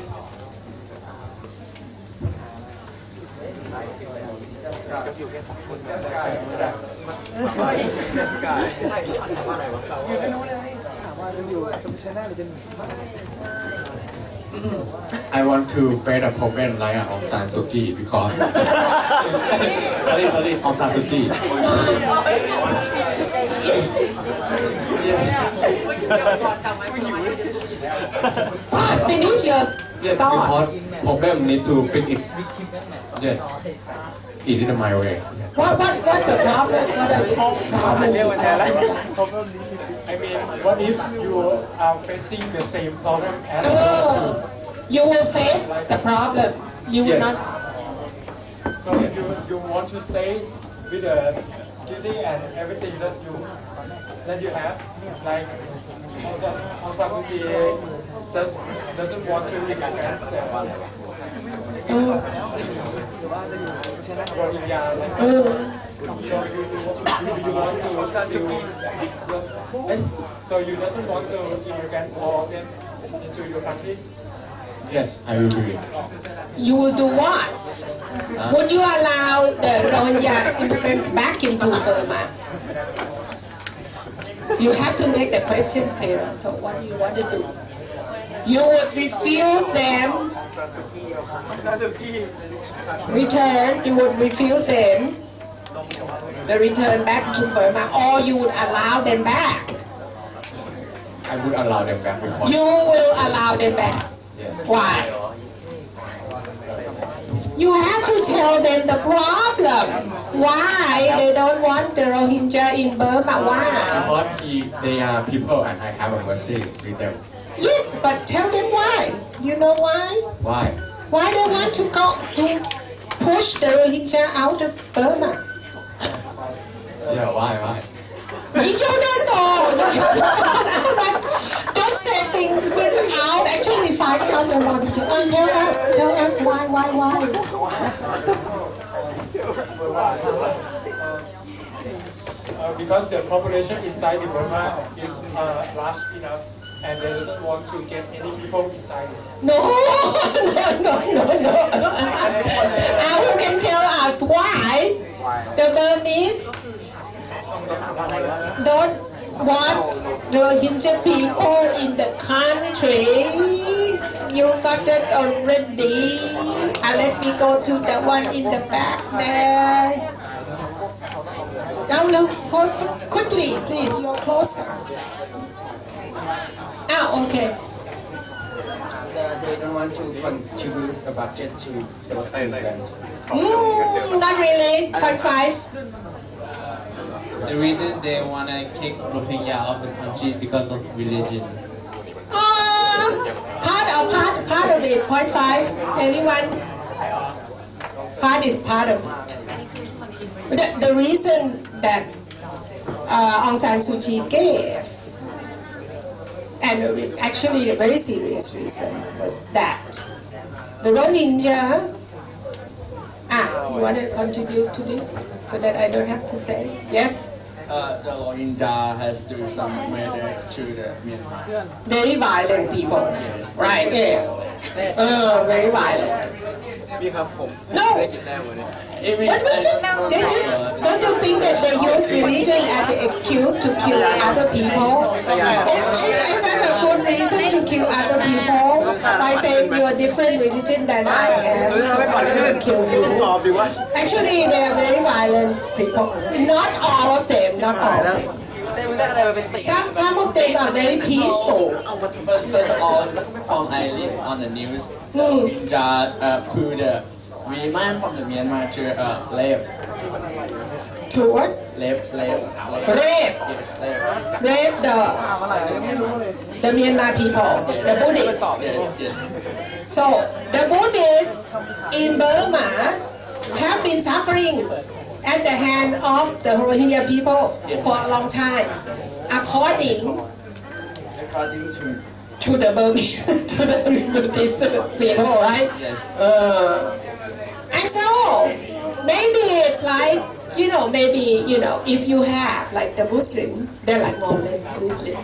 I want to face a problem like Aung San Suu Kyi because sorry Aung San Suu Kyi. Finish your Yes, thought. because problem need to fix it. Yes, it is my way. What the problem? I mean, what if you are facing the same problem as You will face the problem. You will not. So you want to stay with the duty and everything that you have, like Aung San Suu Kyi just doesn't want to influence the Rohingya. So you want to so you doesn't want to immigrate all of them into your country? Yes, I will do it. You will do what? Would you allow the Rohingya immigrants back into Burma? You have to make the question clear. So what do you want to do? You would refuse them return. You would refuse them the return back to Burma, or you would allow them back. I would allow them back because You will allow them back. Why? You have to tell them the problem. Why they don't want the Rohingya in Burma? Why? because they are people and I have a mercy with them. Yes, but tell them why. You know why? Why? Why they want to go to push the Rohingya out of Burma? Yeah, why? You don't know. Don't say things without actually finding out the more detail. Tell us why. Because the population inside the Burma is large enough, and they doesn't want to get any people inside it. No. You can tell us why the Burmese don't want the Rohingya people in the country. You got that already. Let me go to the one in the back there. No, quickly, please. You're closer. Okay. They don't want to contribute a budget to those immigrants. Not really. 0.5. The reason they want to kick Rohingya out of the country because of religion. Part of it. 0.5. Anyone? Part is part of it. The reason that Aung San Suu Kyi gave, and actually a very serious reason, was that the Rohingya. You want to contribute to this so that I don't have to say? Yes? The Rohingya has done some murder to the Myanmar. Very violent people. Right, yeah. Very violent. No! Don't you think that they use religion as an excuse to kill other people? Is that a good reason to kill other people? By saying you're a different religion than I am, so I'm going to kill you. Actually, they are very violent people. Not all of them, not all of them. Some of them are very peaceful. First of all, from I read on the news, Rohingya put the women from the Myanmar to left. To what? Left. Rape. Yes, left. Rape the Myanmar people, the Buddhists. Yes. So the Buddhists in Burma have been suffering at the hand of the Rohingya people for a long time, according to the Burmese, to the Buddhist people, right? And so maybe it's like, maybe, if you have like the Muslim, they're like more or less Muslim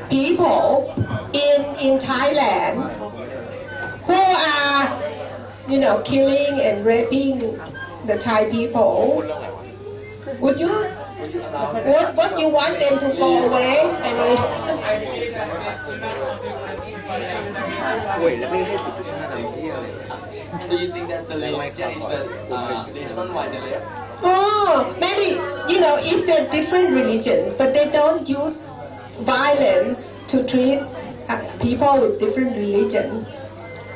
people in Thailand who are, killing and raping the Thai people. Would you want them to go away? I mean, Do you think that the religion is the reason why they left? oh, maybe, if they're different religions, but they don't use violence to treat people with different religion,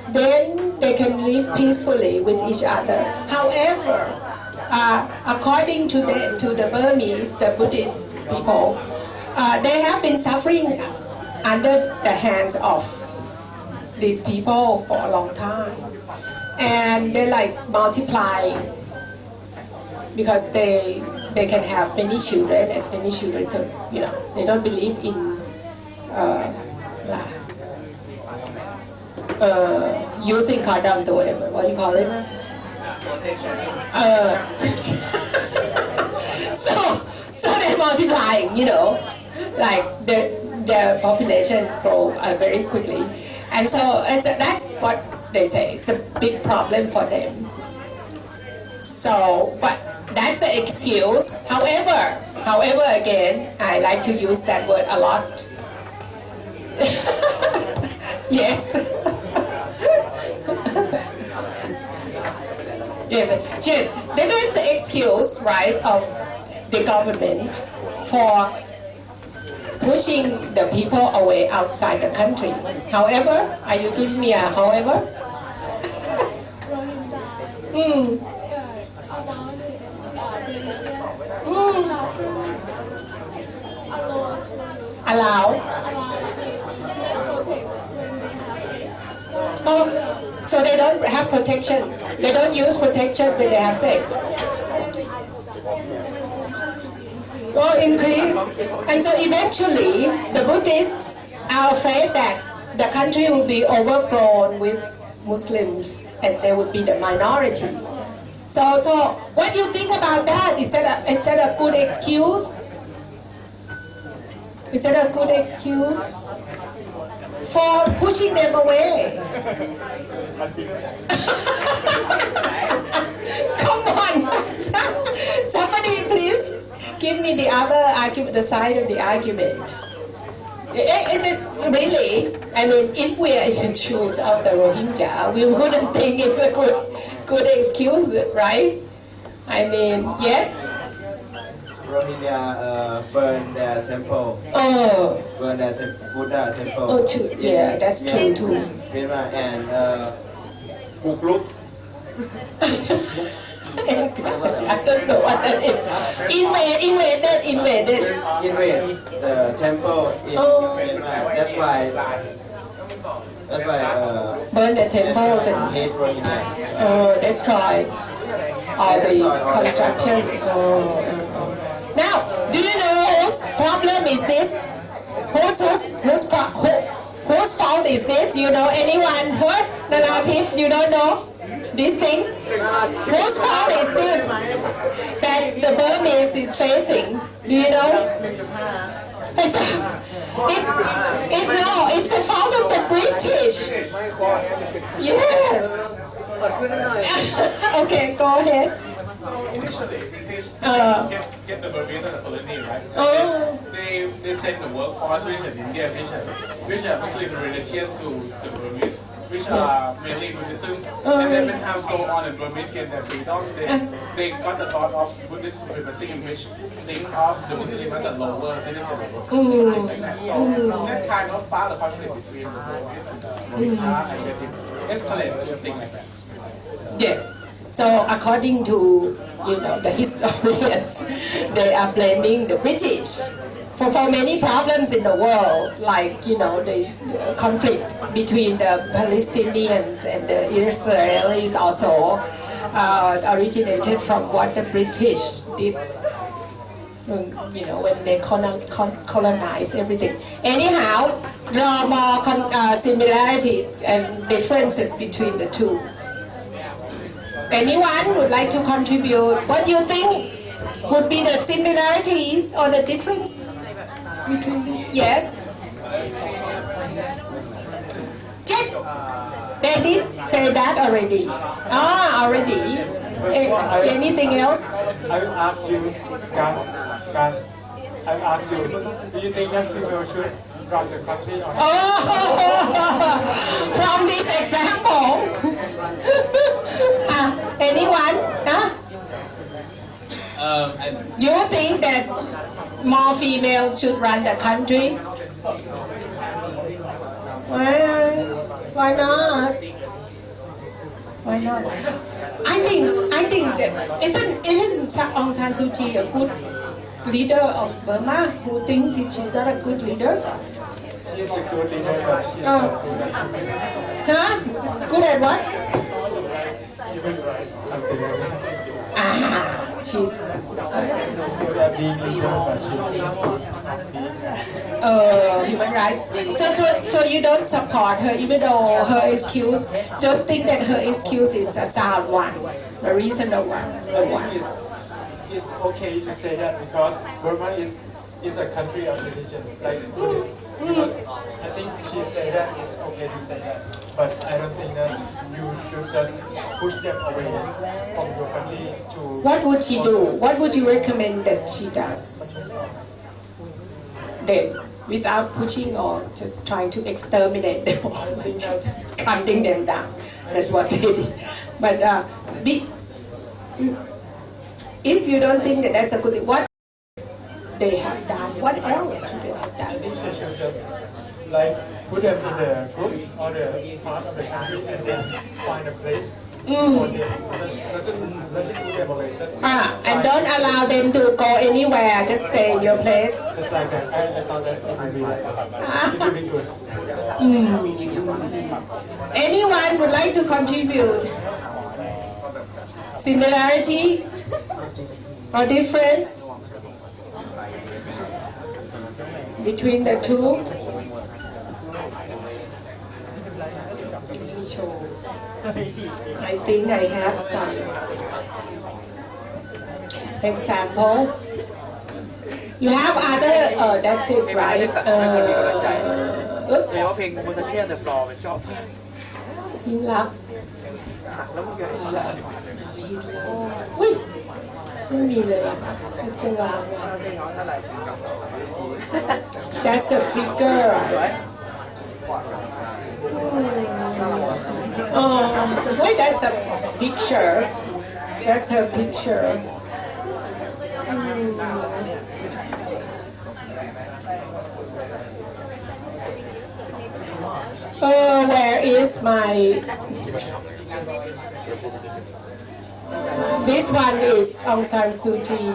then they can live peacefully with each other. However, according to the Burmese, the Buddhist people, they have been suffering under the hands of these people for a long time, and they like multiplying because they can have many children, so they don't believe in using condoms or whatever. What do you call it? So they're multiplying, like their populations grow very quickly, and so that's what they say. It's a big problem for them. So, but that's the excuse. However, again, I like to use that word a lot. Yes. Yes. That's the excuse, right, of the government for pushing the people away outside the country. However, are you giving me a however? Allow. Oh, so they don't have protection. They don't use protection when they have sex. Or increase. And so eventually, the Buddhists are afraid that the country will be overgrown with Muslims and they would be the minority. So what do you think about that? Is that a good excuse? Is that a good excuse for pushing them away? Come on, somebody please give me the other argument, the side of the argument. Is it really? I mean, if we are in the shoes of the Rohingya, we wouldn't think it's a good excuse, right? I mean, yes. Rohingya burn their temple. Oh. Burn their Buddha temple. Oh, true. Yeah, that's true too. Myanmar and Bukluk. I don't know what that is. Invaded the temple in Myanmar. That's why burn the temples and hate Rohingya. Destroy all the construction. Now, do you know whose problem is this? Whose fault is this? You know anyone heard? Nanathip, you don't know this thing? Whose fault is this that the Burmese is facing? Do you know? It's the fault of the British. Yes. Okay, go ahead. Initially, British get the Burmese as a colony, right? So they send the workforce, which is Indian, which are Muslim religion to the Burmese, which are mainly Buddhism. And then when times go on and Burmese get their freedom, they got the thought of Buddhist supremacy, which think of the Muslim as a lower citizen. Like that. So that kind of sparked the conflict between the Burmese and the Rohingya, and it escalated to a thing like that. Yes. So according to the historians, they are blaming the British for many problems in the world, like the conflict between the Palestinians and the Israelis also. originated from what the British did, you know, when they colonized everything. Anyhow, draw more similarities and differences between the two. Anyone would like to contribute? What do you think would be the similarities or the difference between these? Yes? Check. They did say that already. Ah, already. Anything else? I will ask you, Gan, I will ask you, do you think that people should run the country or not? Oh, from this example. Anyone? Huh? You think that more females should run the country? Well, why not? Why not? I think that isn't Aung San Suu Kyi a good leader of Burma who thinks she's not a good leader? She's a good leader, but she's not good at Huh? Good at what? She's good at being leader, but she's not human rights. So you don't support her, even though her excuse, don't think that her excuse is a sound one, a reasonable one. I think it's okay to say that because Burma is a country of religions, like Buddhist. Because I think she said that it's okay to say that, but I don't think that you should just push them away from your country to. What would she do? What would you recommend that she does? Then, without pushing or just trying to exterminate them or just hunting them down. That's what they did. But if you don't think that that's a good thing, what they have done, what else should they have done? I think she should just put them in the group or the part of the country and then find a place for them. Just doesn't put them away. And don't allow them to go anywhere. Just stay in your place. Just like that. I thought that it would be good. Anyone would like to contribute? Similarity or difference between the two? I think I have some example. You have other, that's it, right? Oops. เพลงโมซาเทียนแต่ปลอไปชอบ ยิ่งรักอุ้ยไม่มีเลยอ่ะเป็นเชียงราย That's a figure, right? Wait, that's a picture. That's her picture. Where is my... This one is Aung San Suu Kyi.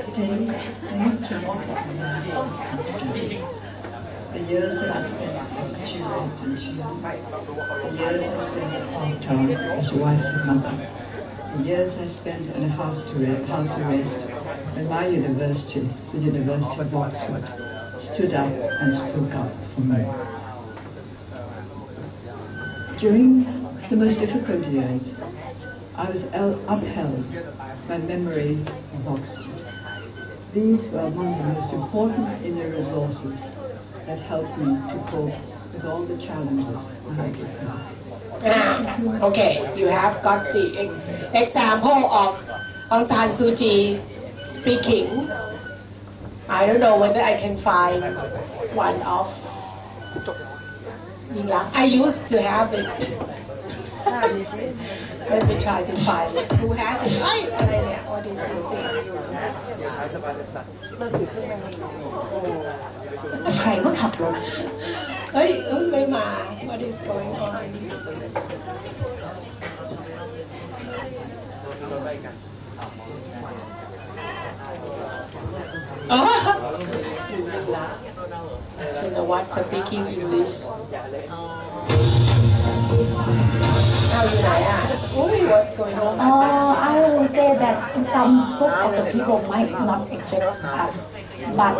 Today, I must remark the years that I spent as a student in Chile, the years I spent at Hong as a wife and mother, the years I spent in a house arrest when my university, the University of Oxford, stood up and spoke up for me. During the most difficult years, I was upheld by memories of Oxford. These were among the most important inner resources that helped me to cope with all the challenges I had to face. Okay, you have got the example of Aung San Suu Kyi speaking. I don't know whether I can find one of I used to have it. Let me try to find it. Who has it? What is this thing? ใครว่าขับรถ ไม่มา What is going on? You know what? Speaking English. เอาอยู่ไหนอ่ะ What's going on? I will say that some group of the people might not accept us, but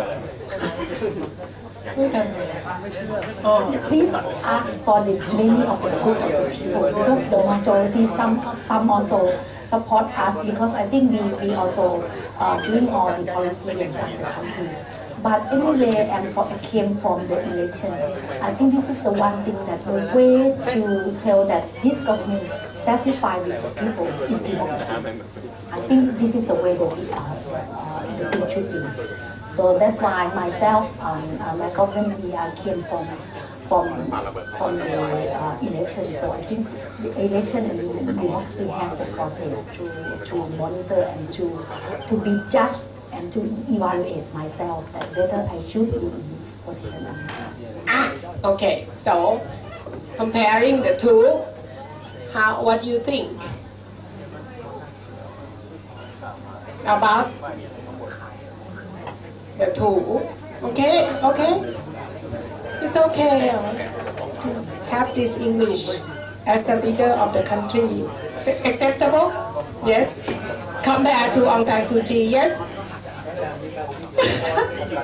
please ask for the many of the group of the people, because the majority, some also support us, because I think we also doing all the policy and stuff the country. But anyway, I came from the election. I think this is the one thing that the way to tell that this government satisfied with the people is democracy. I think this is the way that the thing should be. So that's why myself, my government, I came from the election. So I think the election and democracy has the process to monitor and to be judged and to evaluate myself that whether I should be in this position or not. Okay, so comparing the two, what do you think about the two? Okay, it's okay to have this English as a leader of the country. Acceptable? Yes. Compared to Aung San Suu Kyi, yes.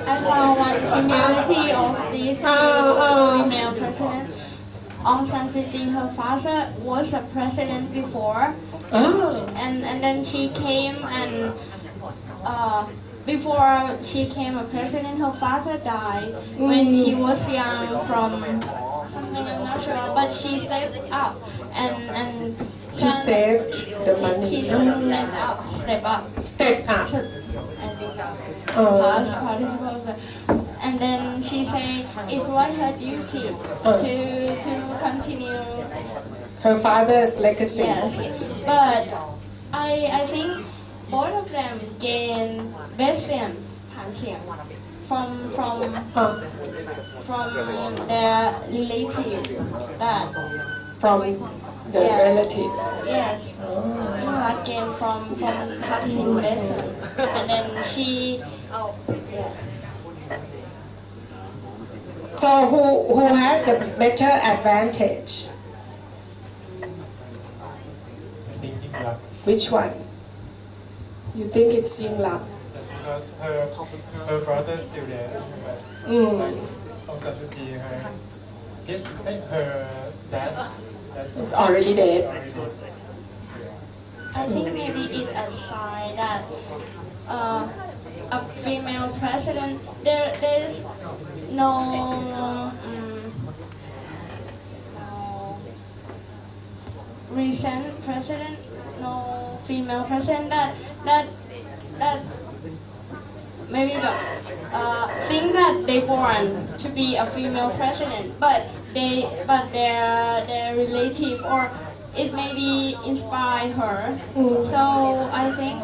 I found one similarity of this female president. Aung San Suu Kyi, her father was a president before, and then she came and before she came a president, her father died when she was young from something I'm not sure, but she stepped up and she saved the money. She stepped up. And then she said it was her duty to continue her father's legacy. Yes, but I think both of them gain Western from their relative that from the relatives. Yes. Came from Thaksin Western, and then she. So who has the better advantage? Which one? You think it's Yingluck? That's because her brother's still there. Like Aung San Suu Kyi, her dad. It's already dead. I think maybe it's a sign that a female president, there's no recent president, no female president that maybe think that they born to be a female president, but their relative or it maybe inspire her. So I think.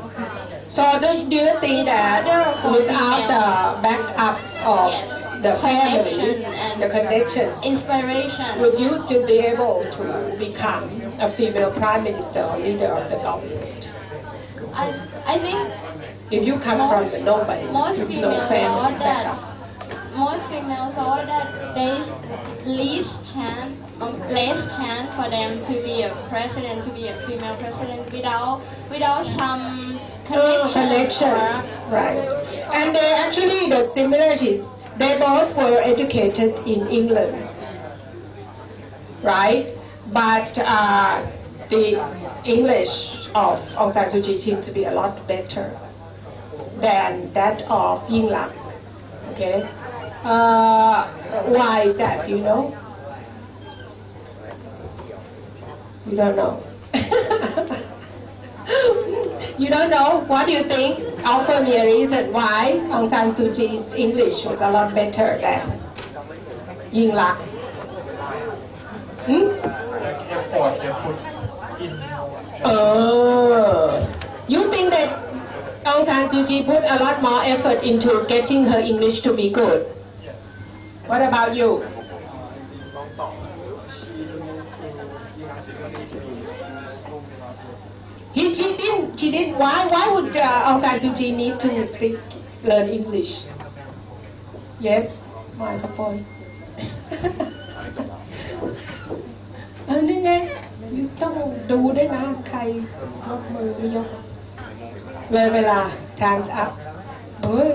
So do you think that without the backup of the families, the connections, inspiration, would you still be able to become a female prime minister or leader of the government? I think if you come from nobody, most with no family backup. Most females thought that there's less chance for them to be a president, to be a female president without some connections, right? And they actually the similarities. They both were educated in England, right? But the English of Aung San Suu Kyi seemed to be a lot better than that of Yingluck. Okay. Why is that? You know? You don't know. You don't know? What do you think? Offer me a reason why Aung San Suu Kyi's English was a lot better than Yingluck's. You think that Aung San Suu Kyi put a lot more effort into getting her English to be good? Yes. What about you? She didn't. Why would Aung San Suu Kyi need to learn English? Yes, microphone. นี่ไง ต้องดูด้วยนะใครยกมือไม่ยกเลยเวลา times up เฮ้ย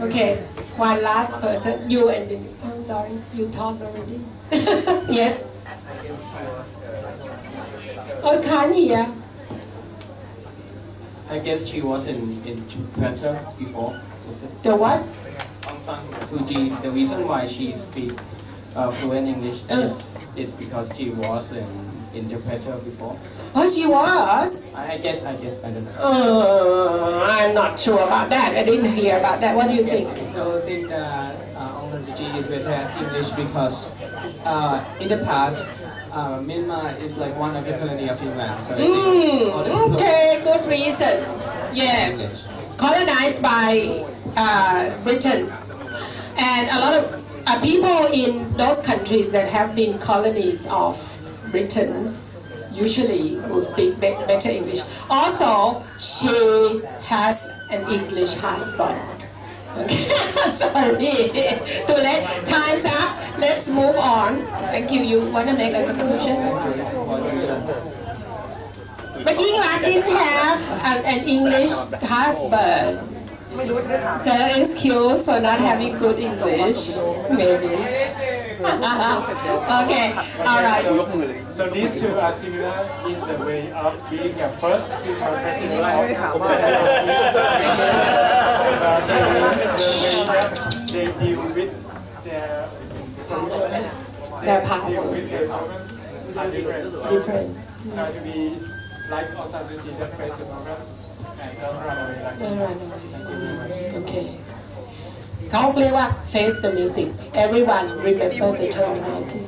okay one last person you and then I'm sorry you talk already yes oh can't hear I guess she was in Jakarta before. the what Aung San Suu Kyi, the reason why she speak fluent English is because she was in Jakarta before. Oh, she was? I guess, I don't know. I'm not sure about that. I didn't hear about that. What do you think? I think that Aung San Suu Kyi is better at English because in the past, Myanmar is like one of the colony of England. So I think all the people Okay, good reason. Yes, colonized by Britain, and a lot of people in those countries that have been colonies of Britain usually will speak better English. Also, she has an English husband. Okay. Sorry. Too late. Time's up. Let's move on. Thank you. You want to make a conclusion? But England didn't have an English husband. So excuse for not having good English, maybe. Okay, all right. So these two are similar in the way of being a first female president of the way that they deal with their deal with their problems are different. Try to be like Aung San Suu Kyi, the face the problem, and don't run away like that. Okay. เขาเรียกว่า face the music. Everyone remember the terminology.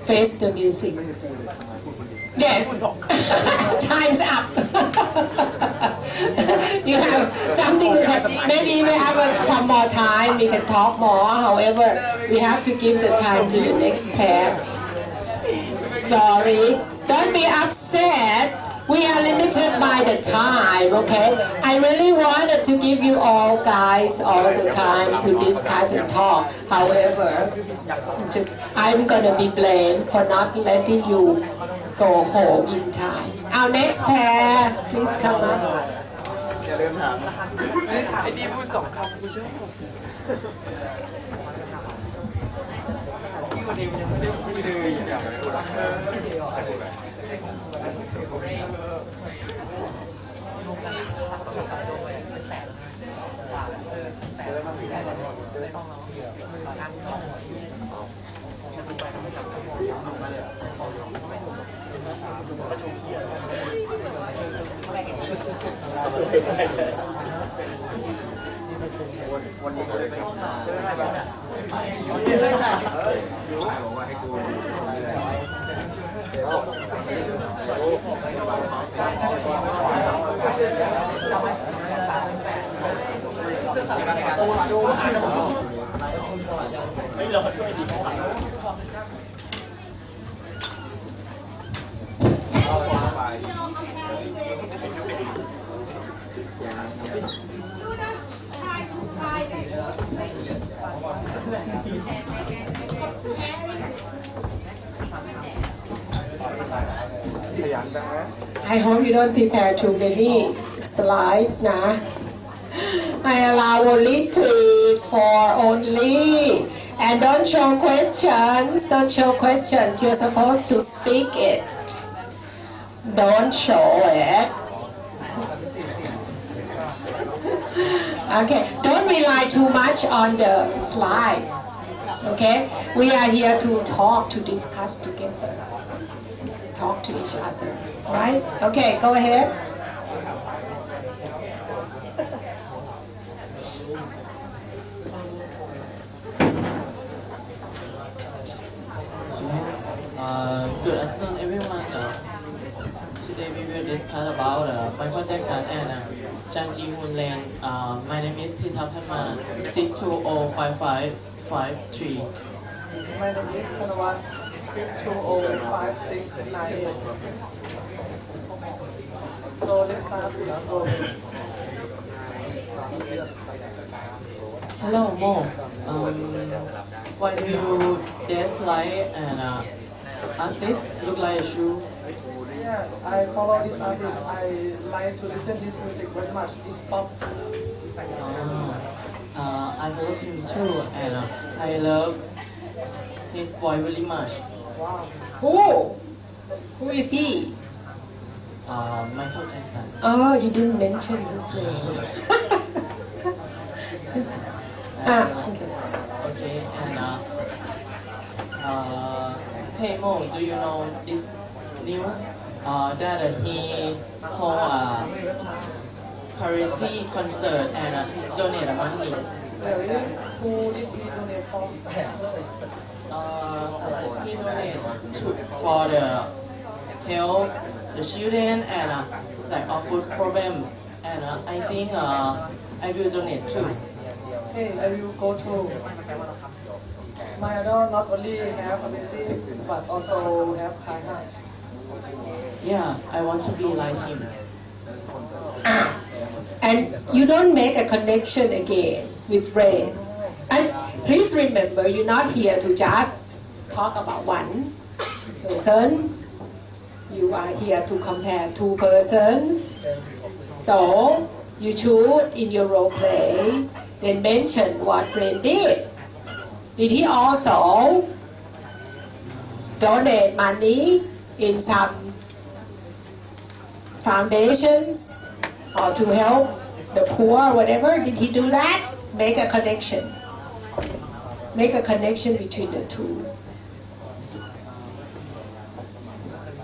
Face the music. Yes. Time's up. You have something to say. Maybe we have some more time. We can talk more. However, we have to give the time to the next pair. Sorry. Don't be upset. We are limited by the time, okay? I really wanted to give you all guys all the time to discuss and talk. However, it's just I'm gonna be blamed for not letting you go home in time. Our next pair, please come up. อย่าลืมถามไอ้ดีพูดสองคำกูชอบที่วันนี้มันยังไม่ได้คุยเลยอย่างวันนี้ก็เลยบอกว่าให้กูไม่รอด้วยดิI hope you don't prepare too many slides now. I allow only 3, 4 only. And don't show questions. Don't show questions. You're supposed to speak it. Don't show it. Okay. Don't rely too much on the slides. Okay? We are here to talk, to discuss together. Talk to each other. Right? Okay, go ahead. Good afternoon, everyone. Today we will discuss about Michael Jackson and Jang Ji-hoon Land. My name is Tita Panma, 6205553. My name is Sanawat, 6205698. So let's start with Go. Hello, Mo. Why do you dislike an artist look like a shoe? Yes, I follow this artist. I like to listen his music very much. It's pop. I follow him too, and I love his voice very much. Wow. Who is he? Michael Jackson. Oh, you didn't mention his name. Okay. Okay, and hey Mo, do you know this news? That he hold a charity concert and donate money. Really? Who did he donate for? He donate for the help the children and like of food problems, and I think I will donate too. Hey, I will go to. My idol not only have ability but also have kind heart. Yes, I want to be like him. And you don't make a connection again with Ray. And please remember, you're not here to just talk about one person. You are here to compare two persons. So you should, in your role play, then mention what Ray did. Did he also donate money in some foundations or to help the poor or whatever? Did he do that? Make a connection. Make a connection between the two.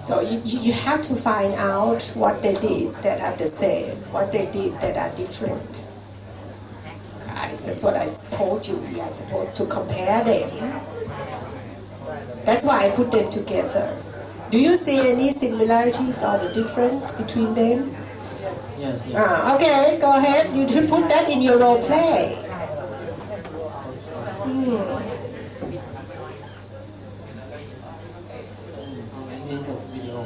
So you have to find out what they did that are the same, what they did that are different. Guys, that's what I told you. We are supposed to compare them. That's why I put them together. Do you see any similarities or the difference between them? Yes. Okay, go ahead. You should put that in your role play. This is a video.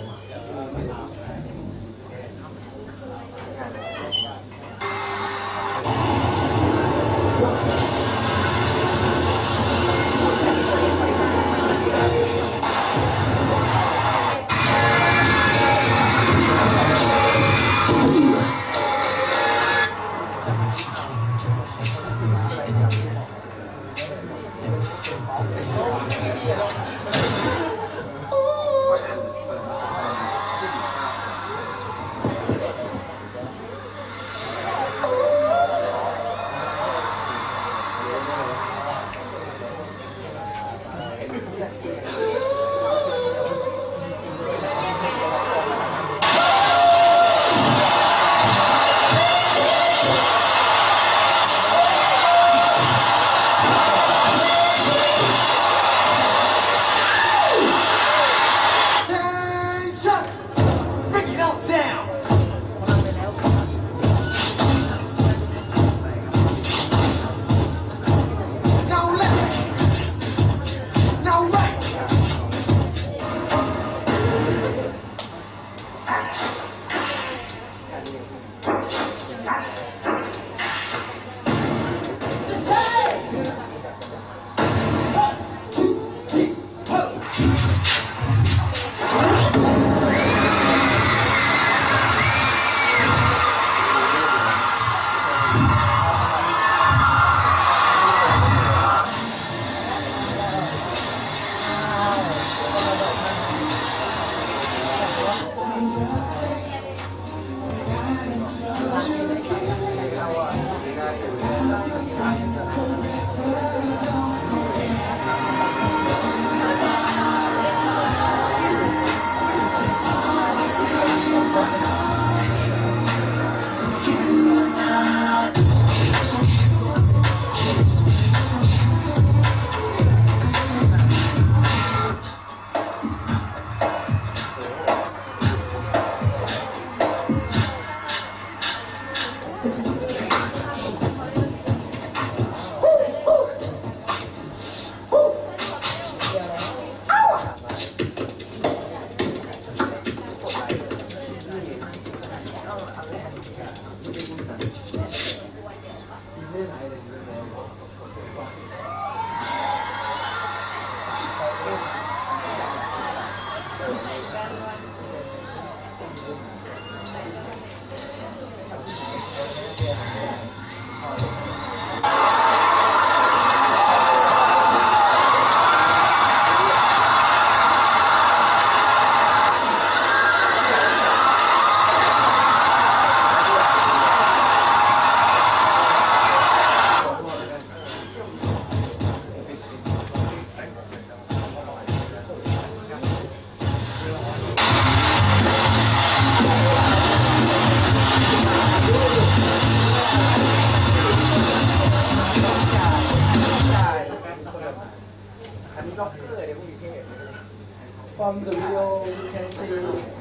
From the video, you can see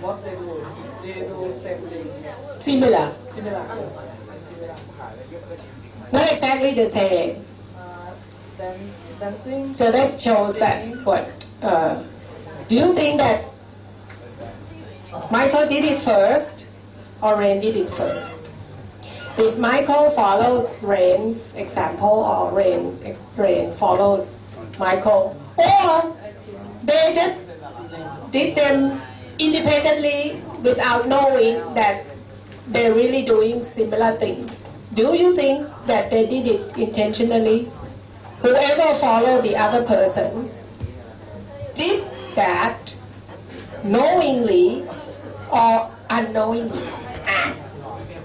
what they do. They do same thing. Similar. Similar. Not exactly the same. Dancing. So that shows that what? Do you think that Michael did it first or Rain did it first? Did Michael follow Rain's example or Rain followed Michael? Or they just did them independently without knowing that they're really doing similar things? Do you think that they did it intentionally? Whoever followed the other person did that knowingly or unknowingly?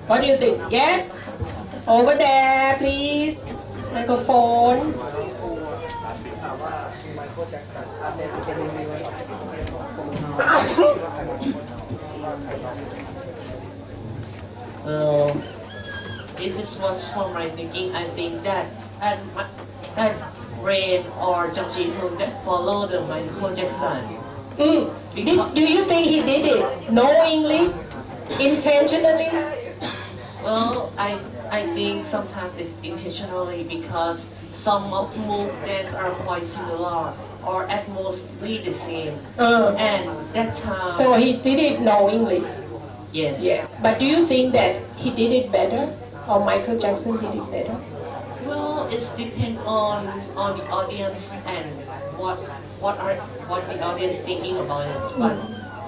What do you think? Yes? Over there, please. Microphone. If this was from my thinking, I think that Rain or Jung Ji-hoon that follow the Michael Jackson. Do you think he did it knowingly, intentionally? Well, I think sometimes it's intentionally because some of move dance are quite similar or at most be the same. And that time. So he did it knowingly. Yes. Yes. But do you think that he did it better or Michael Jackson did it better? Well, it's depend on the audience and what the audience thinking about it. But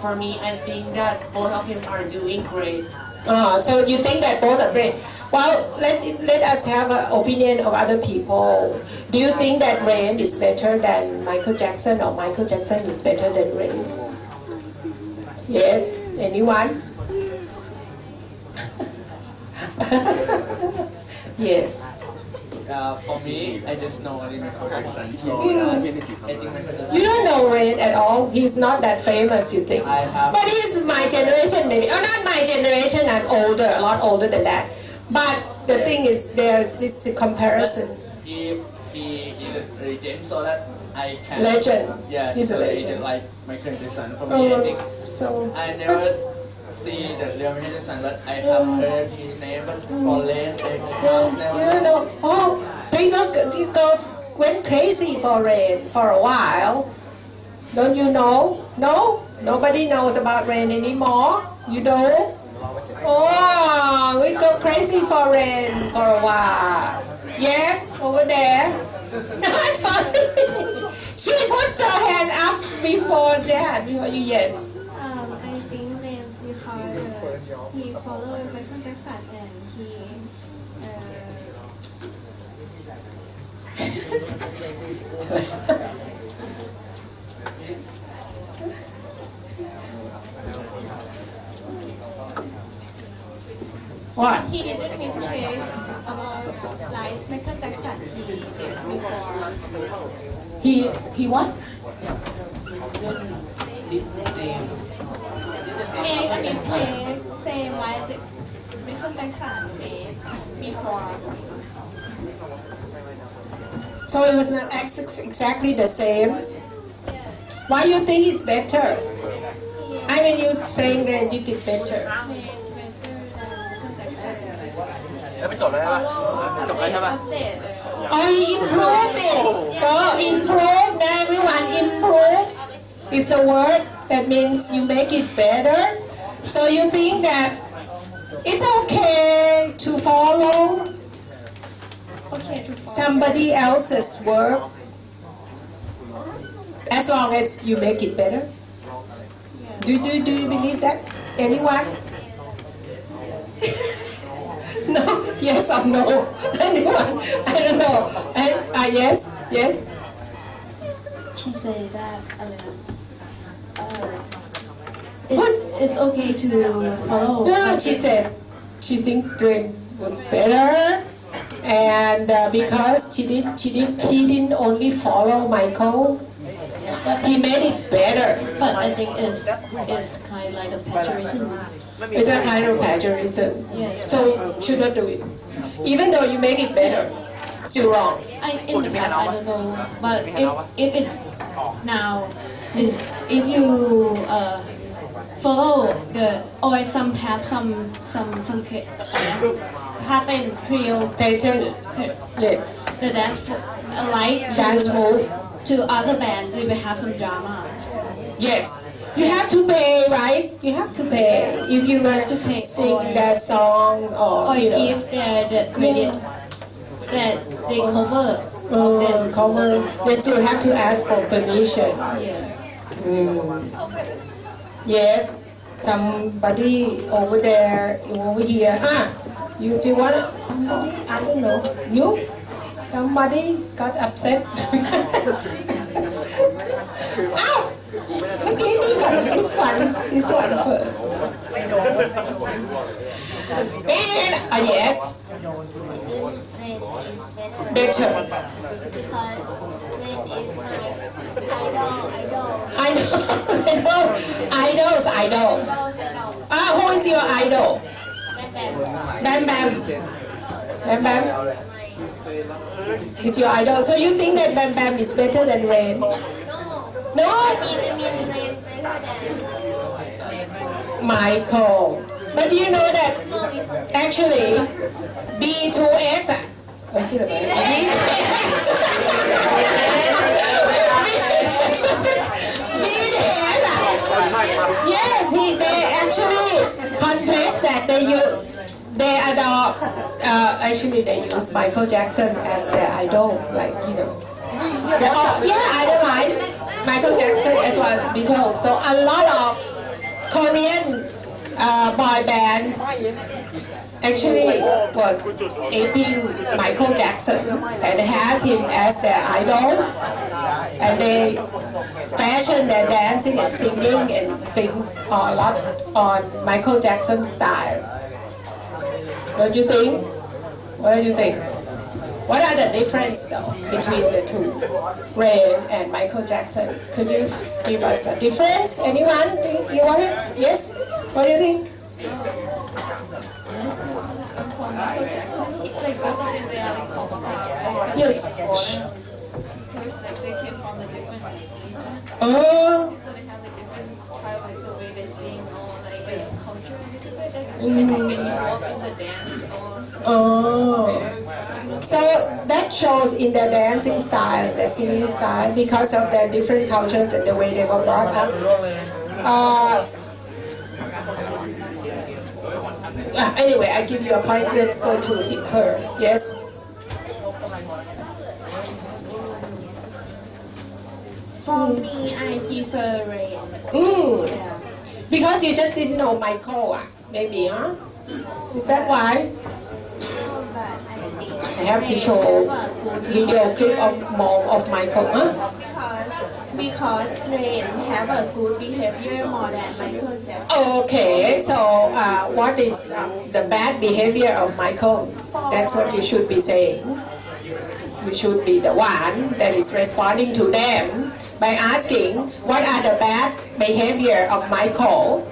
for me, I think that both of them are doing great. So you think that both are great. Well, let us have an opinion of other people. Do you think that Rain is better than Michael Jackson or Michael Jackson is better than Rain? Yes. Anyone? Yes. For me, I just know only Michael Jackson. So I think Michael Jackson. You don't know Rain at all. He's not that famous, you think. I have. But he's my generation, maybe. Oh, not my generation. I'm older, a lot older than that. But the thing is, there's this comparison. He is a legend, so that I can. Legend. Yeah, He's a legend. like Michael Jackson. For me, I think. So. I never see the real Michael Jackson, but I have heard his name. But for Rain, I never. You know. Oh, people girls went crazy for Rain for a while. Don't you know? No? Nobody knows about Rain anymore. You know? Oh, we go crazy for Rain for a while. Yes, over there. Sorry. She put her hand up before that. Before you, yes. I think Rain's because he followed Michael Jackson and he What? He didn't mention about like Michael Jackson. He did before. He what? Did the same. Same like Michael Jackson made before. So it was not exactly the same. Why you think it's better? I mean, you saying that you did better. Oh, he improved it. Oh, improve. Everyone improve. It's a word that means you make it better. So you think that it's okay to follow somebody else's work as long as you make it better? Do you believe that? Anyone? No? Yes or no? Anyone? I don't know. Yes? Yes? She said that it's okay to follow. No, she said she thinks Rain was better, and because he didn't only follow Michael, he made it better. But I think it's kind of like a plagiarism. It's a kind of plagiarism. Yes. So should not do it. Even though you make it better, still wrong. In the past, I don't know, but if it's now, if you follow the or some have some pattern Creole pattern, yes, the dance like dance move to other bands, they will have some drama. Yes. You have to pay, right? You have to pay if you're gonna sing that song or you know. Give the credit that they cover. Cover. They still have to ask for permission. Yes. Yes. Somebody over there, over here. You see what? Somebody? I don't know. You? Somebody got upset. Ow! Okay, this one first. And yes, better. Because Rain is my idol. Who is your idol? Bam Bam. Bam Bam is your idol. So you think that Bam Bam is better than Rain? No. Michael. But you know that actually B2S yes, they actually confess that they adore actually they use Michael Jackson as their idol, like you know. Idolize Michael Jackson as well as Beatles. So a lot of Korean boy bands actually was aping Michael Jackson and has him as their idols, and they fashion their dancing and singing and things a lot on Michael Jackson style. Don't you think? What do you think? What are the differences though between the two, Rain and Michael Jackson? Could you give us a difference? Anyone think you want it? Yes? What do you think? Yes. So that shows in their dancing style, their singing style, because of their different cultures and the way they were brought up. Anyway, I give you a point. Let's go to her. Yes. For me, I prefer Rain. Because you just didn't know Michael, maybe, huh? Is that why? I have to show video clip of more of Michael, huh? Because Rain have a good behavior more than Michael Jackson. Okay, so what is the bad behavior of Michael? That's what you should be saying. You should be the one that is responding to them by asking what are the bad behavior of Michael.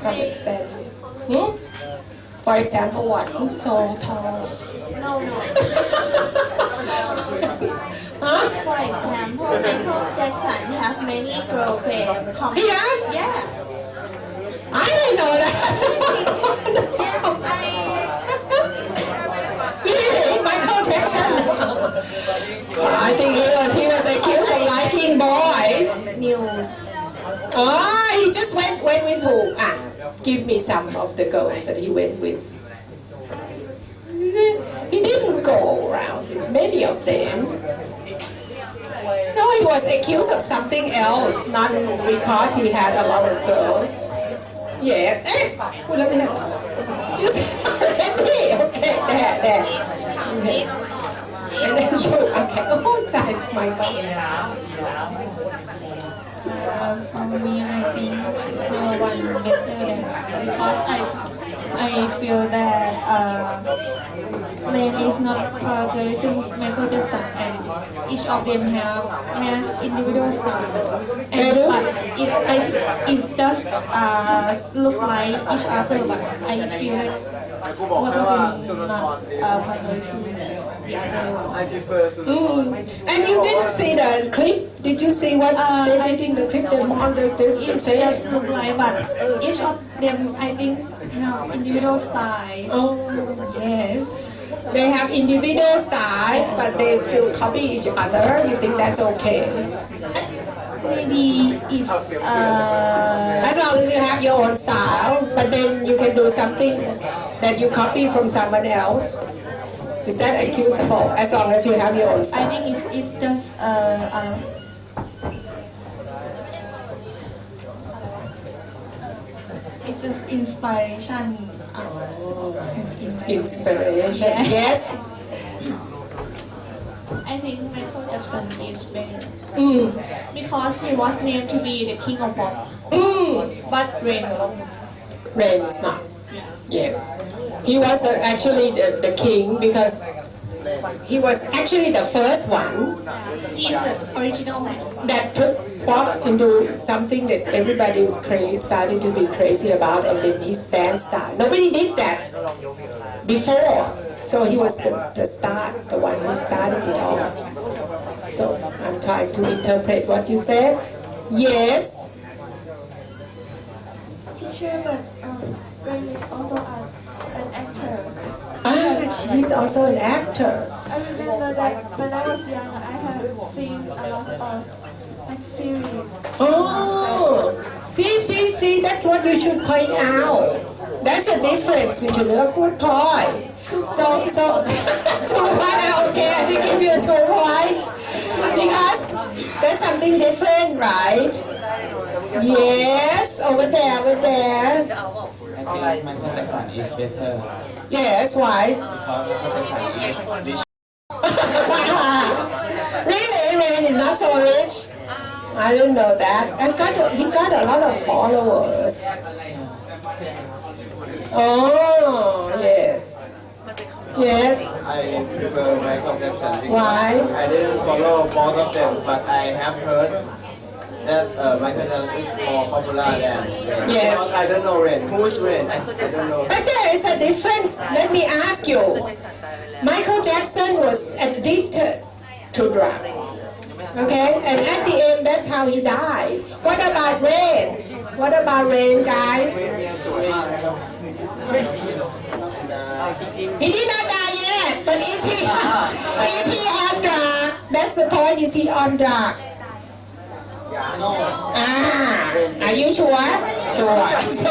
Come and stand here. For example, what? Who's so tall? No. Huh? For example, Michael Jackson have many girlfriends. He has? Yeah. I didn't know that. Really? Michael Jackson? I think he was accused of liking boys. News. He just went with who? Give me some of the girls that he went with. He didn't go around with many of them. No, he was accused of something else, not because he had a lot of girls. Yeah. Let me have. You said okay, there. Okay. And then you, okay. Oh, sorry, my God. For me, I think no one better than because I feel that Rain is not producing Michael Jackson, and each of them has individual style. But it does look like each other, but I feel like one of them not producing. the other one. I prefer to And you didn't see the clip? Did you see what they did in the clip? The model, this, the It's same? just look like, but each of them, I think, have individual style. Oh, yeah. They have individual styles, but they still copy each other. You think that's okay? Maybe it's As long as you have your own style, but then you can do something that you copy from someone else. Is that accusable? As long as you have your own I style. think it's just it's just inspiration. Inspiration. Yes. I think Michael Jackson is better. Because he was named to be the king of pop. But Rain Is not. Yes. He was actually the king because he was actually the first one He's the original man. that took pop into something that everybody was started to be crazy about, and then his dance style. Nobody did that before. So he was the start, the one who started it all. So I'm trying to interpret what you said. Yes. Teacher, but Rain is also an actor. She's also an actor. I remember that when I was young, I have seen a lot of series. Oh, see, that's what you should point out. That's the difference between a good point. So, 2 points, okay, I will give you 2 points. Because there's something different, right? Yes, over there. I think Michael Jackson is better. Yes, why? Because Michael Jackson is rich. Really, Rain is not so rich? I didn't know that. He got a lot of followers. Oh, yes. Yes. I prefer Michael Jackson because Why? I didn't follow both of them, but I have heard that Michael Jackson is more popular than Rain. Yes. Because I don't know Rain. Who is Rain? I don't know. But there is a difference. Let me ask you. Michael Jackson was addicted to drugs. Okay? And at the end, that's how he died. What about Rain? What about Rain, guys? He did not die yet, but is he on drug? That's the point. Is he on drug? Are you sure? Sure. So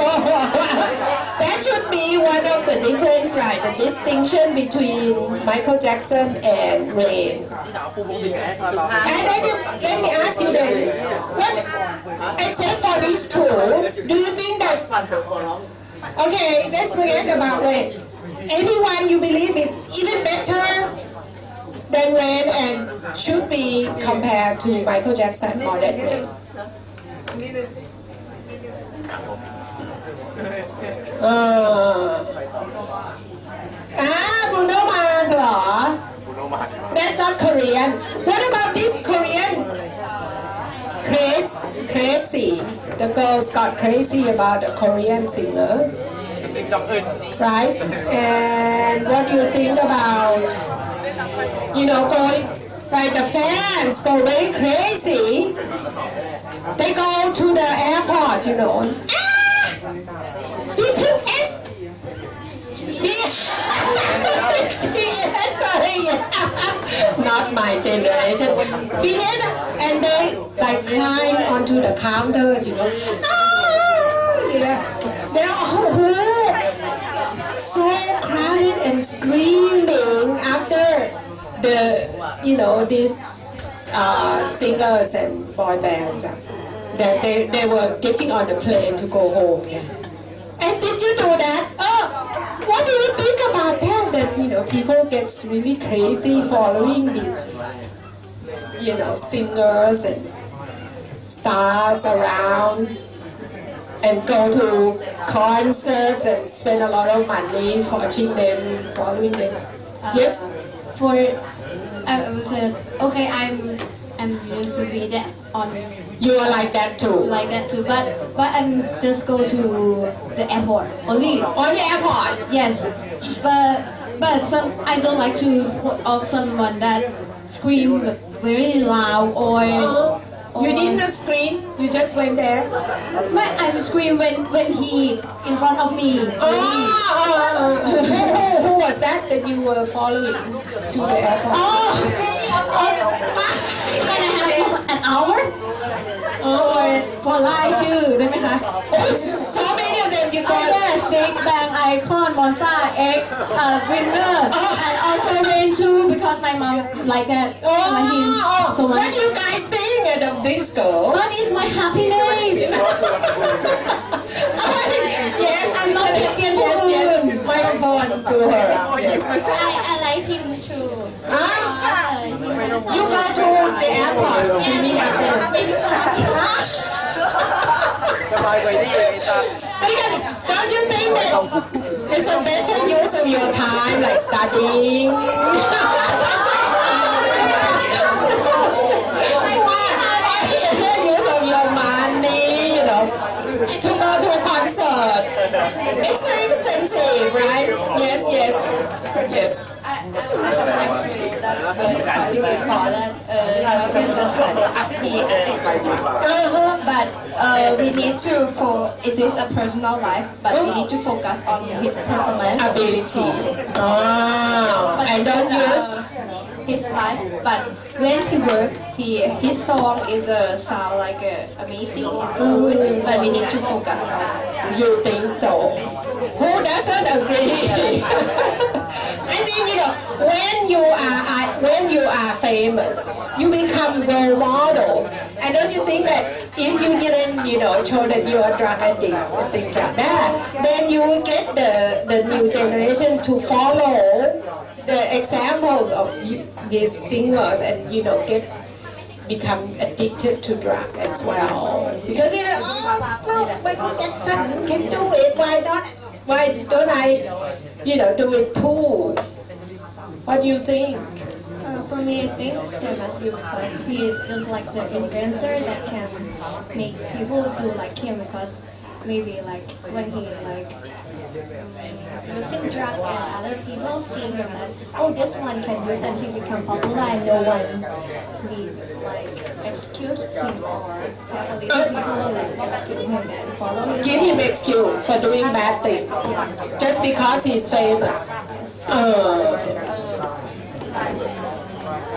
that should be one of the difference, right? The distinction between Michael Jackson and Rain. And then let me ask you then, what, except for these two, do you think that? Okay, let's forget about Rain. Anyone you believe it's even better than Rain and should be compared to Michael Jackson more than Rain? Bruno Mars เหรอ That's not Korean. What about this Korean? Crazy. The girls got crazy about the Korean singers. Right? And what do you think about, going, right, the fans go very crazy. They go to the airport, BTS! Sorry, not my generation. BTS, and they climb onto the counters, They're all so crowded and screaming after these singers and boy bands that they were getting on the plane to go home. And did you know that? What do you think about that? That people get really crazy following these singers and stars around, and go to concerts and spend a lot of money watching them, following them. Yes. I would say, okay, I'm used to be that on. You are like that too. Like that too, but I'm just go to the airport only. On the airport. Yes, but But I don't like to of someone that scream very loud or. You didn't scream. You just went there. But I scream when he in front of me. Who was that you were following to the airport? Can I have an hour? Or for live ชื่อได้ไหมคะ So many of them you got. Yes, Big Bang Icon, Monza, X, Winner, and also Rain too because my mom like that. Like him so much. What you guys think of disco? What is my happiness? Yes, I'm not taking this yet. Microphone to her. Yes. I like him too. You go to the airport. You meet at the Don't you think that it's a better use of your time, like studying? Better use of your money, you know, to go to concerts. It's very expensive, right? Yes, yes, yes. That's where the topic before that my friend just said he added but we need to it is a personal life but we need to focus on his performance Ability. And don't use his life but when he work his song is sound like amazing it's good but we need to focus on this. You think so? Who doesn't agree? I mean, you know, when you are famous, you become role models. And don't you think that if you didn't, you know, show that you are drug addicts and things like that, then you will get the new generations to follow the examples of these singers and, you know, become addicted to drug as well. Because you know, Michael Jackson can do it. Why not? Why don't I, you know, do it too? What do you think? For me, I think there must be because he is like the influencer that can make people do like him because maybe like when he like using drug and other people see him that oh this one can use and he become popular and no one need like excuse him or have a little people like excuse him and follow him. Give him excuse for doing bad things just because he's famous.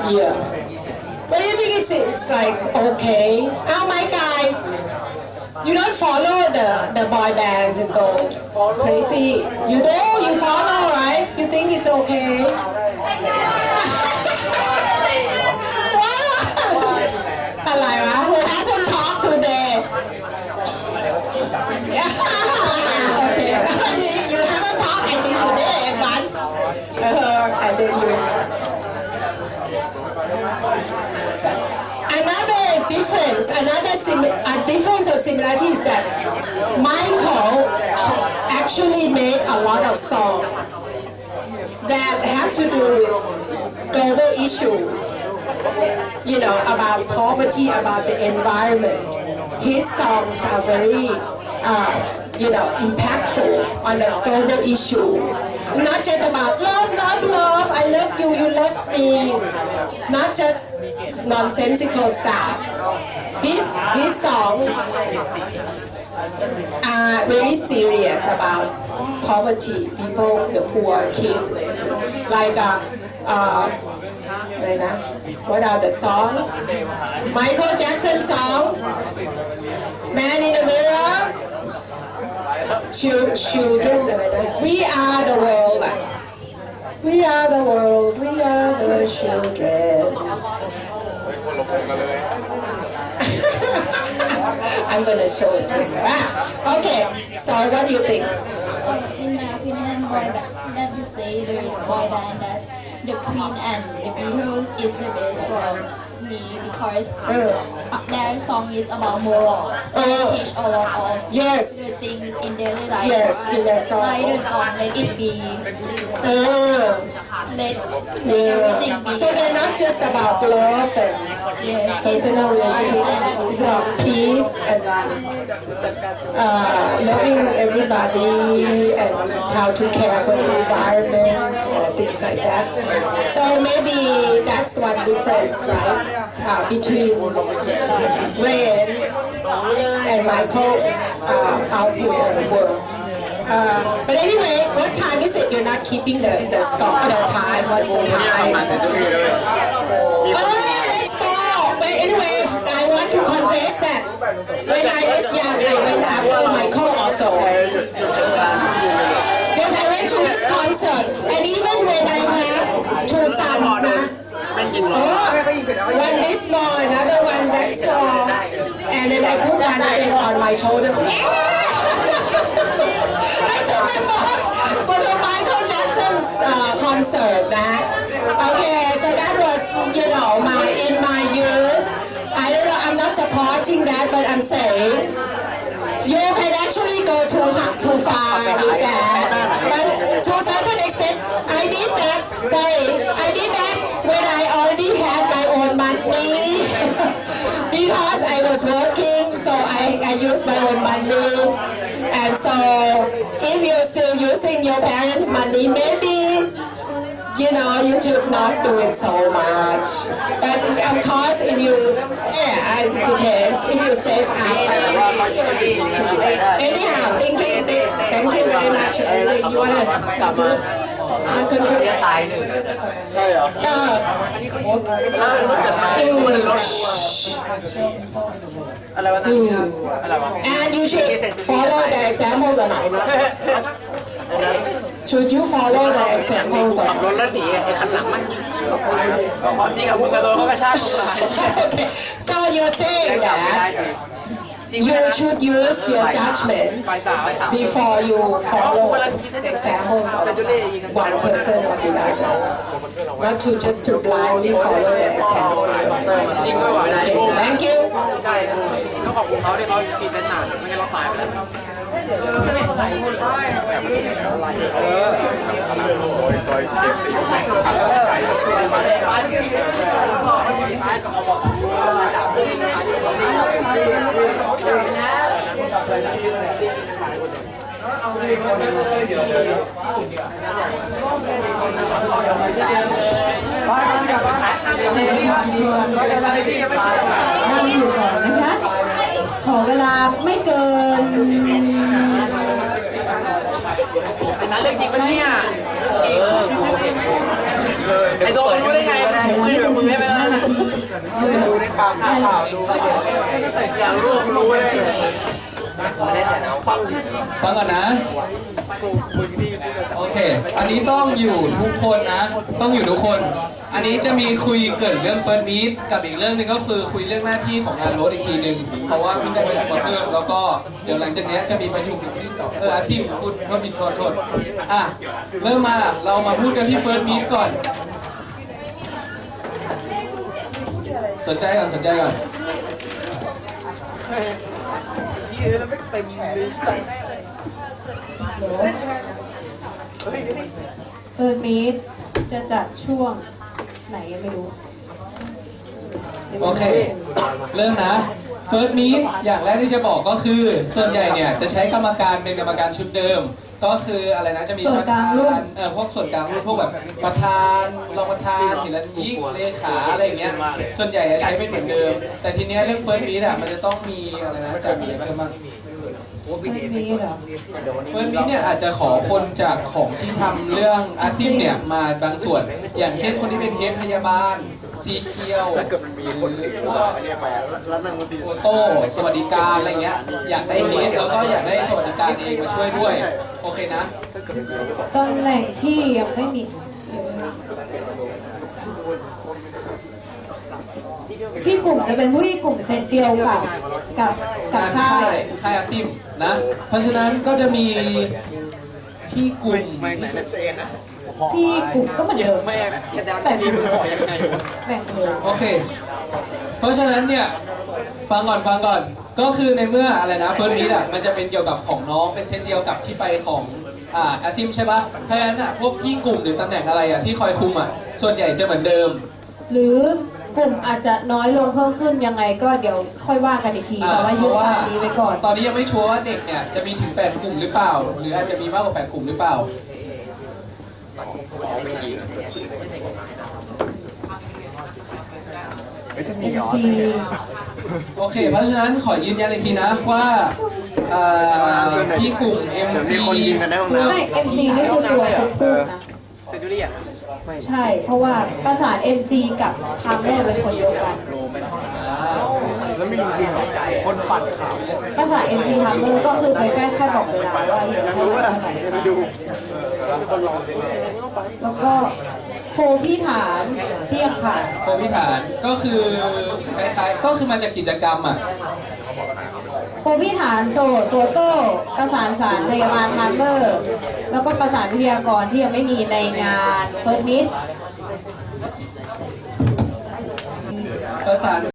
Yeah. But you think it's like okay? Oh my guys, you don't follow the boy bands and go crazy. You do, you follow, right? You think it's okay?อะไรวะ Who hasn't talked today? Okay. I mean, you haven't talked I think today once. And then you. So, another difference or similarity is that Michael actually made a lot of songs that have to do with global issues, you know, about poverty, about the environment. His songs are very, you know, impactful on the global issues. Not just about love, love, love, I love you, you love me. Not just nonsensical stuff. His songs are very serious about poverty, people, the poor kids. Like, what are the songs? Michael Jackson songs, Man in the Mirror, Children, We Are the World. We are the world, we are the children. I'm gonna show it to you. Okay, so what do you think? In my opinion, that you say there is boy band that the Queen and the Beatles is the best for me because their song is about moral. They teach a lot of the things in daily life. Yes, in their song. Like the song Let It Be. let Yeah. everything be. So they're not just about love and personal relationship. It's about peace and loving everybody and how to care for the environment or things like that. So maybe that's one difference, right? Between Rain's and Michael's output and work. But anyway, what time is it? You're not keeping the time. What's the time? Let's go. But anyway, I want to confess that when I was young, I went after Michael also. Because I went to his concert, and even when I have two sons, one this small, another one that small, and then I put one thing on my shoulder. I took them both for the Michael Jackson's concert. Okay, so that was, in my youth. I don't know, I'm not supporting that, but I'm saying you can actually go too far with that. But to a certain extent, I did that when I already had my own money. Because I was working, so I used my own money. And so, if you're still using your parents' money, maybe, you should not do it so much. But of course, if you, it depends, if you save up. Anyhow, thank you very much. You want to? ตายหนึ่งใช่เหรออะไรวะ And you should follow the example หน่อย Should you follow the example ขับรถแล้วหนีไอ้คันหลังมันความจริงกับมึงกระโดดเขากระชากกูตาย Okay, so you're saying that you should use your judgment before you follow examples of one person or the other. Not to just to blindly follow the example. Okay, thank you. ใช่ต้องขอบคุณเขาที่เขาพรีเซนต์หนักไม่งั้นเราตายไปนั่งอยู่ก่อนนะคะ ขอเวลาไม่เกินเป็นนั้นเรื่องจริงปะเนี่ยไอ้โดมรู้ได้ไงมึงอยู่มึงไม่ไปแล้วนะดูในข่าวดูอย่างรู้เลยฟังก่อนนะโอเคอันนี้ต้องอยู่ทุกคนนะต้องอยู่ทุกคนอันนี้จะมีคุยเกิดเรื่องเฟิร์สมีตกับอีกเรื่องนึงก็คือคุยเรื่องหน้าที่ของงานรถอีกทีหนึ่งเพราะว่าเพิ่งได้ประชุมมาเพิ่มแล้วก็เดี๋ยวหลังจากนี้จะมีประชุมที่อาชีพพูดโทษเริ่มมาเรามาพูดกันที่เฟิร์สมีตก่อนสนใจก่อนเฟิร์สมีตจะจัดช่วงไหนยังไม่รู้โอเคเริ่มนะเฟิร์สมีตอย่างแรกที่จะบอกก็คือส่วนใหญ่เนี่ยจะใช้กรรมการเป็นกรรมการชุดเดิมก็คืออะไรนะจะมีประธานพวกส่วนกลางรุ่นพวกแบบประธานรองประธานหิรัญญิกเลขาอะไรอย่างเงี้ยส่วนใหญ่จะใช้เป็นเหมือนเดิมแต่ทีเนี้ยเรื่องเฟิร์สมีตมันจะต้องมีอะไรนะจะมีอะไรบ้างเฟิร์สมีตเนี่ยอาจจะขอคนจากของที่ทำเรื่องอาชีพเนี่ยมาบางส่วนอย่างเช่นคนที่เป็นเฮดพยาบาลซีเคียวหรือโฟโต้สวัสดิการอะไรเงี้ยอยากได้เฮดแล้วก็อยากได้สวัสดิการเองมาช่วยด้วยโอเคนะตำแหน่งที่ยังไม่มีพี่กลุ่มจะเป็นผู้ที่กลุ่มเซตเดียวกับค่ายอาชีพนะเพราะฉะนั้นก็จะมีพี่กลุ่มก็เหมือนเดิมแบ่งเลยโอเคเพราะฉะนั้นเนี่ยฟังก่อนก็คือในเมื่ออะไรนะเฟิร์สมีตมันจะเป็นเกี่ยวกับของน้องเป็นเซตเดียวกับที่ไปของ แอซิมใช่ปะเพราะฉะนั้นพวกพี่กลุ่มหรือตำแหน่งอะไรที่คอยคุมส่วนใหญ่จะเหมือนเดิมหรือกลุ่มอาจจะน้อยลงเพิ่มขึ้นยังไงก็เดี๋ยวค่อยว่ากันอีกทีเพราะว่ายึดตามนี้ไว้ก่อนตอนนี้ยังไม่ชัวร์ว่าเด็กเนี่ยจะมีถึง8กลุ่มหรือเปล่าหรืออาจจะมีมากกว่า8กลุ่มหรือเปล่าโอเคเพราะฉะนั้นขอยืนยันอีกทีนะว่าพี่กลุ่ม MC ไม่ MC นี่คือตัวคุณพูดนะใช่เพราะว่าประสาน MC กับทามเมอร์เป็นคนเดียวกันแล้วไม่รู้จริงหรอคนปั่นข่าวประสาน MC ทามเมอร์ก็คือไปแค่บอกเวลาว่าเหลือเท่าไหร่แล้วก็โคพี่ฐานที่ยังขาดโคพี่ฐานก็คือคล้ายๆก็คือมาจากกิจกรรมโคพี่ฐานโสดโฟโต้ประสานสารพยาบาลทามเมอร์แล้วก็ประสานวิทยากรที่ยังไม่มีในงานเฟิร์สมิตประสาน